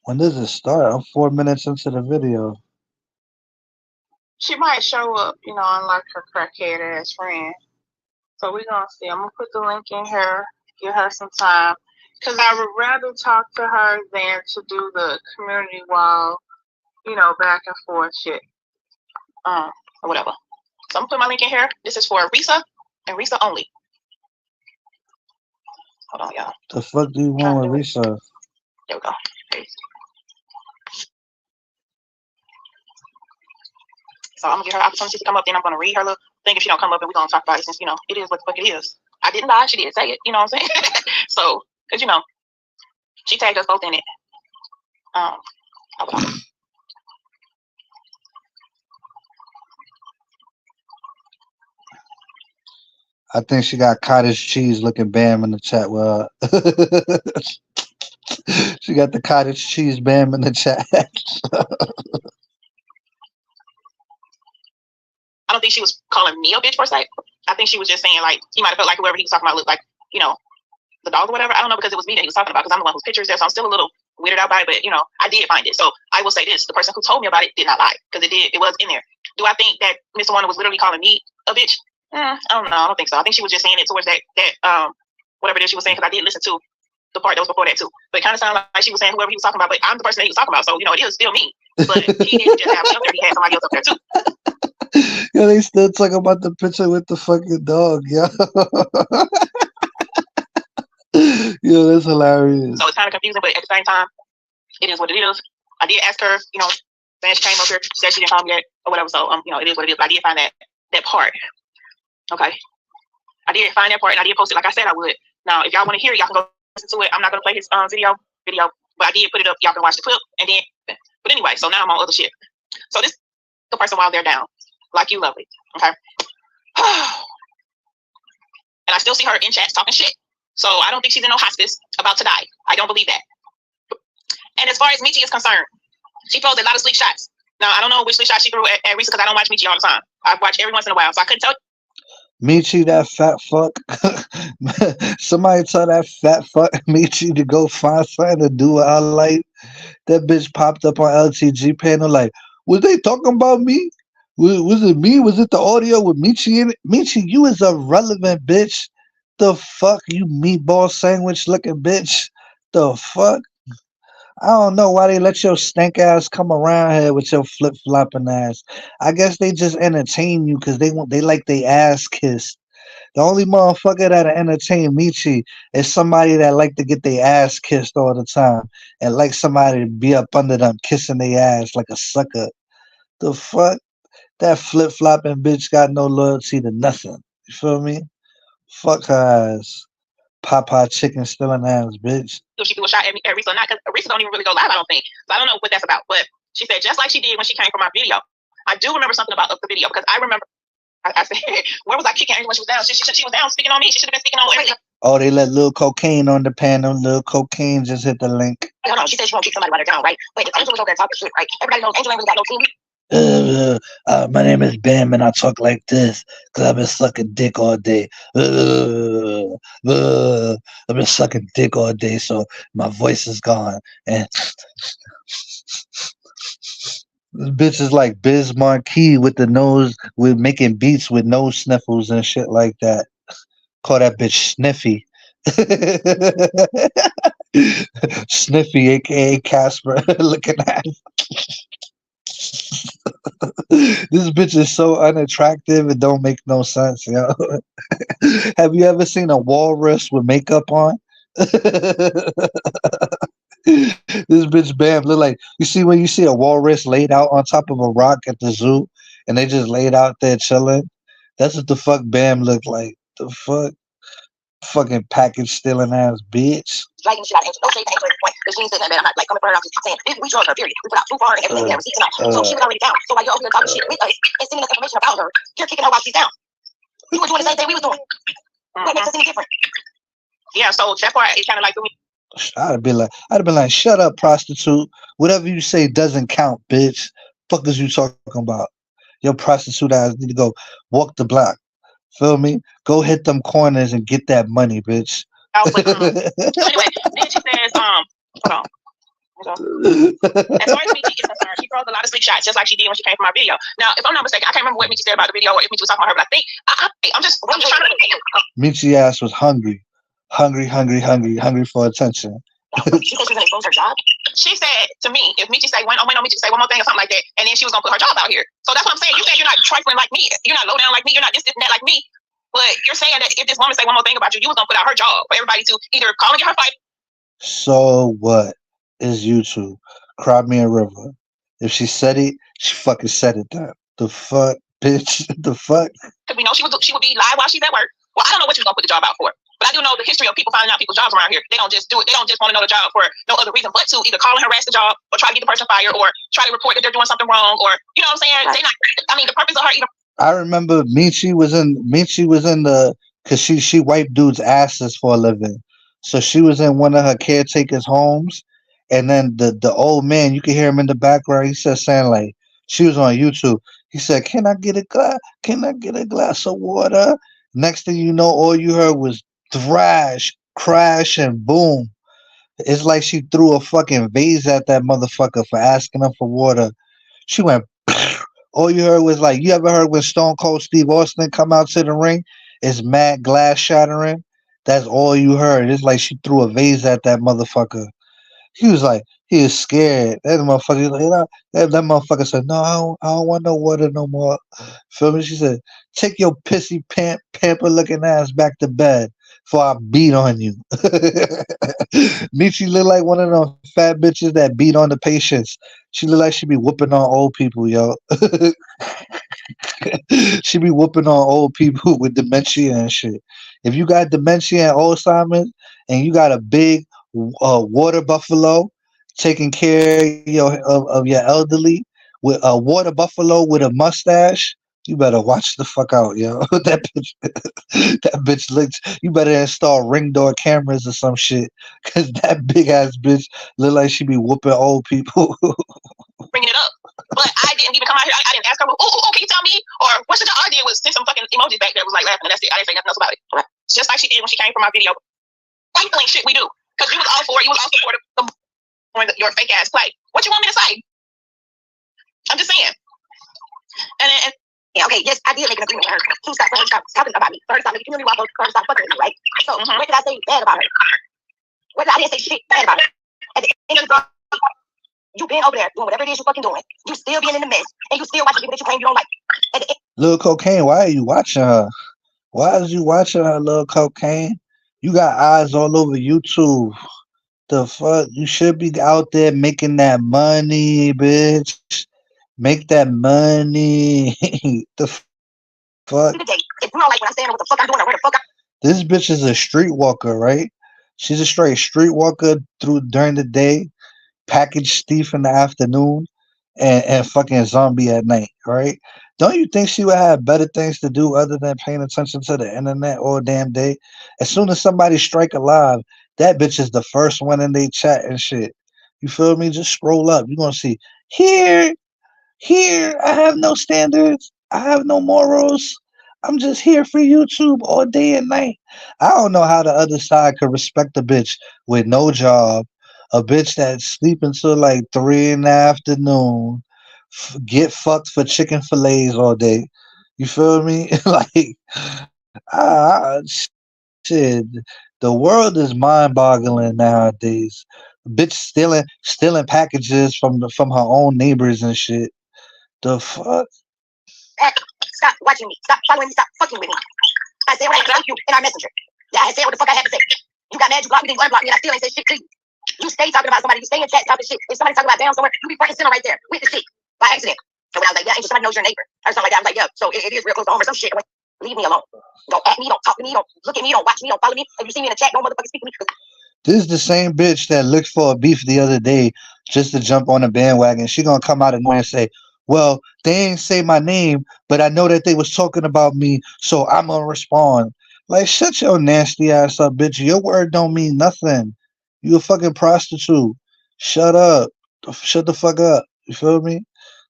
When does it start? I'm 4 minutes into the video. She might show up, unlike her crackhead ass friend. So we're gonna see. I'm gonna put the link in here, give her some time. Because I would rather talk to her than to do the community wall, back and forth shit. Or whatever. So I'm gonna put my link in here. This is for Risa and Risa only. Hold on, y'all. The fuck do you want with Risa? There we go. Paste. So I'm gonna give her opportunity to come up, then I'm gonna read her little thing if she don't come up, and we're gonna talk about it since it is what the fuck it is. I didn't lie, she did say it, you know what I'm saying? So, cause she tagged us both in it. Hold on. I think she got cottage cheese looking bam in the chat. Well, she got the cottage cheese bam in the chat. I don't think she was calling me a bitch per se. I think she was just saying like he might have felt like whoever he was talking about looked like, the dog or whatever. I don't know because it was me that he was talking about because I'm the one whose picture is there. So I'm still a little weirded out by it, but I did find it. So I will say this: the person who told me about it did not lie because it was in there. Do I think that Mr. Warner was literally calling me a bitch? I don't know. I don't think so. I think she was just saying it towards that whatever it is she was saying because I did listen to the part that was before that too. But it kind of sounded like she was saying whoever he was talking about, but I'm the person that he was talking about. So it is still me. But he didn't just have me up there; he had somebody else up there too. Yo, they still talking about the picture with the fucking dog, yo. Yo, that's hilarious. So it's kind of confusing, but at the same time, it is what it is. I did ask her, then she came up here, she said she didn't call me yet or whatever. So it is what it is. But I did find that part. Okay. I did find that part and I did post it like I said I would. Now, if y'all want to hear it, y'all can go listen to it. I'm not gonna play his video, but I did put it up. Y'all can watch the clip and then. But anyway, so now I'm on other shit. So this the person while they're down, like you, lovely. Okay. And I still see her in chats talking shit. So I don't think she's in no hospice about to die. I don't believe that. And as far as Michi is concerned, she throws a lot of slick shots. Now, I don't know which slick shot she threw at Risa because I don't watch Michi all the time. I watch every once in a while, so I couldn't tell you. Michi, that fat fuck. Somebody tell that fat fuck Michi to go find something to do with her life. That bitch popped up on LTG panel like, was they talking about me? Was it me? Was it the audio with Michi in it? Michi, you is irrelevant, bitch. The fuck, you meatball sandwich looking bitch. The fuck? I don't know why they let your stank ass come around here with your flip flopping ass. I guess they just entertain you because they like they ass kissed. The only motherfucker that entertain Michi is somebody that like to get their ass kissed all the time and like somebody to be up under them kissing their ass like a sucker. The fuck? That flip flopping bitch got no loyalty to nothing. You feel me? Fuck her ass. Popeye chicken stealing ass bitch. If she do a shot at Risa or not, because Risa don't even really go live, I don't think. So I don't know what that's about. But she said, just like she did when she came from our video. I do remember something about the video because I remember I said, where was I kicking her when she was down? She was down speaking on me. She should have been speaking on everything. Oh, they let Lil Cocaine on the panel. Lil Cocaine just hit the link. No, she said she won't kick somebody while they're down, right? But Angel was over there talking shit, right? Everybody knows Angel ain't really got no team. My name is Bam and I talk like this because I've been sucking dick all day. I've been sucking dick all day, so my voice is gone. And this bitch is like Biz Marquee with the nose, with making beats with nose sniffles and shit like that. Call that bitch Sniffy. Sniffy, aka Casper, looking at. This bitch is so unattractive, it don't make no sense, yo. Have you ever seen a walrus with makeup on? This bitch Bam look like, you see when you see a walrus laid out on top of a rock at the zoo and they just laid out there chilling? That's what the fuck Bam look like. The fuck? Fucking package stealing ass bitch. Dragging shit out of Angel. No shade to Angel at this point. Because she ain't saying that, man. I'm not like coming for her. I'm just saying, we drove her, period. We put out too far and everything. We had receipts and all. So she was already down. So while you're over here talking shit with us and sending us information about her, you're kicking her while she's down. We were doing the same thing we was doing. What makes us any different? Yeah, so that part is kind of like me. I'd have been like, shut up, prostitute. Whatever you say doesn't count, bitch. Fuck is you talking about? Your prostitute ass need to go walk the block. Feel me? Go hit them corners and get that money, bitch. So anyway, then she says, hold on. As far as Michi is concerned, she throws a lot of slick shots, just like she did when she came from our video. Now, if I'm not mistaken, I can't remember what Michi said about the video or if Michi was talking about her, but I think I'm just trying to. Michi ass was hungry for attention. She said she was gonna expose her job. She said to me, if Michi say one more thing or something like that, and then she was gonna put her job out here. So that's what I'm saying. You said you're not trifling like me. You're not low down like me. You're not this and that like me. But you're saying that if this woman say one more thing about you, you was gonna put out her job for everybody to either call and get her fight. So what is YouTube? Cry me a river. If she said it, she fucking said it then. The fuck, bitch? The fuck? Because we know she would be live while she's at work. Well, I don't know what she was gonna put the job out for. But I do know the history of people finding out people's jobs around here. They don't just do it. They don't just want to know the job for no other reason but to either call and harass the job or try to get the person fired or try to report that they're doing something wrong or, you know what I'm saying? Right. They not. I mean, the purpose of her either. I remember Michi was in the, because she wiped dudes' asses for a living. So she was in one of her caretakers' homes. And then the old man, you could hear him in the background. He said saying like, she was on YouTube. He said, Can I get a glass of water? Next thing you know, all you heard was thrash, crash, and boom. It's like she threw a fucking vase at that motherfucker for asking him for water. She went, all you heard was like, you ever heard when Stone Cold Steve Austin come out to the ring? It's mad glass shattering. That's all you heard. It's like she threw a vase at that motherfucker. He was like, he was scared. That motherfucker, like, that motherfucker said, no, I don't want no water no more. Feel me? She said, take your pissy pamper looking ass back to bed before I beat on you. Michi look like one of them fat bitches that beat on the patients. She look like she be whooping on old people, yo. She be whooping on old people with dementia and shit. If you got dementia and Alzheimer's and you got a big water buffalo taking care of your elderly with a water buffalo with a mustache, you better watch the fuck out, yo. That bitch looks. You better install ring door cameras or some shit, cause that big ass bitch look like she be whooping old people. Bringing it up, but I didn't even come out here. I didn't ask her. Oh, can you tell me? Or what should I did was send some fucking emojis back there. Was like laughing, and that's it. I didn't say nothing else about it. Right. Just like she did when she came from our video. Trifling shit we do, cause you was all for it. You was all supportive of your fake ass play. What you want me to say? I'm just saying. And Yeah, okay, yes, I did make an agreement with her to stop talking about me. For her to stop making community wall posts, for her to stop fucking with me, right? So what did I say bad about her? I didn't say shit bad about her. At the end of the day, you been over there doing whatever it is you fucking doing. You still being in the mess, and you still watching people that you claim you don't like. At the end, Lil Cocaine, why are you watching her? Why is you watching her, Lil Cocaine? You got eyes all over YouTube. The fuck? You should be out there making that money, bitch. Make that money. The fuck? the day, if you don't like what I'm saying or what the fuck I'm doing or where the fuck This bitch is a streetwalker, right? She's a straight streetwalker during the day, package thief in the afternoon, and fucking zombie at night, right? Don't you think she would have better things to do other than paying attention to the internet all damn day? As soon as somebody strike a live, that bitch is the first one in they chat and shit. You feel me? Just scroll up. You're gonna see here, I have no standards. I have no morals. I'm just here for YouTube all day and night. I don't know how the other side could respect a bitch with no job, a bitch that sleep until like 3 in the afternoon, get fucked for chicken fillets all day. You feel me? Like, shit. The world is mind-boggling nowadays. Bitch stealing packages from her own neighbors and shit. The fuck? stop watching me, stop following me, stop fucking with me. I said what I had to you in our messenger. Yeah, I said what the fuck I had to say. You got mad, you blocked me, then you unblocked me, and I still ain't said shit to you. You stay talking about somebody, you stay in chat talking shit. If somebody talking about down somewhere, you be front and center right there with the shit by accident. So when I was like, yeah, Angel, somebody knows your neighbor or something like that, I was like, yeah, so it is real close to home or some shit. I went, leave me alone. Don't at me, don't talk to me, don't look at me, don't watch me, don't follow me. If you see me in the chat, don't motherfucking speak to me. This is the same bitch that looked for a beef the other day just to jump on a bandwagon. She gonna come out of nowhere and say, "Well, they ain't say my name, but I know that they was talking about me, so I'm gonna respond." Like, shut your nasty ass up, bitch. Your word don't mean nothing. You a fucking prostitute. Shut up. Shut the fuck up. You feel me?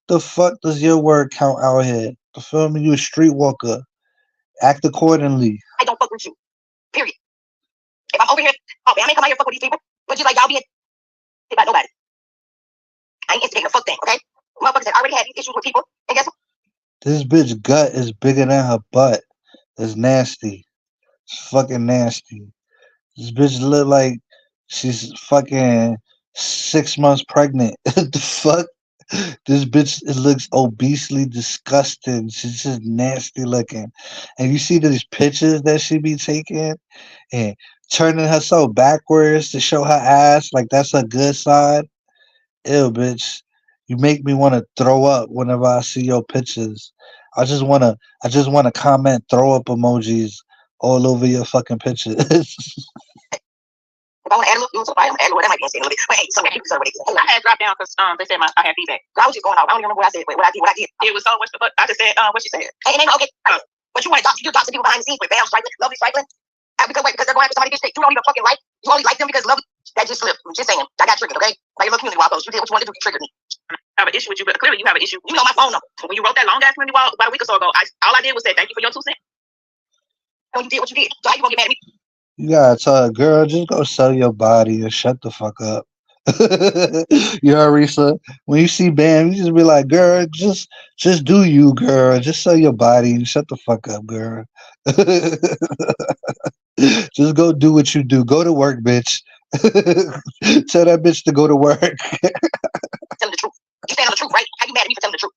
The fuck does your word count out here? You feel me? You a streetwalker. Act accordingly. I don't fuck with you. Period. If I'm over here, I ain't come out here fuck with these people. But just like y'all be about nobody. I ain't instigating a fuck thing, okay? Motherfuckers that already had these issues with people, and guess what? This bitch gut is bigger than her butt. It's nasty. It's fucking nasty. This bitch look like she's fucking 6 months pregnant. The fuck? This bitch looks obesely disgusting. She's just nasty looking. And you see these pictures that she be taking and turning herself backwards to show her ass like that's her good side. Ew, bitch. You make me want to throw up whenever I see your pictures. I just wanna comment throw up emojis all over your fucking pictures. If I want to add a little fuel to the fire, I'm gonna add a little. That might be insane a little bit. But hey, so you deserve what they get. I had dropped down because they said I had feedback. I was just going off. I don't even remember what I said. What I did. It was so much. But I just said what she said. Hey, okay. But you want to talk to people behind the scenes with Bam Strickland, Lovely Strickland? Because they're going after somebody that you don't even fucking like. You only like them because Lovely. That just slipped. I'm just saying. I got triggered, okay? Like your little community wall post. You did what you wanted to do. You triggered me. I have an issue with you, but clearly you have an issue. You know my phone number. When you wrote that long ass community wall about a week or so ago, all I did was say thank you for your 2 cents. So you did what you did. So how you gonna get mad at me? You gotta tell her, girl, just go sell your body and shut the fuck up. You heard Risa? When you see Bam, you just be like, girl, just do you, girl. Just sell your body and shut the fuck up, girl. Just go do what you do. Go to work, bitch. Tell that bitch to go to work. Tell the truth. You stand on the truth, right? How you mad at me for telling the truth?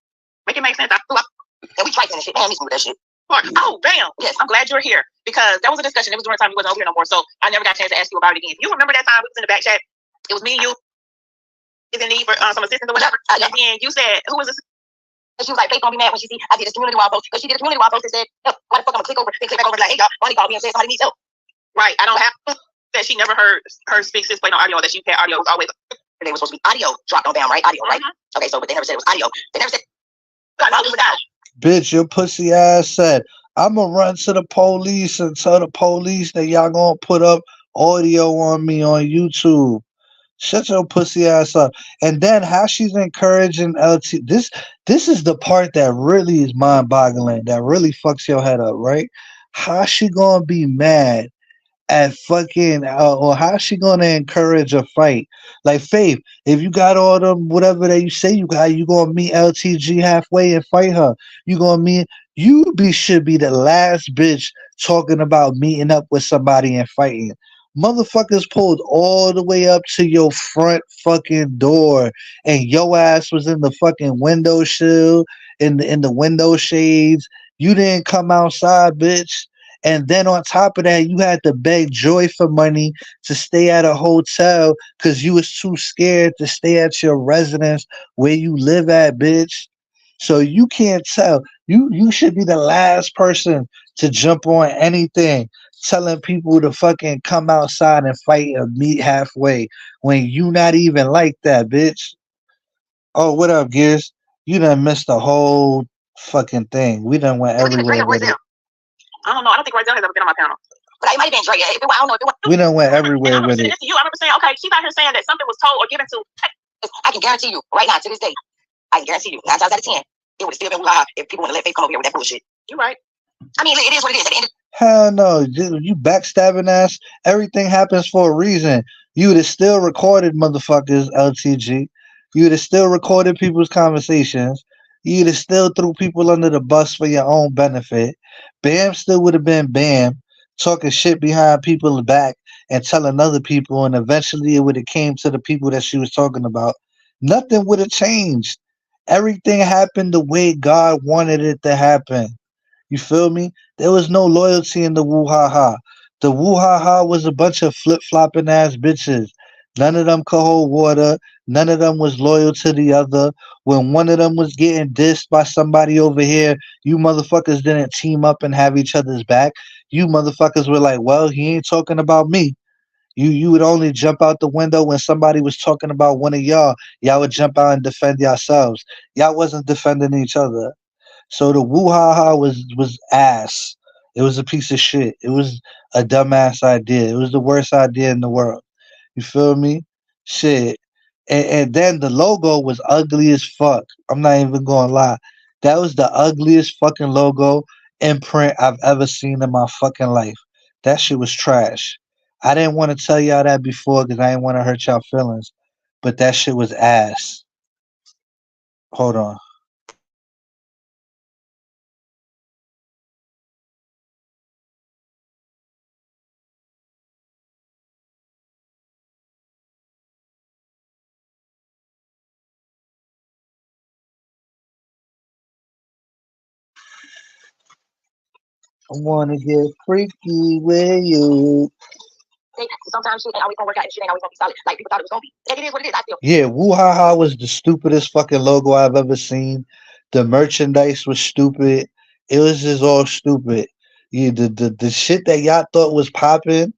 Make it make sense. And we trifling and shit. Damn, me with that shit. Oh, damn. Yes, I'm glad you're here because that was a discussion. It was during the time you wasn't over here no more, so I never got a chance to ask you about it again. You remember that time we was in the back chat? It was me and you. Is in need for some assistance or whatever. Yeah. And then you said, who was this? And she was like, Faith gonna be mad when she see I did this community wall post. Because she did a community wall post and said, why the fuck I'm gonna click over and click back over like, hey y'all, Bonnie called me and said somebody needs help. Right. I don't have that she never heard her speak since playing on audio, that she had audio was always. They were supposed to be audio dropped on down, right? Audio, right? Okay, so but they never said it was audio. They never said Bitch, your pussy ass said, I'ma run to the police and tell the police that y'all gonna put up audio on me on YouTube. Shut your pussy ass up. And then how she's encouraging LT. This is the part that really is mind boggling, that really fucks your head up, right? How she gonna be mad at fucking or how's she gonna encourage a fight? Like Faith, if you got all them whatever that you say you got, you gonna meet LTG halfway and fight her. You gonna meet should be the last bitch talking about meeting up with somebody and fighting. Motherfuckers pulled all the way up to your front fucking door and your ass was in the fucking window shield in the window shades. You didn't come outside, bitch. And then on top of that, you had to beg Joy for money to stay at a hotel because you was too scared to stay at your residence where you live at, bitch. So you can't tell. You should be the last person to jump on anything telling people to fucking come outside and fight or meet halfway when you not even like that, bitch. Oh, what up, Gears? You done missed the whole fucking thing. We done went everywhere with it. I don't know. I don't think Royce has ever been on my panel. But it might have been Dre. I don't know. We done went everywhere with it. You, I remember saying, okay, she's out here saying that something was told or given to. I can guarantee you, right now, to this day, I can guarantee you, 9 times out of 10, it would have still been live if people would have let Faith come over here with that bullshit. You're right. I mean, it is what it is. At the end of Hell no, you backstabbing ass. Everything happens for a reason. You would have still recorded motherfuckers, LTG. You would have still recorded people's conversations. You would have still threw people under the bus for your own benefit. Bam still would have been Bam, talking shit behind people's back and telling other people, and eventually it would have came to the people that she was talking about. Nothing would have changed. Everything happened the way God wanted it to happen. You feel me? There was no loyalty in the woo ha ha. The woo ha ha was a bunch of flip flopping ass bitches. None of them could hold water. None of them was loyal to the other. When one of them was getting dissed by somebody over here, you motherfuckers didn't team up and have each other's back. You motherfuckers were like, well, he ain't talking about me. You would only jump out the window when somebody was talking about one of y'all. Y'all would jump out and defend yourselves. Y'all wasn't defending each other. So the woo ha ha was ass. It was a piece of shit. It was a dumbass idea. It was the worst idea in the world. You feel me? Shit. And then the logo was ugly as fuck. I'm not even gonna lie. That was the ugliest fucking logo imprint I've ever seen in my fucking life. That shit was trash. I didn't want to tell y'all that before because I didn't want to hurt y'all feelings. But that shit was ass. Hold on. I wanna get freaky with you. sometimes shit ain't always gonna work out and shit ain't always gonna be solid. Like people thought it was gonna be. And it is what it is. I feel. Yeah, Woo Ha Ha was the stupidest fucking logo I've ever seen. The merchandise was stupid. It was just all stupid. Yeah, the shit that y'all thought was popping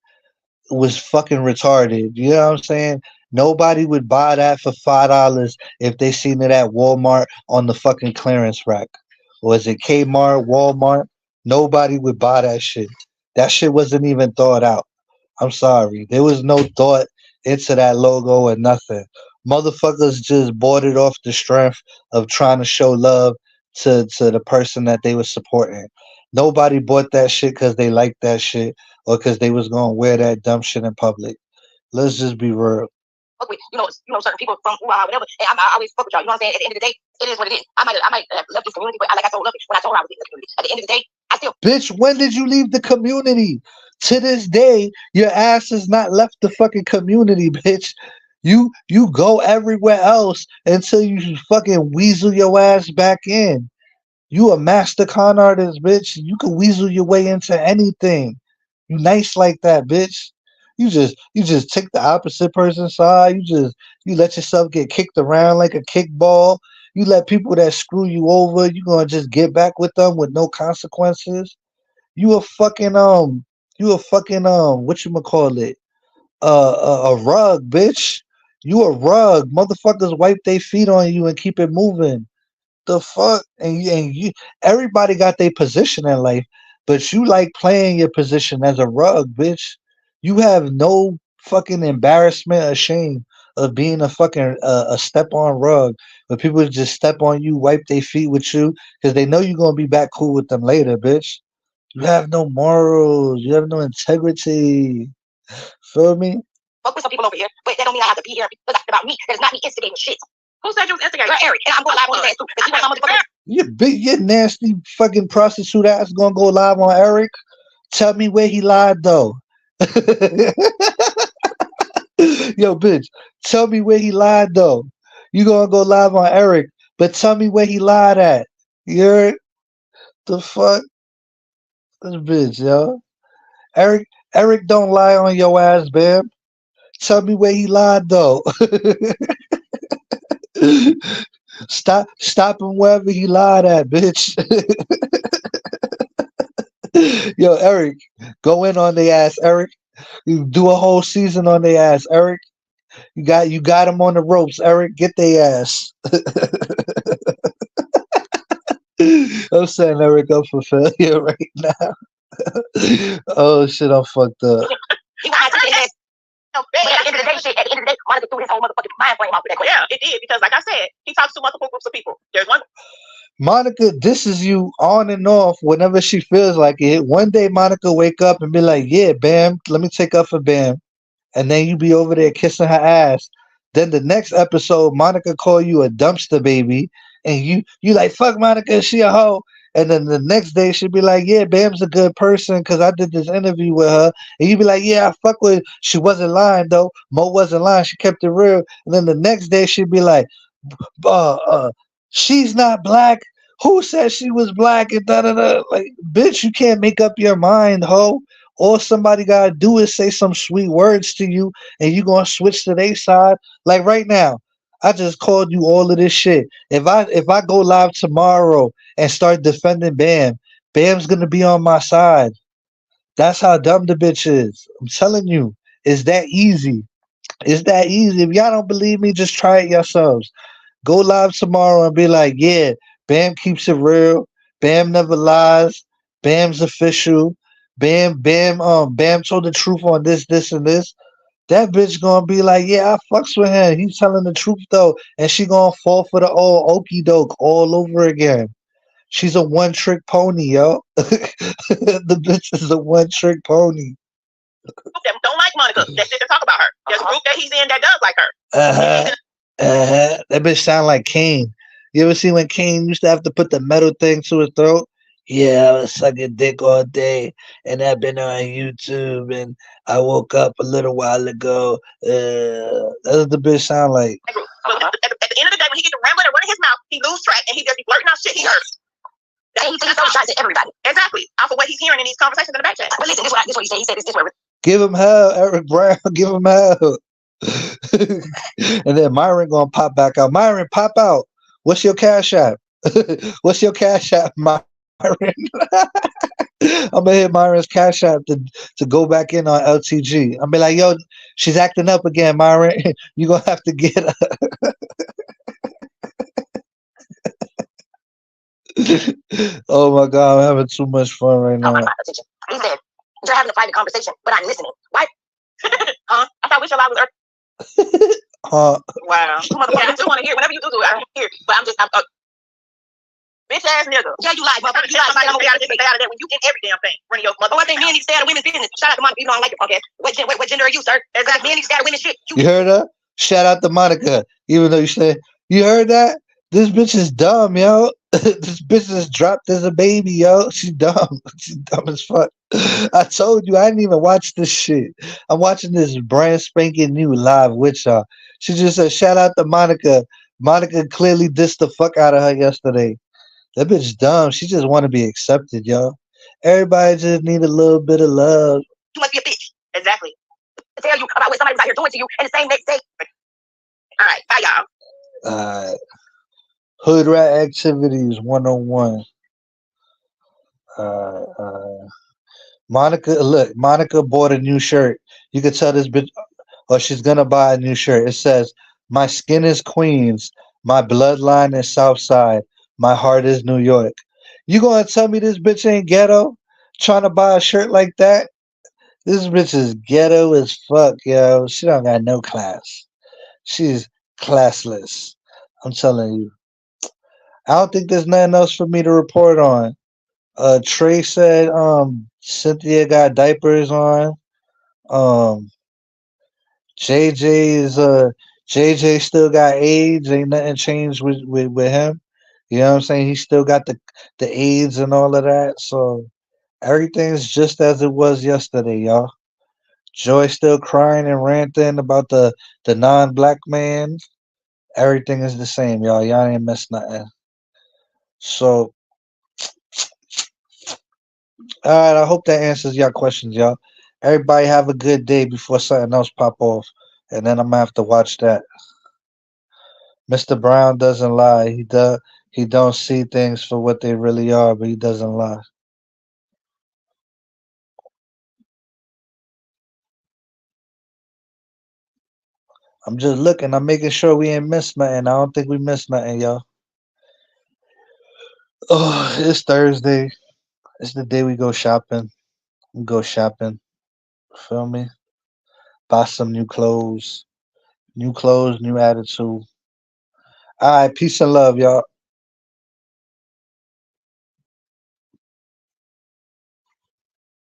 was fucking retarded. You know what I'm saying? Nobody would buy that for $5 if they seen it at Walmart on the fucking clearance rack. Or is it Kmart, Walmart? Nobody would buy that shit. That shit wasn't even thought out. I'm sorry. There was no thought into that logo or nothing. Motherfuckers just bought it off the strength of trying to show love to the person that they were supporting. Nobody bought that shit because they liked that shit or because they was gonna wear that dumb shit in public. Let's just be real. Fuck with certain people from whatever. And I always fuck with y'all. You know what I'm saying? At the end of the day, it is what it is. I might have left this community, but like I told Lucky when I told her I was leaving the community. At the end of the day, I still. Bitch, when did you leave the community? To this day, your ass has not left the fucking community, bitch. You go everywhere else until you fucking weasel your ass back in. You a master con artist, bitch. You can weasel your way into anything. You nice like that, bitch. You just take the opposite person's side. You let yourself get kicked around like a kickball. You let people that screw you over, you gonna just get back with them with no consequences. You a fucking what you call it? A rug, bitch. You a rug. Motherfuckers wipe their feet on you and keep it moving. The fuck? And you everybody got their position in life, but you like playing your position as a rug, bitch. You have no fucking embarrassment or shame of being a fucking a step on rug. But people just step on you, wipe their feet with you because they know you're gonna be back cool with them later, bitch. You have no morals. You have no integrity. Feel me? Fuck with some people over here, but that don't mean I have to be here because it's about me. That is not me instigating shit. Who said you was instigating? You're Eric, and I'm going live on his ass too because he wants my motherfucking. Your nasty fucking prostitute ass gonna go live on Eric. Tell me where he lied though. Yo, bitch, tell me where he lied though. You gonna go live on Eric, but tell me where he lied at. You heard? The fuck? This bitch, yo. Eric don't lie on your ass, bam. Tell me where he lied though. Stop him wherever he lied at, bitch. Yo, Eric, go in on the ass, Eric. You do a whole season on the ass, Eric. You got him on the ropes, Eric. Get their ass. I'm setting Eric up for failure right now. Oh shit, I'm fucked up. He wants to his ass. No, but at the end of the day, shit. At the end of the day, Monica threw his whole motherfucking mind frame off with that question. Yeah, it did because, like I said, he talks to multiple groups of people. There's one. Monica disses you on and off whenever she feels like it. One day Monica wake up and be like, "Yeah, Bam, let me take up for Bam," and then you be over there kissing her ass. Then the next episode, Monica call you a dumpster baby, and you like fuck Monica, she a hoe. And then the next day she'll be like, "Yeah, Bam's a good person because I did this interview with her," and you be like, "Yeah, I fuck with. She wasn't lying though. Mo wasn't lying. She kept it real." And then the next day she'll be like, she's not black. Who said she was black and da da da? Like, bitch, you can't make up your mind, ho. All somebody gotta do is say some sweet words to you, and you gonna switch to their side. Like right now, I just called you all of this shit. If I go live tomorrow and start defending Bam, Bam's gonna be on my side. That's how dumb the bitch is. I'm telling you, it's that easy. It's that easy. If y'all don't believe me, just try it yourselves. Go live tomorrow and be like, yeah, Bam keeps it real. Bam never lies. Bam's official. Bam told the truth on this, and this. That bitch gonna be like, yeah, I fucks with him. He's telling the truth though, and she gonna fall for the old okey doke all over again. She's a one trick pony, yo. The bitch is a one trick pony. That don't like Monica. That sit to talk about her. There's a group that he's in that does like her. Uh-huh. That bitch sound like Kane. You ever see when Kane used to have to put the metal thing to his throat? Yeah, I was sucking dick all day, and I've been on YouTube, and I woke up a little while ago. That's what the bitch sound like. So at the end of the day, when he gets to rambling and running his mouth, he lose track and he just be blurting out shit he heard. And he thinks he's shots at everybody. Exactly. Off of what he's hearing in these conversations in the back chat. But listen, this is what he said. He said this way. Give him hell, Eric Brown. Give him hell. And then Myron gonna pop back out. Myron, pop out. What's your cash app? What's your cash app, Myron? I'm gonna hit Myron's cash app to go back in on LTG. I'm be like, yo, she's acting up again, Myron. You gonna have to get her. Oh my god, I'm having too much fun right now. He said, you're having a private conversation, but I'm listening. What? Huh? I thought we should allow this earth. Wow. Yeah, I just want to hear. Whenever you do it, I can hear. But I'm bitch ass nigga. Yeah, you lie, motherfucker. You lie. Somebody gonna stay out of that when you get every damn thing. Running your mother. Oh, I think men need to stay out of women's business. Shout out to Monica. You know I don't like your punk ass. What gender are you, sir? Exactly. Men need to stay out of women's shit. You heard her? Shout out to Monica. Even though you said, you heard that? This bitch is dumb, yo. This bitch is dropped as a baby, yo. She's dumb. She's dumb as fuck. I told you I didn't even watch this shit. I'm watching this brand spanking new live with y'all. She just said, shout out to Monica. Monica clearly dissed the fuck out of her yesterday. That bitch dumb. She just want to be accepted, yo. Everybody just need a little bit of love. You must be a bitch. Exactly. To tell you about what somebody was out here doing to you and the same next day. All right. Bye, y'all. Hood rat activities 101. Monica bought a new shirt. You could tell this bitch, or she's gonna buy a new shirt. It says, "My skin is Queens, my bloodline is Southside, my heart is New York." You gonna tell me this bitch ain't ghetto? Trying to buy a shirt like that? This bitch is ghetto as fuck, yo. She don't got no class. She's classless. I'm telling you. I don't think there's nothing else for me to report on. Trey said Cynthia got diapers on. Um JJ is JJ still got AIDS. Ain't nothing changed with him. You know what I'm saying? He still got the AIDS and all of that. So everything's just as it was yesterday, y'all. Joy still crying and ranting about the non-black man. Everything is the same, y'all. Y'all ain't missed nothing. So, all right. I hope that answers your questions, y'all. Everybody have a good day before something else pop off, and then I'm gonna have to watch that. Mr. Brown doesn't lie. He does. He don't see things for what they really are, but he doesn't lie. I'm just looking. I'm making sure we ain't missed nothing. I don't think we missed nothing, y'all. Oh, it's Thursday. It's the day we go shopping. We go shopping. Feel me? Buy some new clothes. New clothes, new attitude. All right. Peace and love, y'all.